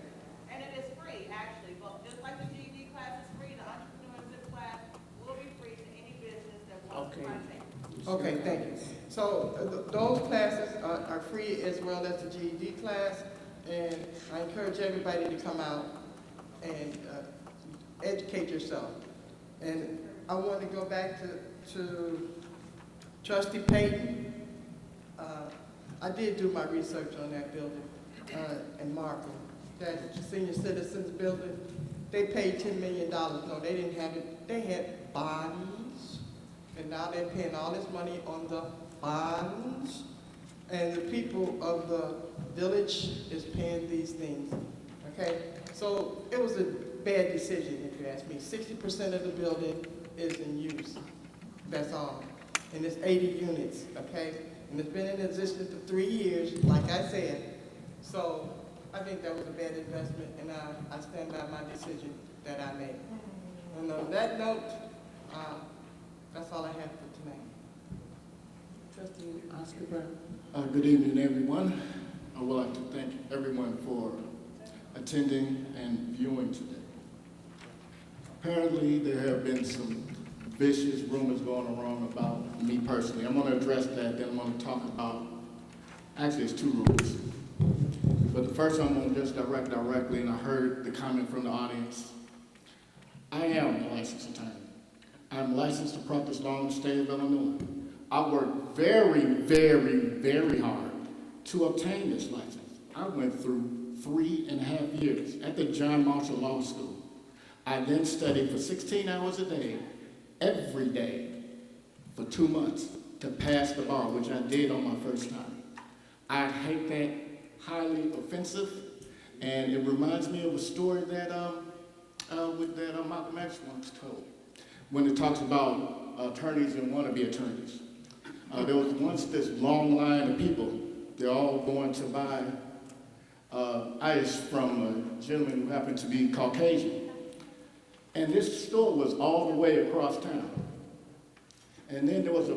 And it is free, actually, but just like the GED class is free, the entrepreneurship class will be free to any business that wants to partake. Okay, thank you. So those classes are free as well as the GED class, and I encourage everybody to come out and educate yourself. And I want to go back to Trustee Payton. I did do my research on that building in Markham, that senior citizens building. They paid $10 million. No, they didn't have it. They had bonds, and now they're paying all this money on the bonds. And the people of the village is paying these things, okay? So it was a bad decision, if you ask me. 60% of the building is in use, that's all. And it's 80 units, okay? And it's been in existence for 3 years, like I said. So I think that was a bad investment, and I stand by my decision that I made. And on that note, that's all I have for tonight. Trustee Oscar Brown. Good evening, everyone. I would like to thank everyone for attending and viewing today. Apparently, there have been some vicious rumors going around about me personally. I'm going to address that, then I'm going to talk about, actually it's 2 rumors. But the first one I'm going to just direct directly, and I heard the comment from the audience. I am a licensed attorney. I'm licensed to practice law in the state of Illinois. I worked very, very, very hard to obtain this license. I went through 3.5 years at the John Marshall Law School. I then studied for 16 hours a day, every day, for 2 months to pass the bar, which I did on my first time. I hate that, highly offensive, and it reminds me of a story that Malcolm X once told, when it talks about attorneys and wannabe attorneys. There was once this long line of people. They're all going to buy ice from a gentleman who happened to be Caucasian. And this store was all the way across town. And then there was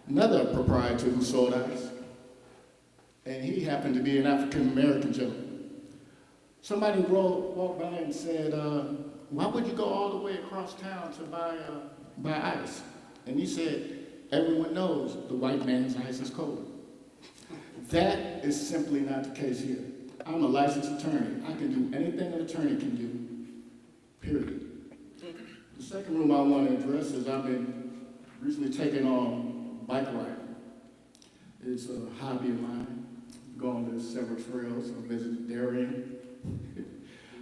another proprietor who sold ice. And he happened to be an African-American gentleman. Somebody walked by and said, why would you go all the way across town to buy ice? And he said, everyone knows the white man's ice is cold. That is simply not the case here. I'm a licensed attorney. I can do anything an attorney can do, period. The second room I want to address is I've been recently taking on bike riding. It's a hobby of mine. I've gone to several trails. I visited Darien,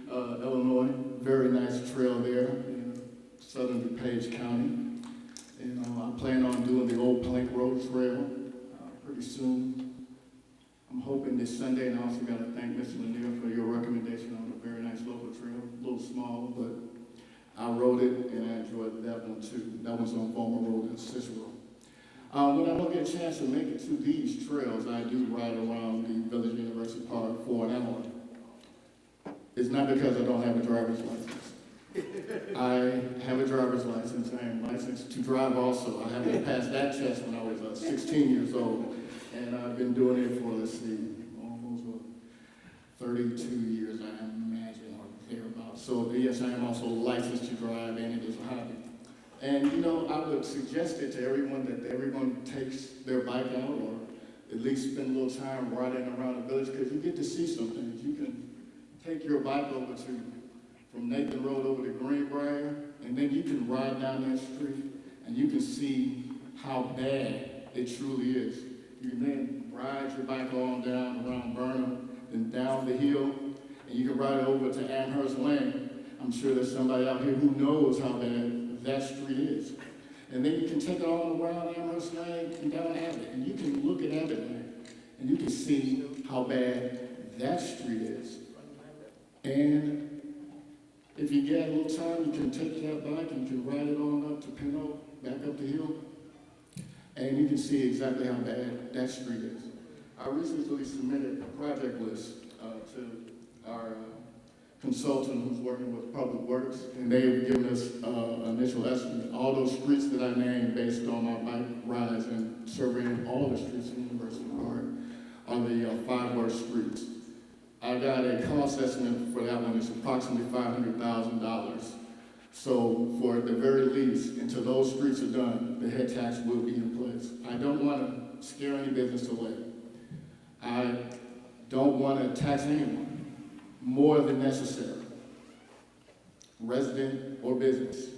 Illinois. Very nice trail there in southern DuPage County. And I plan on doing the Old Plank Road Trail pretty soon. I'm hoping this Sunday, and I also got to thank Mr. Lanier for your recommendation on a very nice local trail. A little small, but I rode it and I enjoyed that one too. That one's on Fulmer Road in Cicero. When I don't get a chance to make it to these trails, I do ride around the Village University Park for an hour. It's not because I don't have a driver's license. I have a driver's license. I am licensed to drive also. I happened to pass that test when I was 16 years old. And I've been doing it for, let's see, almost 32 years, I imagine, or thereabouts. So yes, I am also licensed to drive, and it is a hobby. And you know, I would suggest it to everyone that everyone takes their bike out, or at least spend a little time riding around the village, because you get to see some things. You can take your bike over from Nathan Road over to Greenbrier, and then you can ride down that street, and you can see how bad it truly is. You can then ride your bike on down around Burnham, then down the hill, and you can ride over to Amherst Lane. I'm sure there's somebody out here who knows how bad that street is. And then you can take it on around Amherst Lane and down Abbott, and you can look at Abbott Lane, and you can see how bad that street is. And if you get a little time, you can take that bike and you can ride it on up to Pinot, back up the hill, and you can see exactly how bad that street is. I recently submitted a project list to our consultant who's working with Public Works, and they've given us an initial estimate. All those streets that I named based on my bike rides and surveying all the streets in University Park are the 5 worst streets. I got a cost estimate for that one. It's approximately $500,000. So for the very least, until those streets are done, the head tax will be in place. I don't want to scare any business away. I don't want to tax anyone more than necessary, resident or business.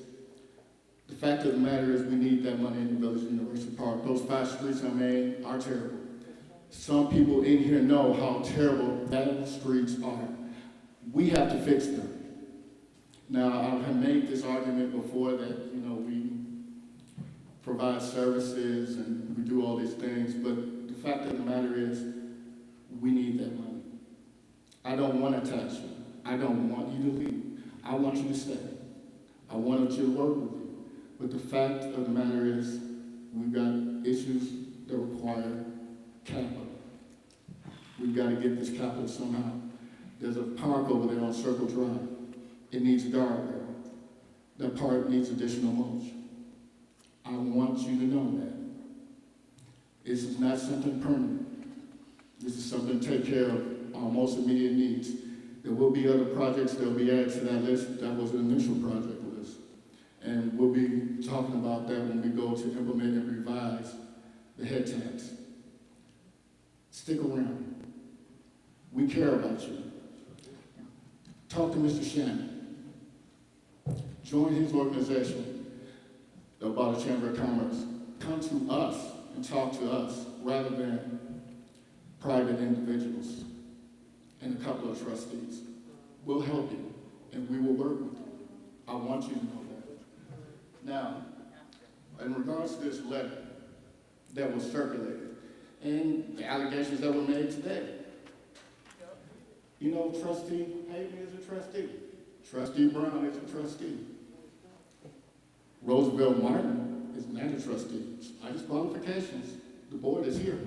The fact of the matter is we need that money in the Village University Park. Those 5 streets I made are terrible. Some people in here know how terrible those streets are. We have to fix them. Now, I have made this argument before that, you know, we provide services and we do all these things, but the fact of the matter is we need that money. I don't want to tax you. I don't want you to leave. I want you to stay. I want you to work with you. But the fact of the matter is we've got issues that require capital. We've got to get this capital somehow. There's a park over there on Circle Drive. It needs a guardrail. That park needs additional mulch. I want you to know that. This is not something permanent. This is something to take care of our most immediate needs. There will be other projects that will be added to that list. That was an initial project list. And we'll be talking about that when we go to implement and revise the head tax. Stick around. We care about you. Talk to Mr. Shannon. Join his organization, the Obata Chamber of Commerce. Come to us and talk to us rather than private individuals and a couple of trustees. We'll help you and we will work with you. I want you to know that. Now, in regards to this letter that was circulated and the allegations that were made today, you know, Trustee Hayden is a trustee. Trustee Brown is a trustee. Roosevelt Martin is manager trustees. By his qualifications, the board is here.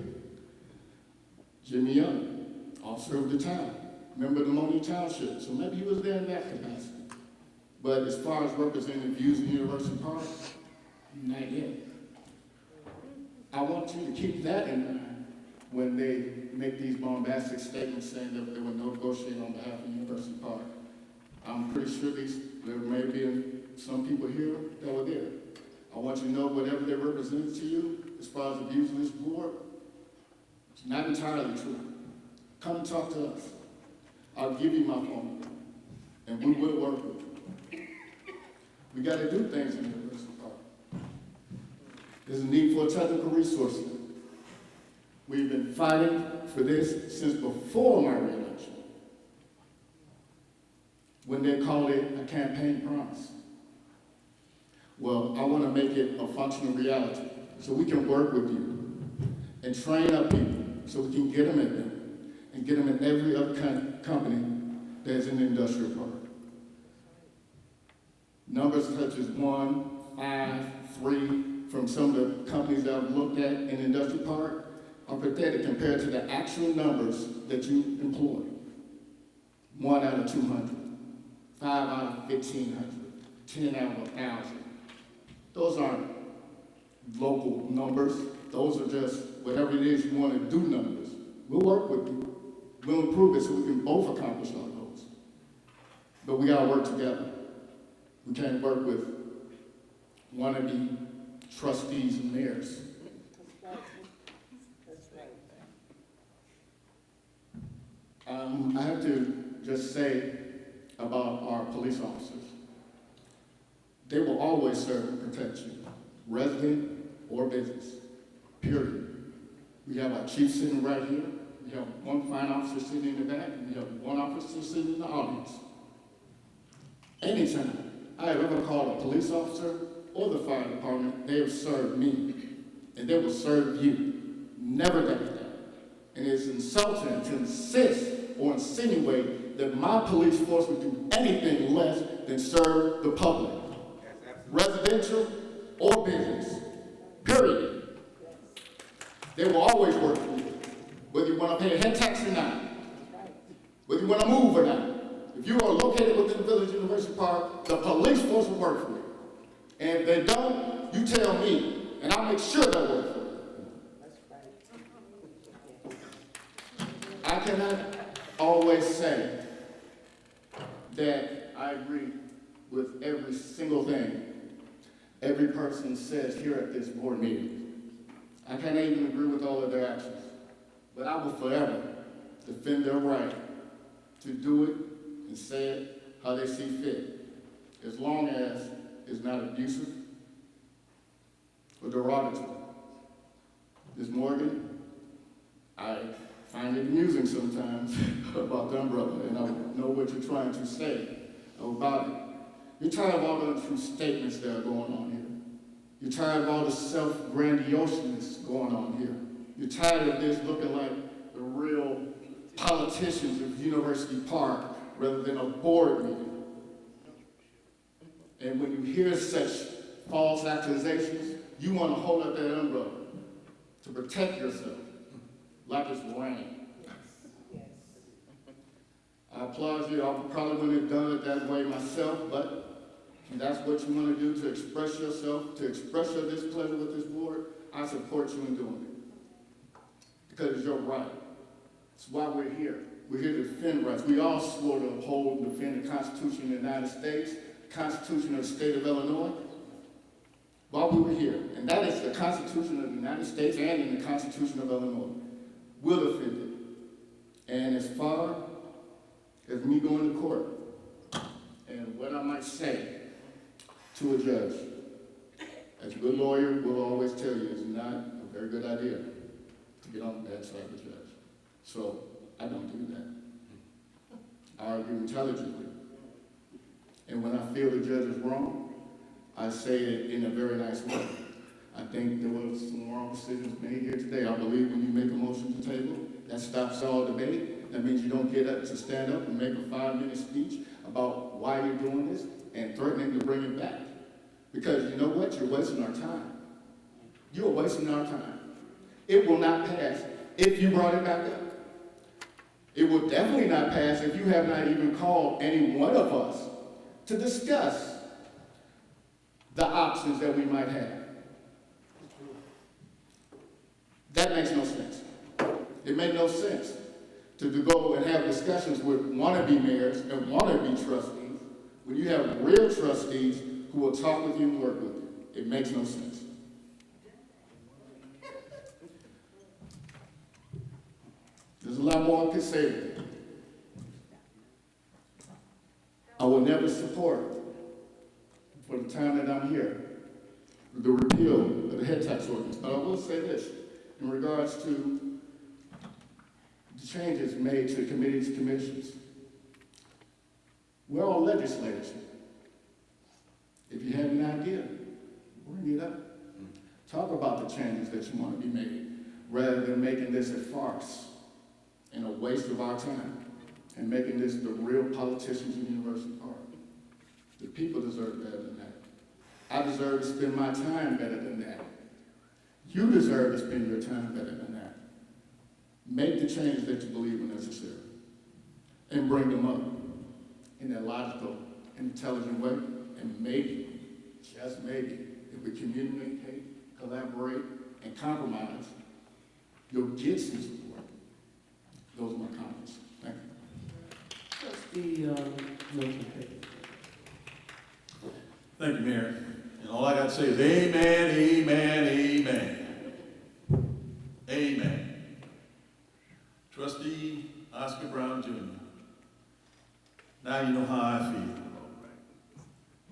Jimmy Young, officer of the town, member of the Mooney Township, so maybe he was there in that capacity. But as far as representing the views of University Park, not yet. I want you to keep that in mind when they make these bombastic statements saying that they were negotiating on behalf of University Park. I'm pretty sure there may be some people here that were there. I want you to know whatever they represented to you, as far as the views of this board, it's not entirely true. Come talk to us. I'll give you my phone number, and we will work with you. We got to do things in University Park. There's a need for a technical resource center. We've been fighting for this since before my reelection, when they called it a campaign promise. Well, I want to make it a functional reality so we can work with you and train up people so we can get them in there and get them in every other company that's in the industrial park. Numbers such as 1, 5, 3 from some of the companies that I've looked at in the industrial park are pathetic compared to the actual numbers that you employ. 1 out of 200, 5 out of 1,500, 10 out of 1,000. Those aren't local numbers. Those are just whatever it is you want to do numbers. We'll work with you. We'll improve it so we can both accomplish our goals. But we got to work together. We can't work with wannabe trustees and mayors. I have to just say about our police officers. They will always serve and protect you, resident or business, period. We have our chief sitting right here. We have one fine officer sitting in the back, and we have one officer sitting in the audience. Anytime I have ever called a police officer or the fire department, they have served me, and they will serve you. Never done that. And it's insulting to insist or insinuate that my police force would do anything less than serve the public, residential or business, period. They will always work for you, whether you want to pay a head tax or not, whether you want to move or not. If you are located within the Village University Park, the police force will work for you. And if they don't, you tell me, and I'll make sure they'll work for you. I cannot always say that I agree with every single thing every person says here at this board meeting. I can't even agree with all of their actions, but I will forever defend their right to do it and say it how they see fit, as long as it's not abusive or derogatory. Ms. Morgan, I find it amusing sometimes about the umbrella, and I know what you're trying to say about it. You're tired of all the untrue statements that are going on here. You're tired of all the self-grandiosity going on here. You're tired of this looking like the real politicians of University Park rather than a board meeting. And when you hear such false accusations, you want to hold up that umbrella to protect yourself like it's rain. I applaud you. I probably wouldn't have done it that way myself, but if that's what you want to do to express yourself, to express your displeasure with this board, I support you in doing it. Because it's your right. It's why we're here. We're here to defend rights. We all swore to uphold and defend the Constitution of the United States, the Constitution of the state of Illinois, while we were here. And that is the Constitution of the United States and in the Constitution of Illinois. We'll defend it. And as far as me going to court, and what I might say to a judge, as a good lawyer will always tell you, it's not a very good idea to get on that side of the judge. So I don't do that. I argue intelligently. And when I feel the judge is wrong, I say it in a very nice way. I think there was some wrong decisions made here today. I believe when you make a motion to table, that stops all debate. That means you don't get up to stand up and make a 5-minute speech about why you're doing this and threatening to bring it back. Because you know what? You're wasting our time. You're wasting our time. It will not pass if you brought it back up. It will definitely not pass if you have not even called any one of us to discuss the options that we might have. That makes no sense. It made no sense to go and have discussions with wannabe mayors and wannabe trustees when you have real trustees who will talk with you and work with you. It makes no sense. There's a lot more I could say to that. I will never support, for the time that I'm here, the repeal of the head tax ordinance. But I will say this, in regards to the changes made to committees, commissions. We're all legislators. If you have an idea, bring it up. Talk about the changes that you want to be made, rather than making this a farce and a waste of our time, and making this the real politicians in University Park. The people deserve better than that. I deserve to spend my time better than that. You deserve to spend your time better than that. Make the changes that you believe are necessary, and bring them up in a logical, intelligent way, and maybe, just maybe, if we communicate, collaborate, and compromise, you'll get some support. Those are my comments. Thank you. Motion carried. Thank you, Mayor. And all I got to say is amen, amen, amen. Amen. Trustee Oscar Brown Jr. Now you know how I feel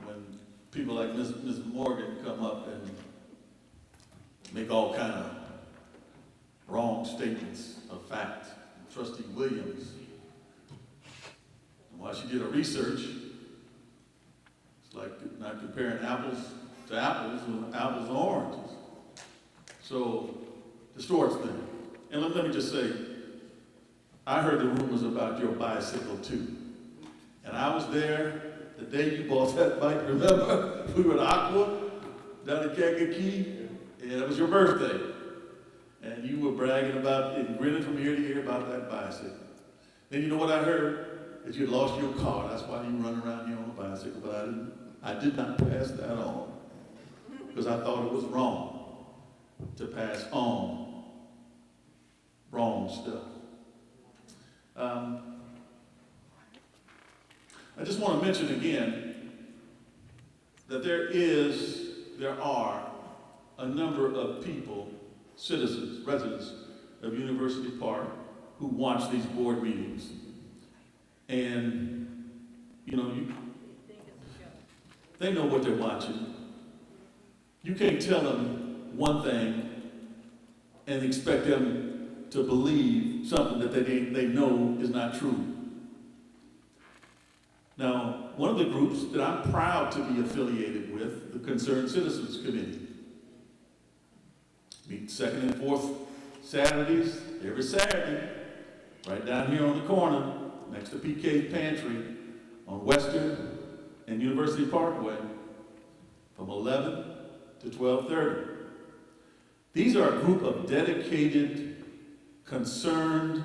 when people like Ms. Morgan come up and make all kind of wrong statements of fact. Trustee Williams, and while she did her research, it's like not comparing apples to apples and apples and oranges. So, the storage thing. And let me just say, I heard the rumors about your bicycle too. And I was there the day you bought that bike, remember? We were at Aqua, down in Kankakee, and it was your birthday. And you were bragging about and grinning from ear to ear about that bicycle. Then you know what I heard? That you lost your car. That's why you run around here on a bicycle. But I did not pass that on. Because I thought it was wrong to pass on wrong stuff. I just want to mention again that there are a number of people, citizens, residents of University Park who watch these board meetings. And, you know, they know what they're watching. You can't tell them one thing and expect them to believe something that they know is not true. Now, one of the groups that I'm proud to be affiliated with, the Concerned Citizens Committee, meet second and fourth Saturdays, every Saturday, right down here on the corner, next to PK's Pantry, on Western and University Parkway, from 11 to 12:30. These are a group of dedicated, concerned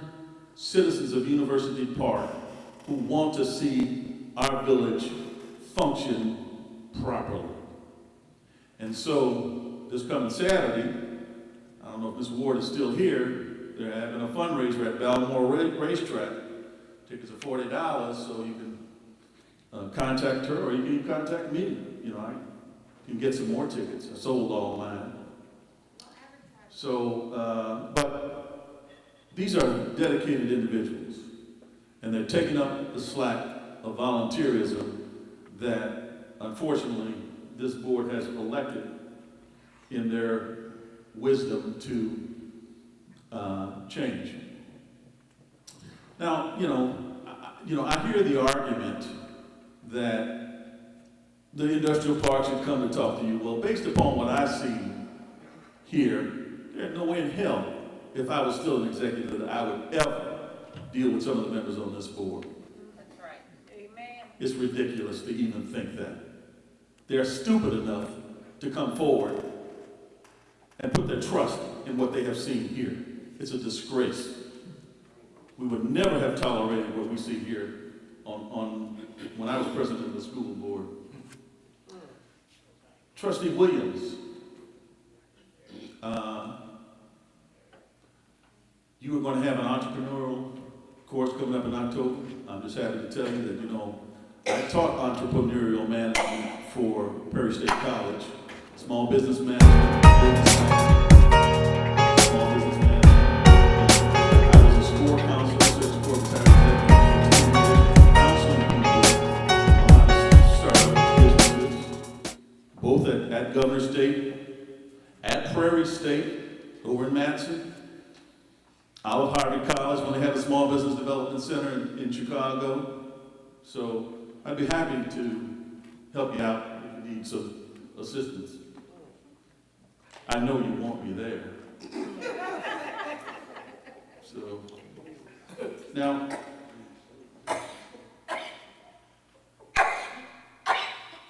citizens of University Park who want to see our village function properly. And so, this coming Saturday, I don't know if Ms. Ward is still here, they're having a fundraiser at Baltimore Racetrack. Tickets are $40, so you can contact her, or you can contact me. You know, I can get some more tickets. I sold all mine. So, but these are dedicated individuals, and they're taking up the slack of volunteerism that, unfortunately, this board has elected in their wisdom to change. Now, I hear the argument that the industrial park should come to talk to you. Well, based upon what I see here, there's no way in hell, if I was still an executive, that I would ever deal with some of the members on this board. That's right. Amen. It's ridiculous to even think that. They're stupid enough to come forward and put their trust in what they have seen here. It's a disgrace. We would never have tolerated what we see here when I was president of the school board. Trustee Williams, you were going to have an entrepreneurial course coming up in October. I'm just happy to tell you that, I taught entrepreneurial management for Perry State College, small business management, small business management. I was a score counselor, such a court counseling people on how to start up businesses, both at Governor State, at Prairie State, over in Madison, Olive Harvey College when they have a small business development center in Chicago. So I'd be happy to help you out if you need some assistance. I know you want me there. So, now,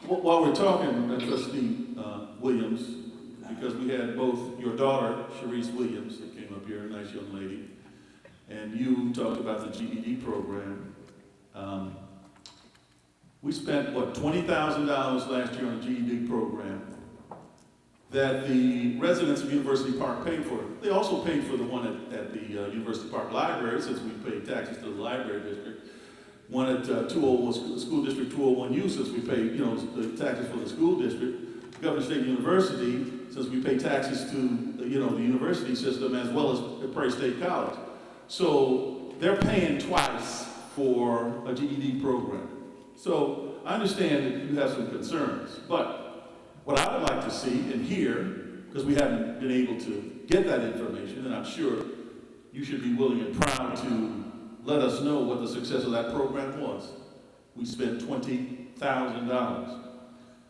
while we're talking, Trustee Williams, because we had both your daughter, Sharice Williams, that came up here, a nice young lady, and you talked about the GED program. We spent, $20,000 last year on a GED program that the residents of University Park paid for. They also paid for the one at the University Park Library, since we paid taxes to the library district. One at 201, School District 201U, since we paid, the taxes for the school district. Governor State University, since we pay taxes to, the university system, as well as Prairie State College. So they're paying twice for a GED program. So I understand that you have some concerns, but what I would like to see and hear, because we haven't been able to get that information, and I'm sure you should be willing and proud to let us know what the success of that program was. We spent $20,000.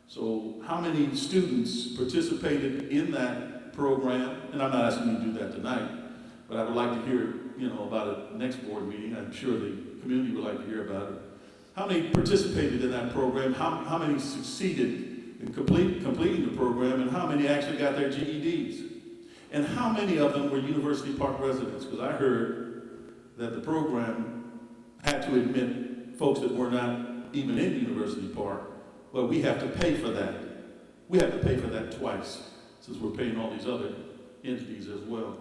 So how many students participated in that program? And I'm not asking you to do that tonight, but I would like to hear, about it next board meeting. I'm sure the community would like to hear about it. How many participated in that program? How many succeeded in completing the program? And how many actually got their GEDs? And how many of them were University Park residents? Because I heard that the program had to admit folks that were not even in University Park. But we have to pay for that. We have to pay for that twice, since we're paying all these other entities as well.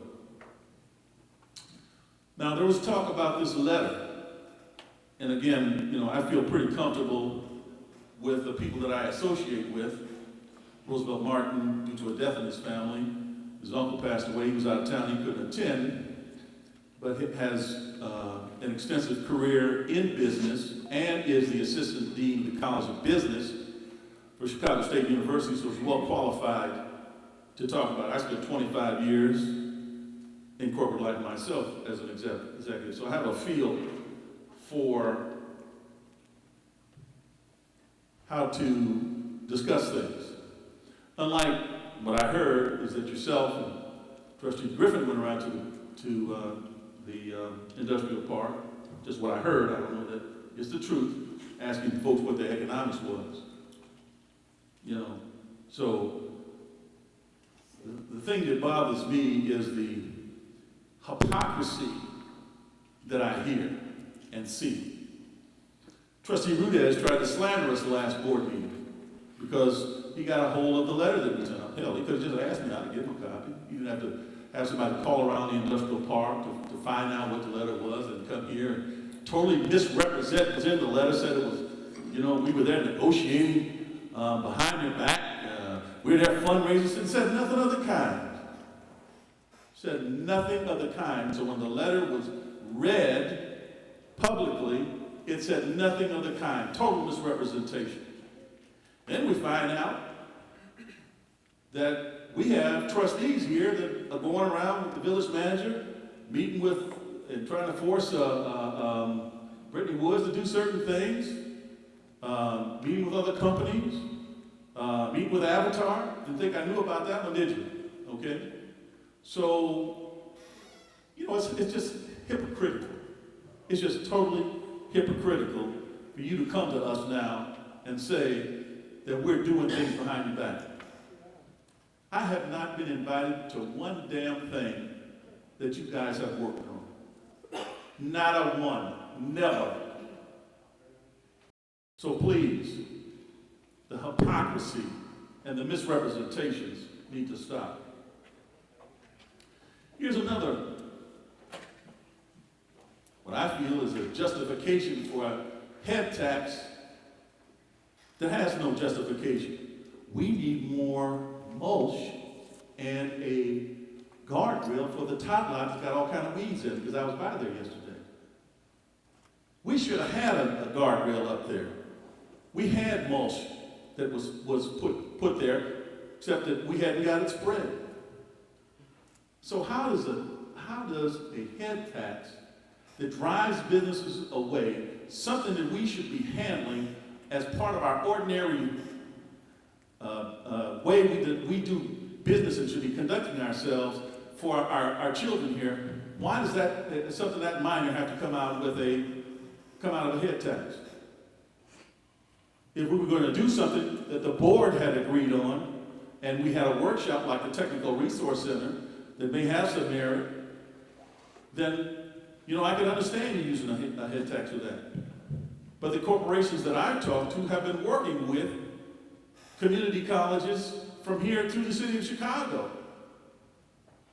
Now, there was talk about this letter. And again, I feel pretty comfortable with the people that I associate with. Roosevelt Martin, due to a death in his family, his uncle passed away, he was out of town, he couldn't attend, but he has an extensive career in business and is the assistant dean of the College of Business for Chicago State University, so he's well qualified to talk about it. I spent 25 years in corporate life myself as an executive, so I have a feel for how to discuss things. Unlike what I heard is that yourself and Trustee Griffin went around to the industrial park, just what I heard, I don't know that it's the truth, asking folks what the economics was. So the thing that bothers me is the hypocrisy that I hear and see. Trustee Rudez tried to slander us last board meeting because he got a hold of the letter that we sent out. Hell, he could have just asked me how to get him a copy. He didn't have to have somebody call around the industrial park to find out what the letter was and come here and totally misrepresent what's in the letter, said it was, we were there negotiating behind your back. We were there fundraising, and said nothing of the kind. Said nothing of the kind. So when the letter was read publicly, it said nothing of the kind. Total misrepresentation. Then we find out that we have trustees here that are going around with the village manager, meeting with and trying to force Brittany Woods to do certain things, meeting with other companies, meeting with Avatar. Didn't think I knew about that one, did you? Okay? So, it's just hypocritical. It's just totally hypocritical for you to come to us now and say that we're doing things behind your back. I have not been invited to one damn thing that you guys have worked on. Not a one. Never. So please, the hypocrisy and the misrepresentations need to stop. Here's another, what I feel is a justification for a head tax that has no justification. We need more mulch and a guardrail for the tot lot that's got all kind of weeds in it, because I was by there yesterday. We should have had a guardrail up there. We had mulch that was put there, except that we hadn't got it spread. So how does a head tax that drives businesses away, something that we should be handling as part of our ordinary way we do business and should be conducting ourselves for our children here, why does that something that minor have to come out of a head tax? If we were going to do something that the board had agreed on, and we had a workshop like the Technical Resource Center that may have some merit, then, I can understand you using a head tax for that. But the corporations that I've talked to have been working with community colleges from here to the city of Chicago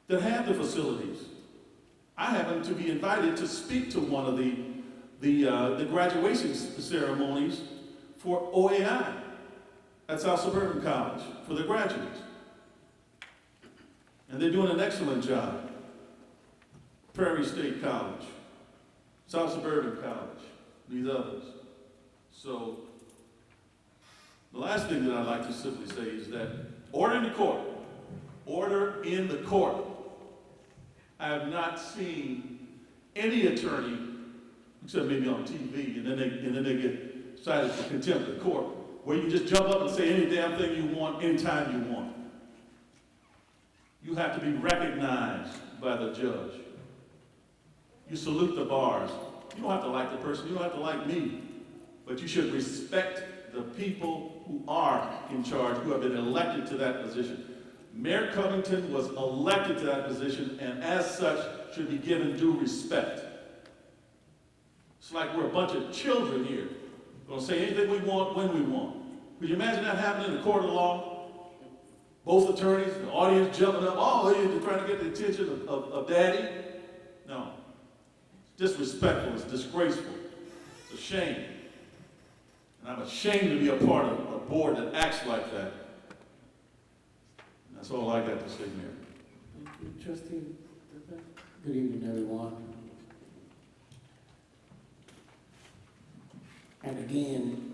that have the facilities. I happen to be invited to speak to one of the graduation ceremonies for OAI at South Suburban College for the graduates. And they're doing an excellent job. Prairie State College, South Suburban College, these others. So the last thing that I'd like to simply say is that order in the court. Order in the court. I have not seen any attorney, except maybe on TV, and then they get cited for contempt of court, where you just jump up and say any damn thing you want, anytime you want. You have to be recognized by the judge. You salute the bars. You don't have to like the person, you don't have to like me, but you should respect the people who are in charge, who have been elected to that position. Mayor Covington was elected to that position, and as such, should be given due respect. It's like we're a bunch of children here. We're gonna say anything we want, when we want. Could you imagine that happening in the court of law? Both attorneys, the audience jumping up, oh, you're trying to get the attention of daddy? No. It's disrespectful, it's disgraceful, it's a shame. And I'm ashamed to be a part of a board that acts like that. And that's all I got to say, Mayor. Thank you. Trustee. Good evening, everyone. And again,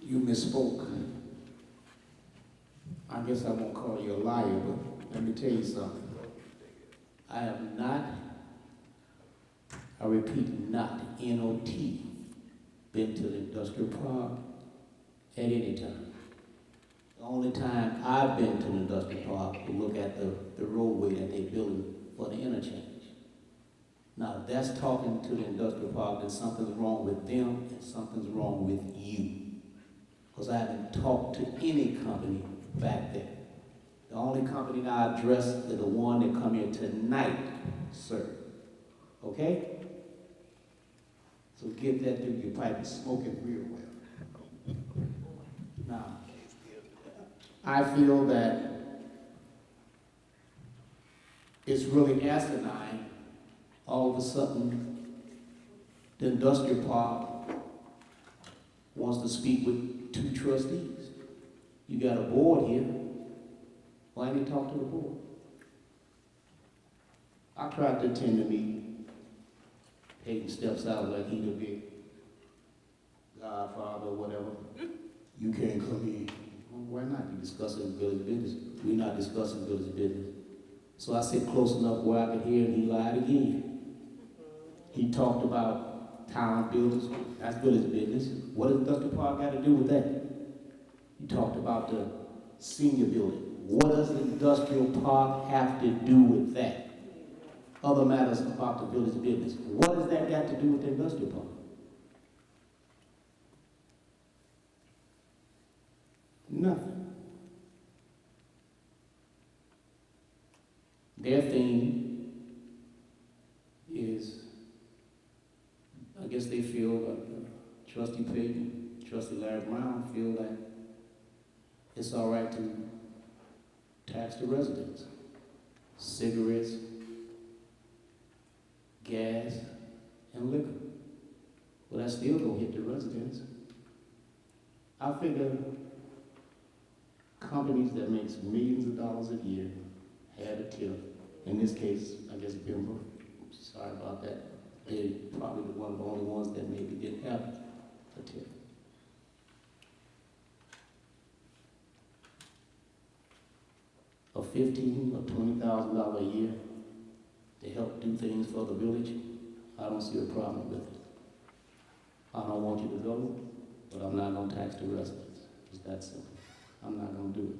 you misspoke. I guess I won't call you a liar, but let me tell you something. I have not, I repeat, not, N-O-T, been to the industrial park at any time. The only time I've been to the industrial park to look at the roadway that they're building for the interchange. Now, if that's talking to the industrial park, then something's wrong with them and something's wrong with you. Because I haven't talked to any company back there. The only company that I addressed is the one that come here tonight, sir. Okay? So get that through your pipe and smoke it real well. Now, I feel that it's really asinine all of a sudden the industrial park wants to speak with 2 trustees. You got a board here. Why didn't you talk to the board? I tried to attend the meeting. Hayden steps out like he the big godfather or whatever. You can't come in. Well, why not? You're discussing village business. We're not discussing village business. So I sit close enough where I could hear, and he lied again. He talked about town buildings. That's village business. What does Industrial Park got to do with that? He talked about the senior building. What does the Industrial Park have to do with that? Other matters about the village business. What does that got to do with the Industrial Park? Nothing. Their theme is, I guess they feel, Trustee Payton, Trustee Larry Brown feel that it's all right to tax the residents. Cigarettes, gas, and liquor. Well, that still gonna hit the residents. I figure companies that makes millions of dollars a year had a tip. In this case, I guess Bimbo, sorry about that. They probably one of the only ones that maybe didn't have a tip. A $15,000 or $20,000 a year to help do things for the village, I don't see a problem with it. I don't want you to go, but I'm not gonna tax the residents. It's that simple. I'm not gonna do it.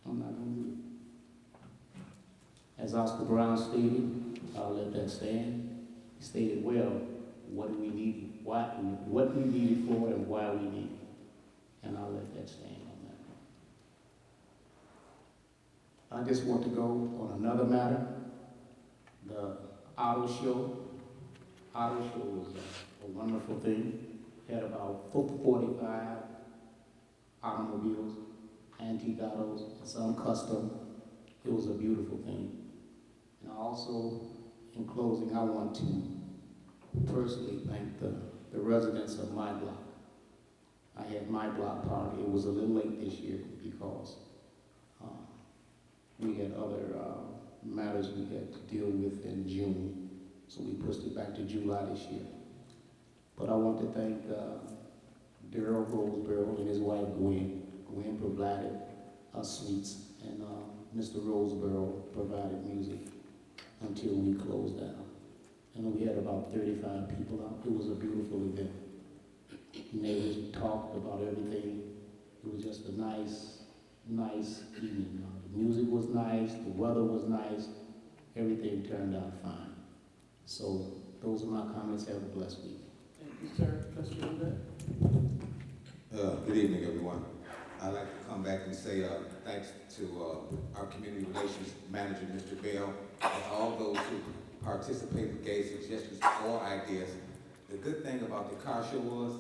I'm not gonna do it. As Oscar Brown stated, I'll let that stand. He stated well what we need, what we need it for and why we need it. And I'll let that stand on that. I just want to go on another matter. The auto show. Auto show was a wonderful thing. Had about 45 automobiles, antique autos, some custom. It was a beautiful thing. And also, in closing, I want to personally thank the residents of my block. I had my block party. It was a little late this year because we had other matters we had to deal with in June. So we pushed it back to July this year. But I want to thank Daryl Roseborough and his wife Gwen. Gwen provided us sweets, and Mr. Roseborough provided music until we closed down. And we had about 35 people out. It was a beautiful event. Neighbors talked about everything. It was just a nice evening. The music was nice, the weather was nice, everything turned out fine. So those are my comments. Have a blessed week. Thank you, sir. Trustee Lambert? Good evening, everyone. I'd like to come back and say thanks to our community relations manager, Mr. Bell, and all those who participated, gave suggestions or ideas. The good thing about the car show was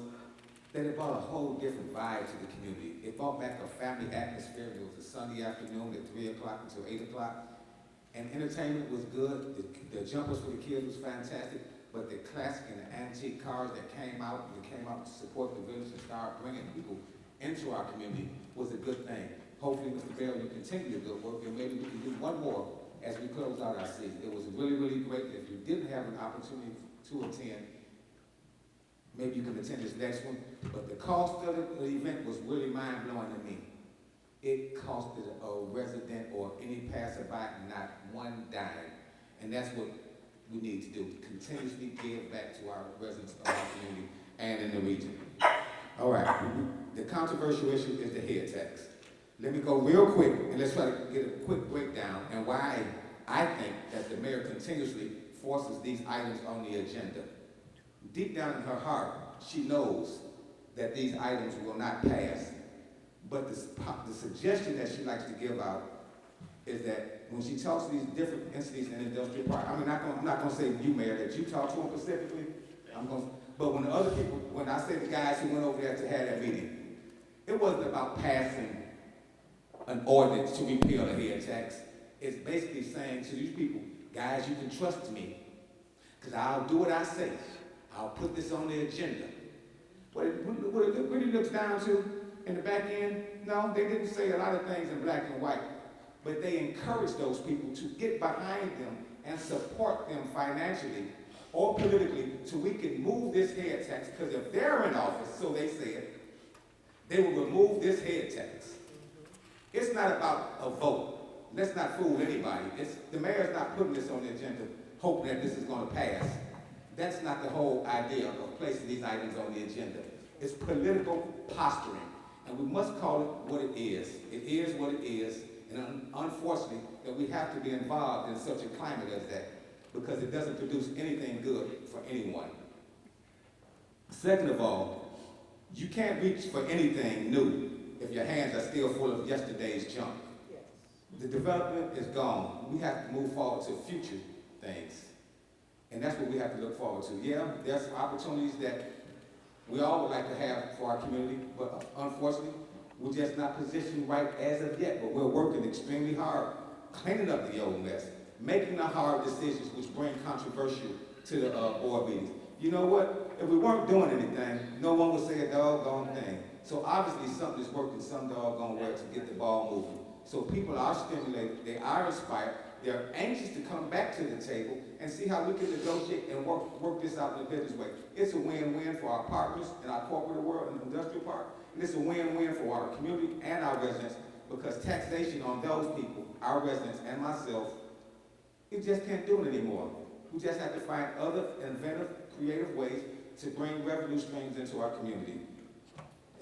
that it brought a whole different vibe to the community. It brought back a family atmosphere. It was a Sunday afternoon at 3 o'clock until 8 o'clock. And entertainment was good. The jumpers for the kids was fantastic. But the classic and the antique cars that came out to support the village and start bringing people into our community was a good thing. Hopefully, Mr. Bell, you continue your good work, and maybe we can do one more as we close out our season. It was really, really great. If you didn't have an opportunity to attend, maybe you can attend this next one. But the cost of the event was really mind-blowing to me. It costed a resident or any passerby not one dime. And that's what we need to do, continuously give back to our residents of our community and in the region. All right, the controversial issue is the head tax. Let me go real quick and let's try to get a quick breakdown and why I think that the mayor continuously forces these items on the agenda. Deep down in her heart, she knows that these items will not pass. But the suggestion that she likes to give out is that when she talks to these different entities in the industrial park, I'm not going to say you, Mayor, that you talk to them specifically. But when the other people, when I say the guys who went over there to have that meeting, it wasn't about passing an ordinance to repeal the head tax. It's basically saying to these people, guys, you can trust me, because I'll do what I say. I'll put this on the agenda. What it really looks down to in the back end, no, they didn't say a lot of things in black and white, but they encouraged those people to get behind them and support them financially or politically so we can move this head tax, because if they're in office, so they said, they will remove this head tax. It's not about a vote. Let's not fool anybody. The mayor's not putting this on the agenda hoping that this is going to pass. That's not the whole idea of placing these items on the agenda. It's political posturing, and we must call it what it is. It is what it is, and unfortunately, that we have to be involved in such a climate as that, because it doesn't produce anything good for anyone. Second of all, you can't reach for anything new if your hands are still full of yesterday's junk. The development is gone. We have to move forward to future things. And that's what we have to look forward to. Yeah, there's opportunities that we all would like to have for our community, but unfortunately, we're just not positioned right as of yet. But we're working extremely hard, cleaning up the old mess, making the hard decisions which bring controversy to the board meetings. You know what? If we weren't doing anything, no one would say a doggone thing. So obviously something is working some doggone way to get the ball moving. So people are stimulated, they are inspired, they're anxious to come back to the table and see how we can negotiate and work this out in a business way. It's a win-win for our partners in our corporate world and the industrial park, and it's a win-win for our community and our residents, because taxation on those people, our residents and myself, we just can't do it anymore. We just have to find other inventive, creative ways to bring revenue streams into our community.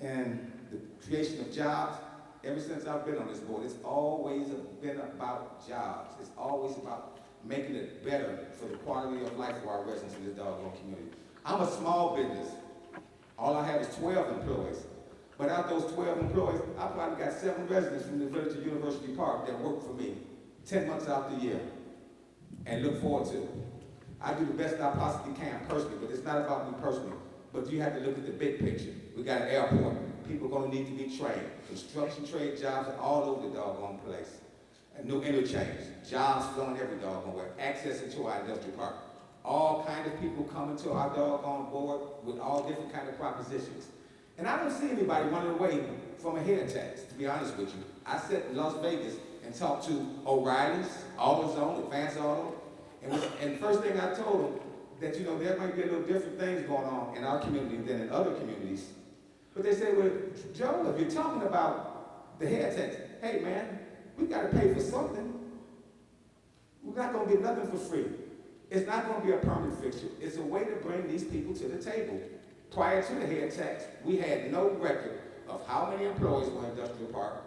And the creation of jobs, ever since I've been on this board, it's always been about jobs. It's always about making it better for the quality of life for our residents in this doggone community. I'm a small business. All I have is 12 employees. But out of those 12 employees, I probably got 7 residents from the village of University Park that work for me 10 months out the year and look forward to it. I do the best I possibly can personally, but it's not about me personally. But you have to look at the big picture. We got an airport. People are going to need to be trained. Construction trade jobs are all over the doggone place. A new interchange, jobs flowing every doggone way, access into our industrial park. All kind of people coming to our doggone board with all different kind of propositions. And I don't see anybody running away from a head tax, to be honest with you. I sat in Las Vegas and talked to O'Reilly's, AutoZone, Advance Auto, and first thing I told them, that, you know, there might be a little different things going on in our community than in other communities. But they say, well, Joe, if you're talking about the head tax, hey man, we gotta pay for something. We're not gonna get nothing for free. It's not gonna be a permanent fixture. It's a way to bring these people to the table. Prior to the head tax, we had no record of how many employees were in Industrial Park,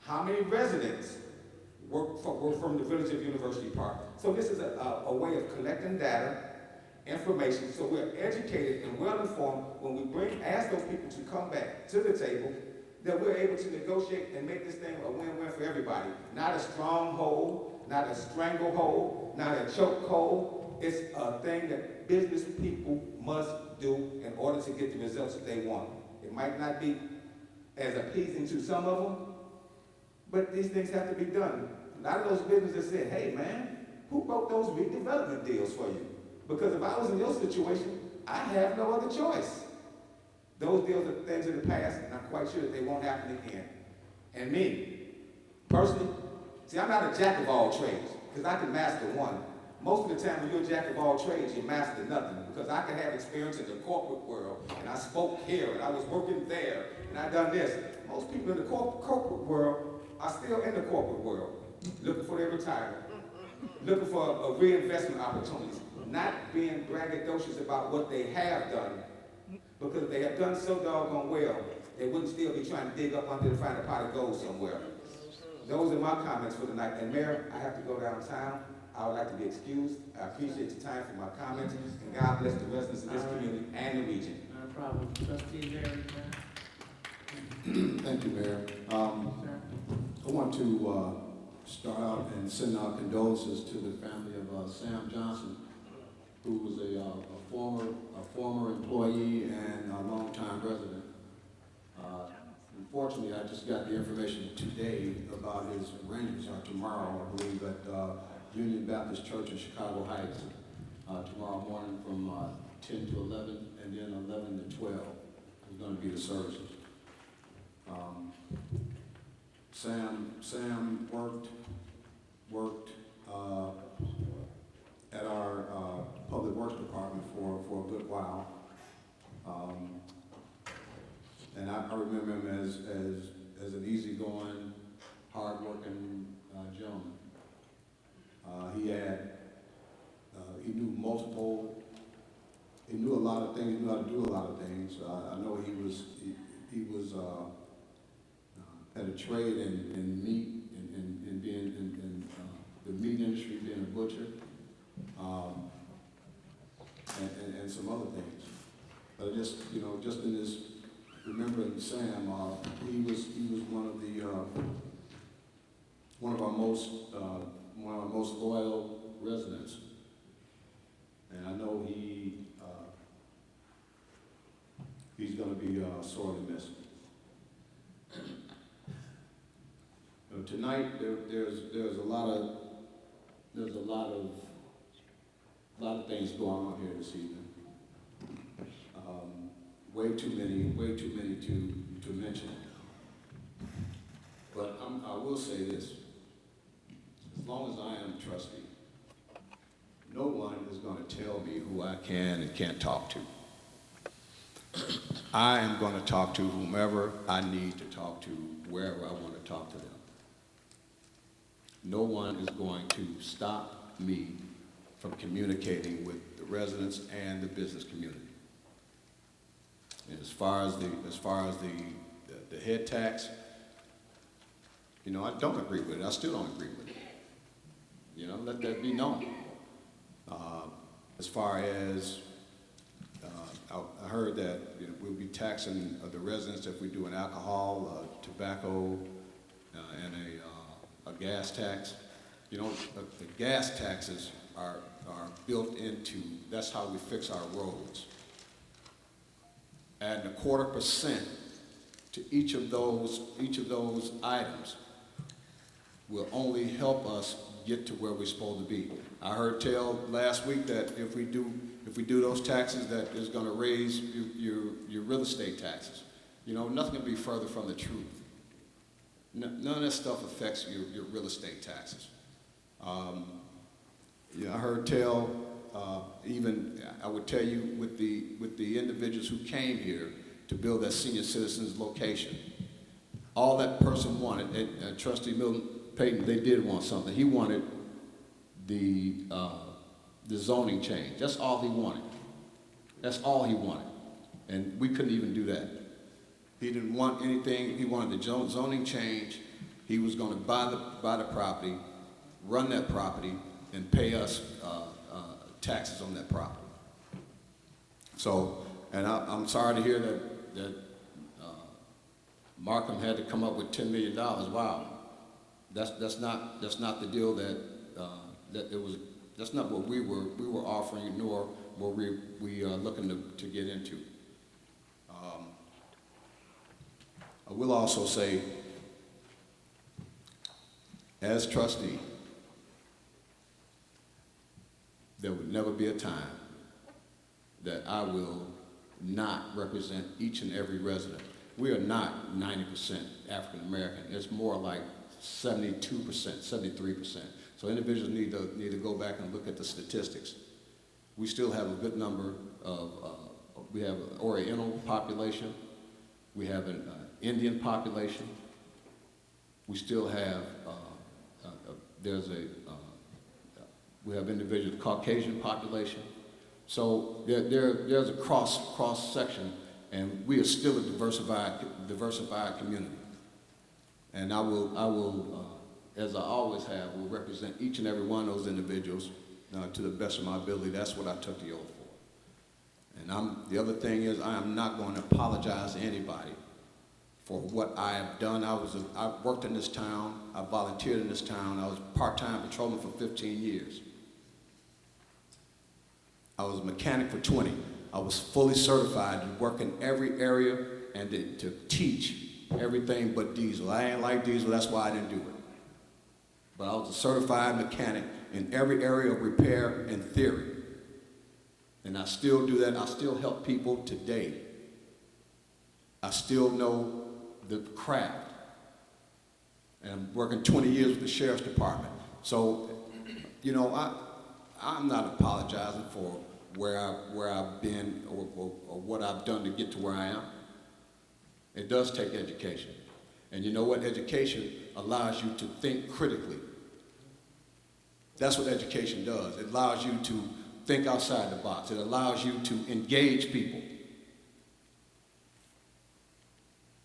how many residents were from the village of University Park. So this is a way of collecting data, information, so we're educated and well informed when we ask those people to come back to the table, that we're able to negotiate and make this thing a win-win for everybody. Not a stronghold, not a stranglehold, not a chokehold. It's a thing that business people must do in order to get the results that they want. It might not be as appeasing to some of them, but these things have to be done. A lot of those businesses said, hey man, who wrote those redevelopment deals for you? Because if I was in your situation, I have no other choice. Those deals are things in the past, and I'm quite sure that they won't happen again. And me, personally, see, I'm not a jack of all trades, because I can master one. Most of the time, when you're a jack of all trades, you master nothing, because I can have experience in the corporate world, and I spoke here, and I was working there, and I done this. Most people in the corporate world are still in the corporate world, looking for their retirement, looking for reinvestment opportunities, not being braggadocious about what they have done, because if they have done so doggone well, they wouldn't still be trying to dig up under to find a pot of gold somewhere. Those are my comments for tonight. And Mayor, I have to go downtown. I would like to be excused. I appreciate your time for my comments, and God bless the residents of this community and the region. No problem. Trustee Larry. Thank you, Mayor. I want to start out and send our condolences to the family of Sam Johnson, who was a former employee and a longtime resident. Unfortunately, I just got the information today about his arrangements are tomorrow, I believe, at Union Baptist Church in Chicago Heights, tomorrow morning from 10 to 11, and then 11 to 12 is going to be the services. Sam worked at our Public Works Department for a good while. And I remember him as an easygoing, hardworking gentleman. He knew a lot of things, he knew how to do a lot of things. I know he was had a trade in meat and being in the meat industry, being a butcher, and some other things. But just in this, remembering Sam, he was one of the one of our most loyal residents. And I know he's gonna be sorely missed. Tonight, there's a lot of things going on here this evening. Way too many to mention. But I will say this: as long as I am a trustee, no one is going to tell me who I can and can't talk to. I am going to talk to whomever I need to talk to, wherever I want to talk to them. No one is going to stop me from communicating with the residents and the business community. And as far as the head tax, you know, I don't agree with it. I still don't agree with it. You know, let that be known. As far as I heard that we'll be taxing the residents if we do an alcohol, tobacco, and a gas tax. You know, the gas taxes are built into, that's how we fix our roads. Adding 0.25% to each of those items will only help us get to where we're supposed to be. I heard tell last week that if we do those taxes, that is going to raise your real estate taxes. You know, nothing can be further from the truth. None of that stuff affects your real estate taxes. I heard tell, even I would tell you with the individuals who came here to build that senior citizens location, all that person wanted, and Trustee Milton Payton, they did want something. He wanted the zoning change. That's all he wanted. That's all he wanted. And we couldn't even do that. He didn't want anything. He wanted the zoning change. He was going to buy the property, run that property, and pay us taxes on that property. So, and I'm sorry to hear that Markham had to come up with $10 million. Wow, that's not the deal that it was. That's not what we were offering, nor were we looking to get into. I will also say, as trustee, there would never be a time that I will not represent each and every resident. We are not 90% African American. It's more like 72%, 73%. So individuals need to go back and look at the statistics. We still have a good number of, we have an Oriental population, we have an Indian population, we still have, we have individuals, Caucasian population. So there's a cross section, and we are still a diversified community. And I will, as I always have, will represent each and every one of those individuals to the best of my ability. That's what I took the oath for. And the other thing is, I am not going to apologize to anybody for what I have done. I worked in this town, I volunteered in this town, I was part-time patrolman for 15 years. I was a mechanic for 20. I was fully certified to work in every area and to teach everything but diesel. I ain't like diesel, that's why I didn't do it. But I was a certified mechanic in every area of repair and theory. And I still do that. I still help people today. I still know the craft. And I'm working 20 years with the Sheriff's Department. So, you know, I'm not apologizing for where I've been or what I've done to get to where I am. It does take education. And you know what? Education allows you to think critically. That's what education does. It allows you to think outside the box. It allows you to engage people.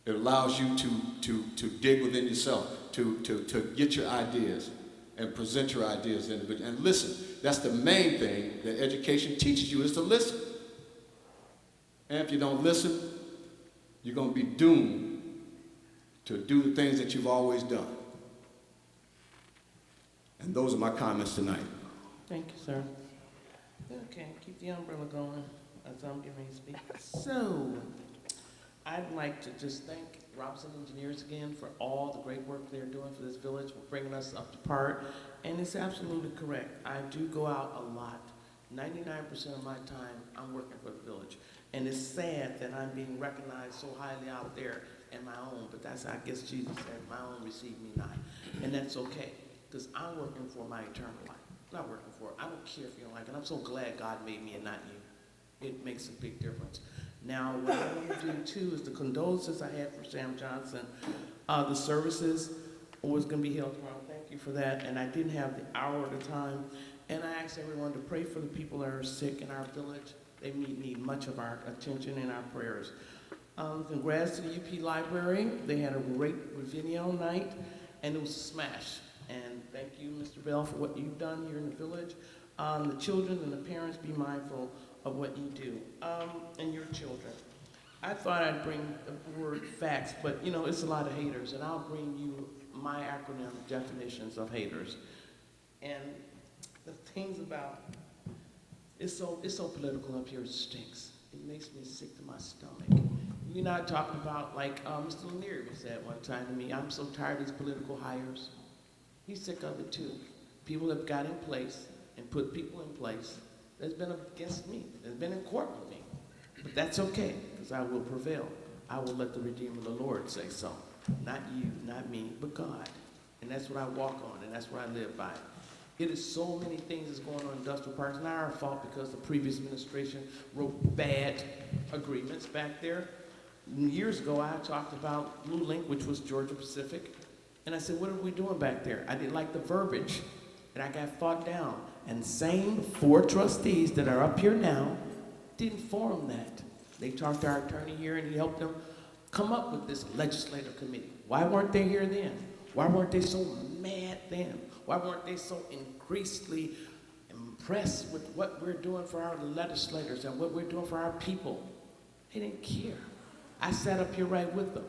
It allows you to dig within yourself, to get your ideas and present your ideas individually. And listen, that's the main thing that education teaches you, is to listen. And if you don't listen, you're going to be doomed to do the things that you've always done. And those are my comments tonight. Thank you, sir. Okay, keep the umbrella going as I'm getting ready to speak. So, I'd like to just thank Robinson Engineers again for all the great work they're doing for this village, for bringing us up to par. And it's absolutely correct. I do go out a lot. 99% of my time, I'm working for the village. And it's sad that I'm being recognized so highly out there in my own, but that's, I guess Jesus said, my own receive me not. And that's okay, because I'm working for my eternal life. I'm not working for it. I don't care if you don't like it. I'm so glad God made me and not you. It makes a big difference. Now, what I want to do too is the condolences I had for Sam Johnson. The services was going to be held tomorrow. Thank you for that. And I didn't have the hour or the time. And I asked everyone to pray for the people that are sick in our village. They need much of our attention and our prayers. Congrats to the UP Library. They had a great video night, and it was a smash. And thank you, Mr. Bell, for what you've done here in the village. The children and the parents, be mindful of what you do, and your children. I thought I'd bring the word facts, but you know, it's a lot of haters, and I'll bring you my acronym definitions of haters. And the things about, it's so political up here, it stinks. It makes me sick to my stomach. You're not talking about, like Mr. Lanier said one time to me, I'm so tired of these political hires. He's sick of it too. People have got in place and put people in place that's been against me, that's been in court with me. But that's okay, because I will prevail. I will let the Redeemer of the Lord say so. Not you, not me, but God. And that's what I walk on, and that's what I live by. It is so many things that's going on in industrial parks. Not our fault because the previous administration wrote bad agreements back there. Years ago, I talked about Blue Link, which was Georgia Pacific. And I said, what are we doing back there? I didn't like the verbiage, and I got fought down. And same 4 trustees that are up here now didn't form that. They talked to our attorney here, and he helped them come up with this legislative committee. Why weren't they here then? Why weren't they so mad then? Why weren't they so increasingly impressed with what we're doing for our legislators and what we're doing for our people? They didn't care. I sat up here right with them,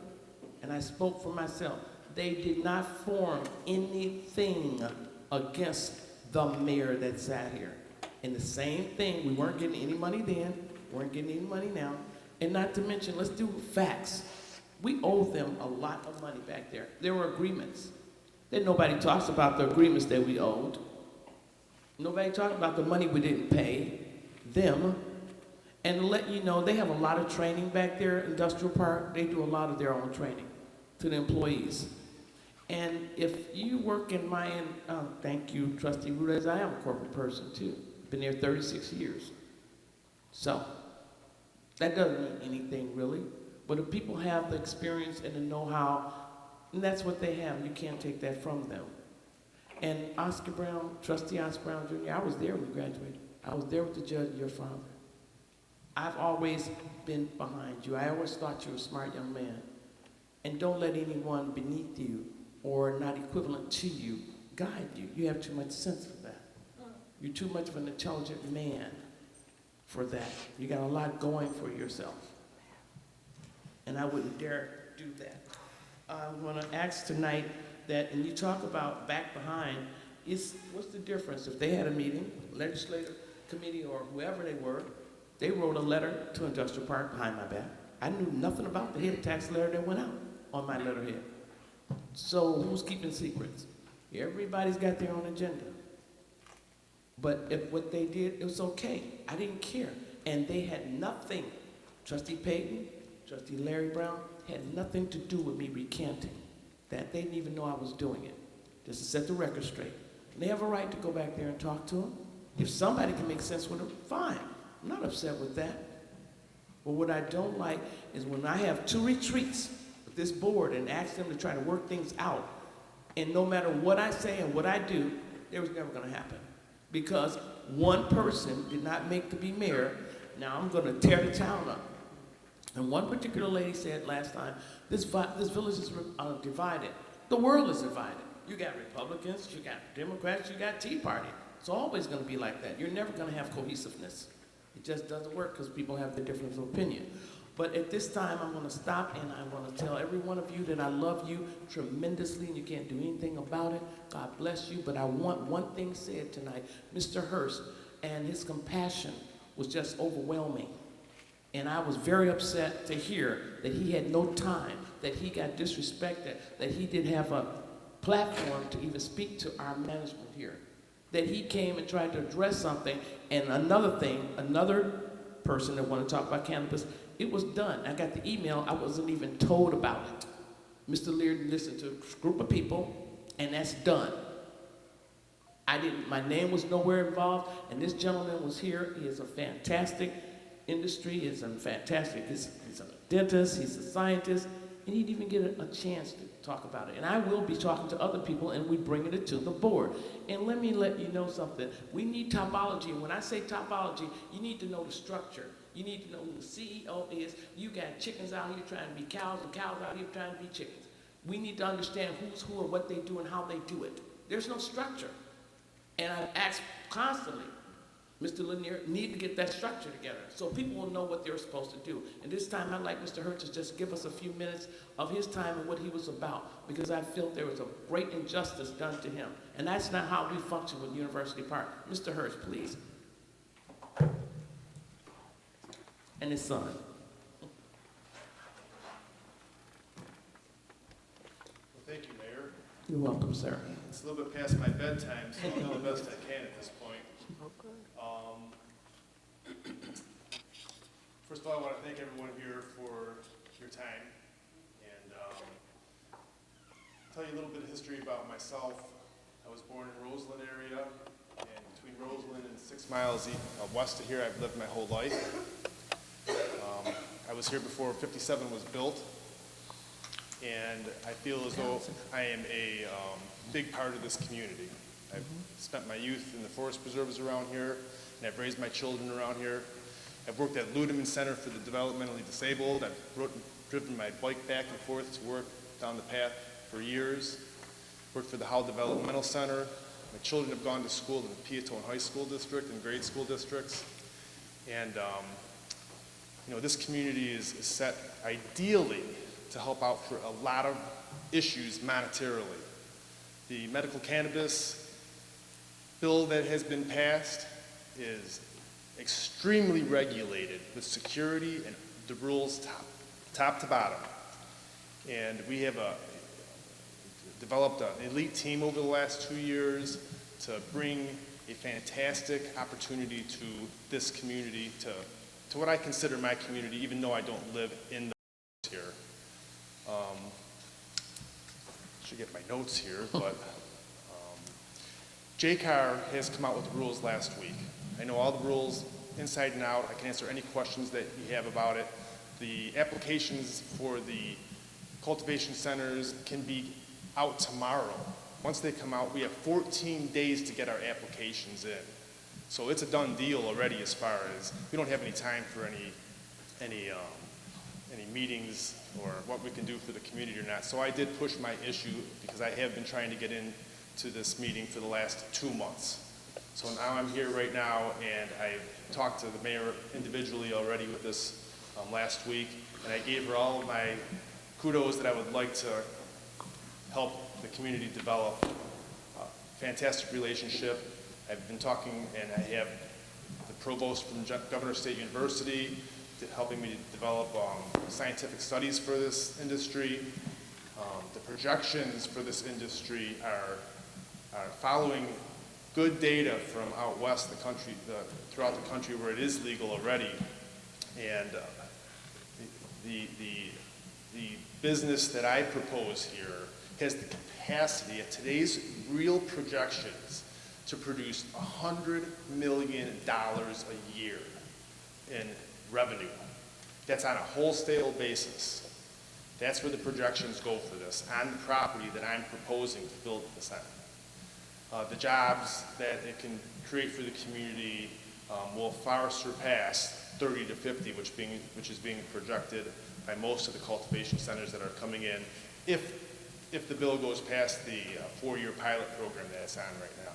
and I spoke for myself. They did not form anything against the mayor that sat here. And the same thing, we weren't getting any money then, weren't getting any money now. And not to mention, let's do facts. We owe them a lot of money back there. There were agreements. Then nobody talks about the agreements that we owed. Nobody talks about the money we didn't pay them. And to let you know, they have a lot of training back there, Industrial Park. They do a lot of their own training to the employees. And if you work in my, thank you, Trustee Rudez, I am a corporate person too. Been there 36 years. So, that doesn't mean anything really. But if people have the experience and the know-how, and that's what they have, you can't take that from them. And Oscar Brown, Trustee Oscar Brown Jr., I was there when you graduated. I was there with the judge, your father. I've always been behind you. I always thought you were a smart young man. And don't let anyone beneath you or not equivalent to you guide you. You have too much sense for that. You're too much of an intelligent man for that. You got a lot going for yourself. And I wouldn't dare do that. I'm going to ask tonight that, and you talk about back behind, what's the difference? If they had a meeting, legislative committee or whoever they were, they wrote a letter to Industrial Park behind my back. I knew nothing about the head tax letter that went out on my letterhead. So who's keeping secrets? Everybody's got their own agenda. But if what they did, it was okay. I didn't care. And they had nothing, Trustee Payton, Trustee Larry Brown, had nothing to do with me recanting that. They didn't even know I was doing it. Just to set the record straight. And they have a right to go back there and talk to them. If somebody can make sense with them, fine. I'm not upset with that. But what I don't like is when I have 2 retreats with this board and ask them to try to work things out, and no matter what I say and what I do, it was never going to happen. Because one person did not make to be mayor, now I'm going to tear the town up. And one particular lady said last time, this village is divided. The world is divided. You got Republicans, you got Democrats, you got Tea Party. It's always going to be like that. You're never going to have cohesiveness. It just doesn't work because people have the difference of opinion. But at this time, I'm gonna stop and I wanna tell every one of you that I love you tremendously and you can't do anything about it. God bless you, but I want one thing said tonight. Mr. Hurst and his compassion was just overwhelming. And I was very upset to hear that he had no time, that he got disrespected, that he didn't have a platform to even speak to our management here. That he came and tried to address something, and another thing, another person that wanted to talk about cannabis, it was done. I got the email, I wasn't even told about it. Mr. Leard listened to a group of people, and that's done. My name was nowhere involved, and this gentleman was here. He is a fantastic industry, he's a dentist, he's a scientist, and he didn't even get a chance to talk about it. And I will be talking to other people, and we bringing it to the board. And let me let you know something. We need topology, and when I say topology, you need to know the structure. You need to know who the CEO is. You got chickens out here trying to be cows, and cows out here trying to be chickens. We need to understand who's who and what they do and how they do it. There's no structure. And I've asked constantly, Mr. Lanier, need to get that structure together so people will know what they're supposed to do. And this time I'd like Mr. Hurst to just give us a few minutes of his time and what he was about, because I felt there was a great injustice done to him. And that's not how we function with University Park. Mr. Hurst, please. And his son. Well, thank you, Mayor. You're welcome, sir. It's a little bit past my bedtime, so I'll do the best I can at this point. First of all, I want to thank everyone here for your time and tell you a little bit of history about myself. I was born in Roseland area, and between Roseland and 6 miles west of here, I've lived my whole life. I was here before 57 was built, and I feel as though I am a big part of this community. I've spent my youth in the forest preserves around here, and I've raised my children around here. I've worked at Ludeman Center for the Developmentally Disabled. I've driven my bike back and forth to work down the path for years. Worked for the Howell Developmental Center. My children have gone to school in the Piatone High School District and grade school districts. And you know, this community is set ideally to help out for a lot of issues monetarily. The medical cannabis bill that has been passed is extremely regulated with security and the rules top to bottom. And we have developed an elite team over the last 2 years to bring a fantastic opportunity to this community, to what I consider my community, even though I don't live in the here. Should get my notes here, but JCAR has come out with the rules last week. I know all the rules inside and out. I can answer any questions that you have about it. The applications for the cultivation centers can be out tomorrow. Once they come out, we have 14 days to get our applications in. So it's a done deal already as far as, we don't have any time for any meetings or what we can do for the community or not. So I did push my issue because I have been trying to get into this meeting for the last 2 months. So now I'm here right now, and I've talked to the mayor individually already with this last week, and I gave her all of my kudos that I would like to help the community develop a fantastic relationship. I've been talking, and I have the provost from Governor State University helping me develop scientific studies for this industry. The projections for this industry are following good data from out west, the country, throughout the country where it is legal already. And the business that I propose here has the capacity at today's real projections to produce $100 million a year in revenue. That's on a wholesale basis. That's where the projections go for this, on the property that I'm proposing to build the center. The jobs that it can create for the community will far surpass 30 to 50, which is being projected by most of the cultivation centers that are coming in, if the bill goes past the 4-year pilot program that it's on right now.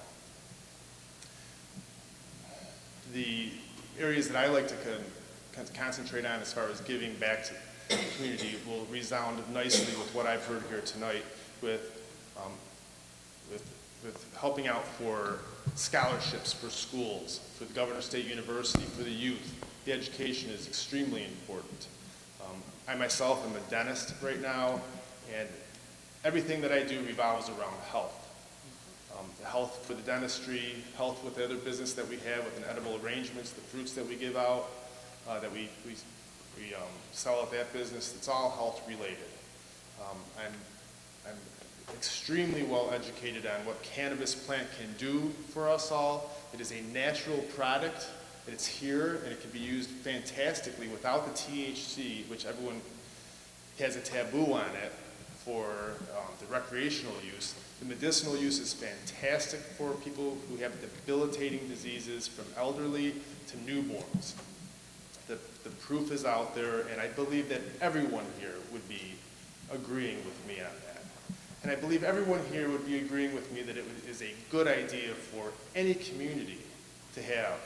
The areas that I like to concentrate on as far as giving back to the community will resound nicely with what I've heard here tonight with helping out for scholarships for schools, for the Governor State University, for the youth. The education is extremely important. I myself am a dentist right now, and everything that I do revolves around health. The health for the dentistry, health with the other business that we have with an edible arrangements, the fruits that we give out, that we sell at that business, it's all health related. I'm extremely well educated on what cannabis plant can do for us all. It is a natural product. It's here and it can be used fantastically without the THC, which everyone has a taboo on it for the recreational use. The medicinal use is fantastic for people who have debilitating diseases from elderly to newborns. The proof is out there, and I believe that everyone here would be agreeing with me on that. And I believe everyone here would be agreeing with me that it is a good idea for any community to have.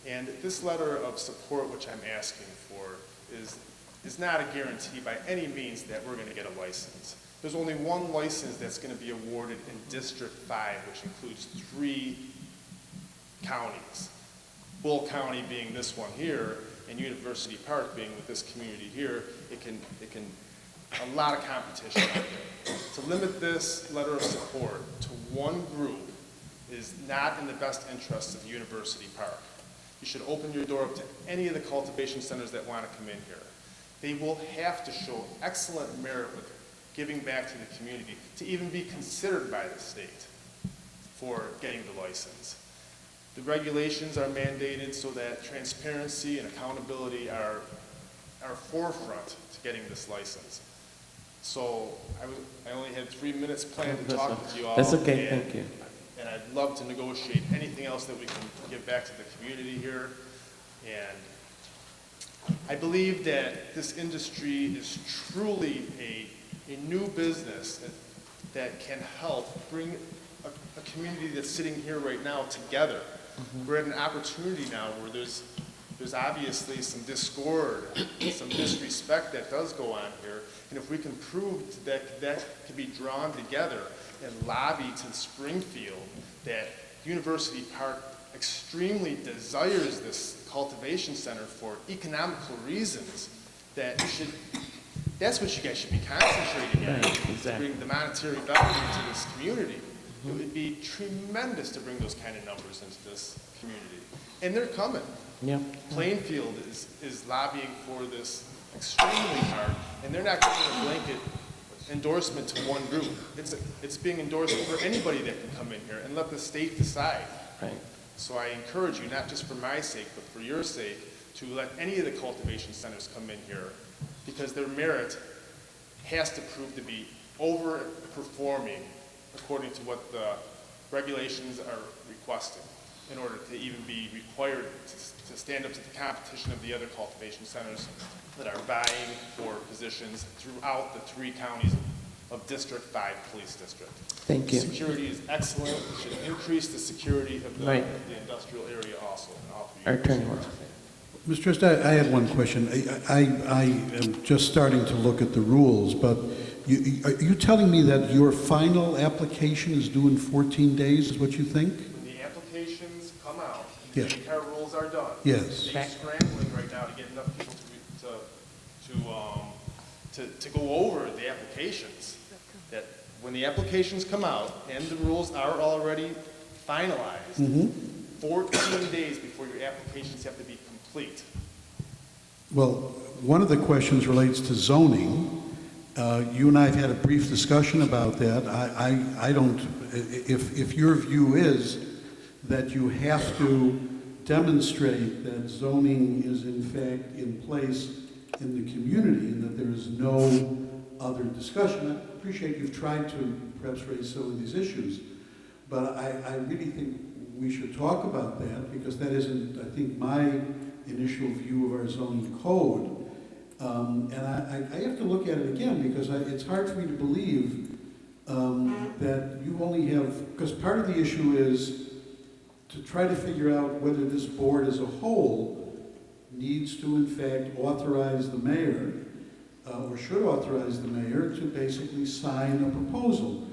And this letter of support, which I'm asking for, is not a guarantee by any means that we're going to get a license. There's only one license that's going to be awarded in District 5, which includes 3 counties. Bull County being this one here, and University Park being with this community here. It can a lot of competition out there. To limit this letter of support to one group is not in the best interest of University Park. You should open your door up to any of the cultivation centers that want to come in here. They will have to show excellent merit with giving back to the community to even be considered by the state for getting the license. The regulations are mandated so that transparency and accountability are forefront to getting this license. So I only had 3 minutes planned to talk with you all. That's okay, thank you. And I'd love to negotiate anything else that we can give back to the community here. And I believe that this industry is truly a new business that can help bring a community that's sitting here right now together. We're at an opportunity now where there's obviously some discord, some disrespect that does go on here. And if we can prove that that can be drawn together and lobby to Springfield that University Park extremely desires this cultivation center for economical reasons, that's what you guys should be concentrating on, to bring the monetary value to this community. It would be tremendous to bring those kind of numbers into this community. And they're coming. Yeah. Plainfield is lobbying for this extremely hard, and they're not giving a blanket endorsement to one group. It's being endorsed for anybody that can come in here and let the state decide. Right. So I encourage you, not just for my sake, but for your sake, to let any of the cultivation centers come in here, because their merit has to prove to be overperforming according to what the regulations are requesting in order to even be required to stand up to the competition of the other cultivation centers that are vying for positions throughout the 3 counties of District 5 Police District. Thank you. Security is excellent. It should increase the security of the industrial area also. Our attorney. Mr. Trist, I had one question. I am just starting to look at the rules, but are you telling me that your final application is due in 14 days, is what you think? When the applications come out, Yeah. the car rules are done. Yes. They're scrambling right now to get enough people to go over the applications. That when the applications come out and the rules are already finalized, 14 days before your applications have to be complete. Well, one of the questions relates to zoning. You and I have had a brief discussion about that. I don't, if your view is that you have to demonstrate that zoning is in fact in place in the community and that there is no other discussion, I appreciate you've tried to perhaps raise some of these issues, but I really think we should talk about that because that isn't, I think, my initial view of our zoning code. And I have to look at it again because it's hard for me to believe that you only have, because part of the issue is to try to figure out whether this board as a whole needs to in fact authorize the mayor, or should authorize the mayor to basically sign a proposal.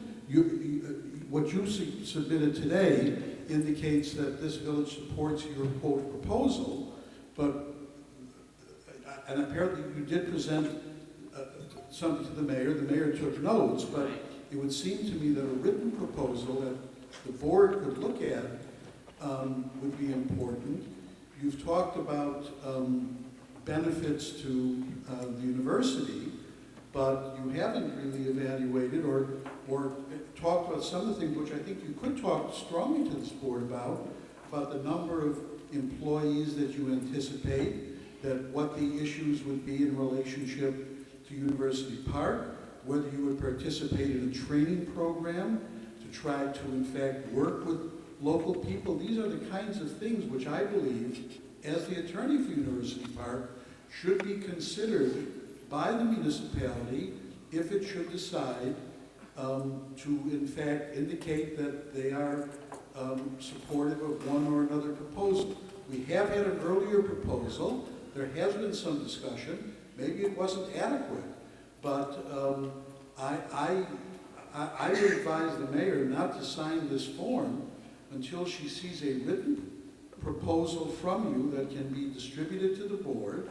What you submitted today indicates that this village supports your quote proposal, but, and apparently you did present something to the mayor took notes, but it would seem to me that a written proposal that the board could look at would be important. You've talked about benefits to the university, but you haven't really evaluated or talked about some of the things which I think you could talk strongly to this board about the number of employees that you anticipate, that what the issues would be in relationship to University Park, whether you would participate in a training program to try to in fact work with local people. These are the kinds of things which I believe, as the attorney for University Park, should be considered by the municipality if it should decide to in fact indicate that they are supportive of one or another proposal. We have had an earlier proposal. There has been some discussion. Maybe it wasn't adequate, but I would advise the mayor not to sign this form until she sees a written proposal from you that can be distributed to the board,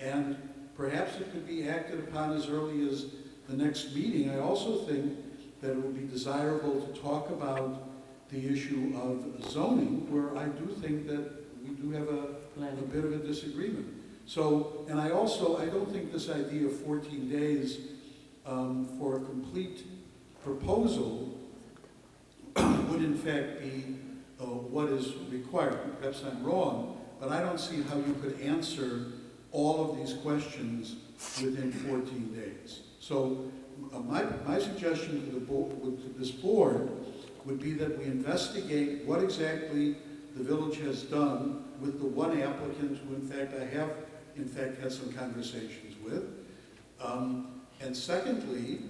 and perhaps it could be acted upon as early as the next meeting. I also think that it would be desirable to talk about the issue of zoning, where I do think that we do have a bit of a disagreement. So, and I don't think this idea of 14 days for a complete proposal would in fact be what is required. Perhaps I'm wrong, but I don't see how you could answer all of these questions within 14 days. So my suggestion to this board would be that we investigate what exactly the village has done with the one applicant who in fact I have had some conversations with. And secondly,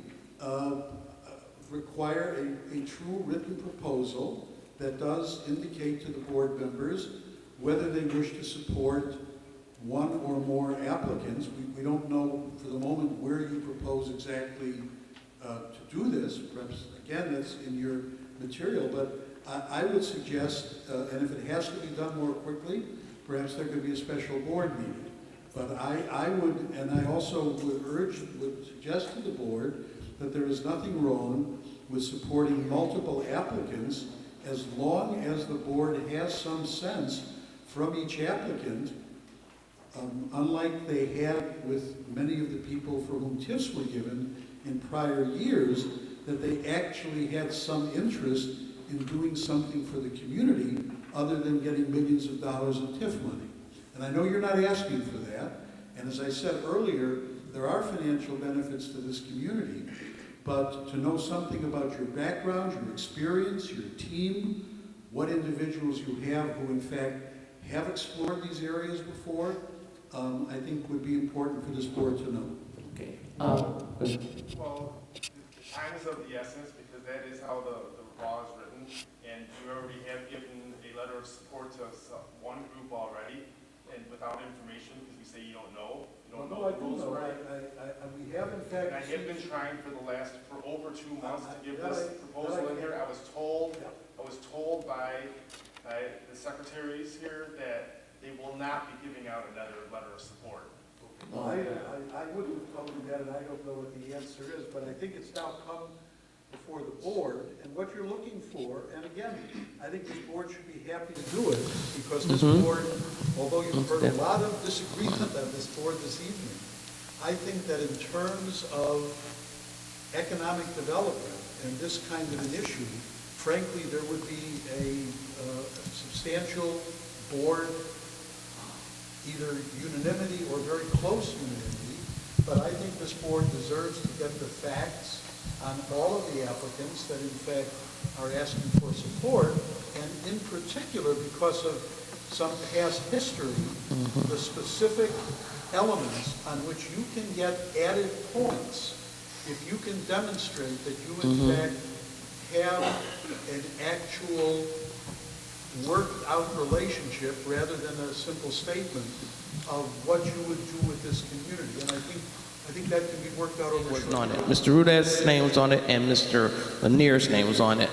require a true written proposal that does indicate to the board members whether they wish to support one or more applicants. We don't know for the moment where you propose exactly to do this. Perhaps, again, that's in your material, but I would suggest, and if it has to be done more quickly, perhaps there could be a special board meeting. But I would, and I also would suggest to the board that there is nothing wrong with supporting multiple applicants as long as the board has some sense from each applicant, unlike they had with many of the people for whom TIFs were given in prior years, that they actually had some interest in doing something for the community other than getting millions of dollars in TIF money. And I know you're not asking for that, and as I said earlier, there are financial benefits to this community, but to know something about your background, your experience, your team, what individuals you have who in fact have explored these areas before, I think would be important for this board to know. Okay. Well, time is of the essence because that is how the law is written, and you already have given a letter of support to one group already, and without information, because you say you don't know. You don't know the rules of it. We have in fact... And I have been trying for over 2 months to give this proposal in here. I was told by the secretaries here that they will not be giving out another letter of support. Well, I wouldn't have told you that, and I don't know what the answer is, but I think it's now come before the board, and what you're looking for, and again, I think this board should be happy to do it, because this board, although you've heard a lot of disagreement on this board this evening, I think that in terms of economic development and this kind of an issue, frankly, there would be a substantial board, either unanimity or very close unanimity, but I think this board deserves to get the facts on all of the applicants that in fact are asking for support, and in particular because of some past history, the specific elements on which you can get added points if you can demonstrate that you in fact have an actual worked out relationship rather than a simple statement of what you would do with this community. And I think that can be worked out over Wasn't on it. Mr. Rudez's name was on it, and Mr. Lanier's name was on it.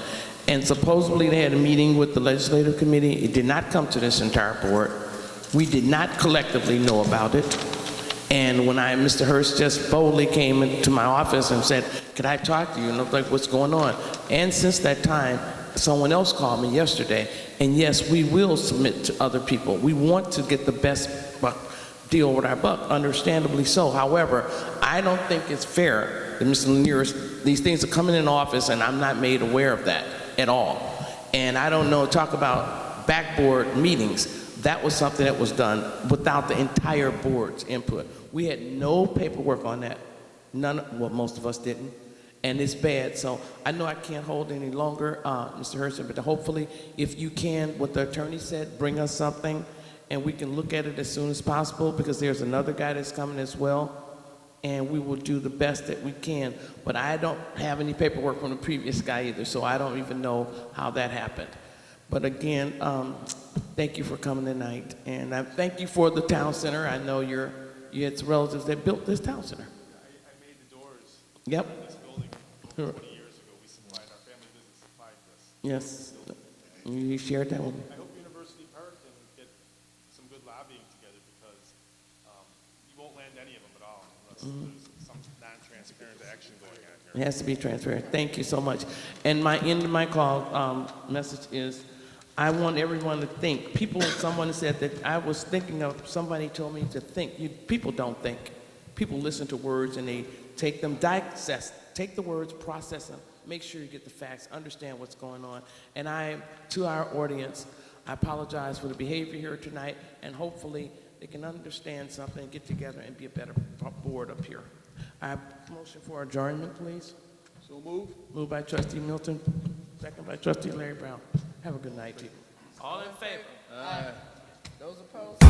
And supposedly they had a meeting with the legislative committee. It did not come to this entire board. We did not collectively know about it. And when Mr. Hurst just boldly came into my office and said, "Could I talk to you?" And I was like, "What's going on?" And since that time, someone else called me yesterday. And yes, we will submit to other people. We want to get the best deal with our buck, understandably so. However, I don't think it's fair that Mr. Lanier, these things are coming in office and I'm not made aware of that at all. And I don't know, talk about backboard meetings. That was something that was done without the entire board's input. We had no paperwork on that. Well, most of us didn't. And it's bad. So I know I can't hold any longer, Mr. Hurst, but hopefully if you can, what the attorney said, bring us something and we can look at it as soon as possible, because there's another guy that's coming as well, and we will do the best that we can. But I don't have any paperwork from the previous guy either, so I don't even know how that happened. But again, thank you for coming tonight, and I thank you for the town center. I know you had some relatives that built this town center. I made the doors. Yep. In this building over 20 years ago. We supplied, our family business supplied this. Yes, you shared that one. I hope University Park can get some good lobbying together, because you won't land any of them at all unless there's some non-transparent action going on here. It has to be transparent. Thank you so much. And my end of my call message is, I want everyone to think. Someone said that I was thinking of, somebody told me to think. People don't think. People listen to words and they take them, take the words, process them, make sure you get the facts, understand what's going on. And to our audience, I apologize for the behavior here tonight, and hopefully they can understand something and get together and be a better board up here. I motion for adjournment, please. So move. Moved by Trustee Milton, second by Trustee Larry Brown. Have a good night, people. All in favor? Those opposed?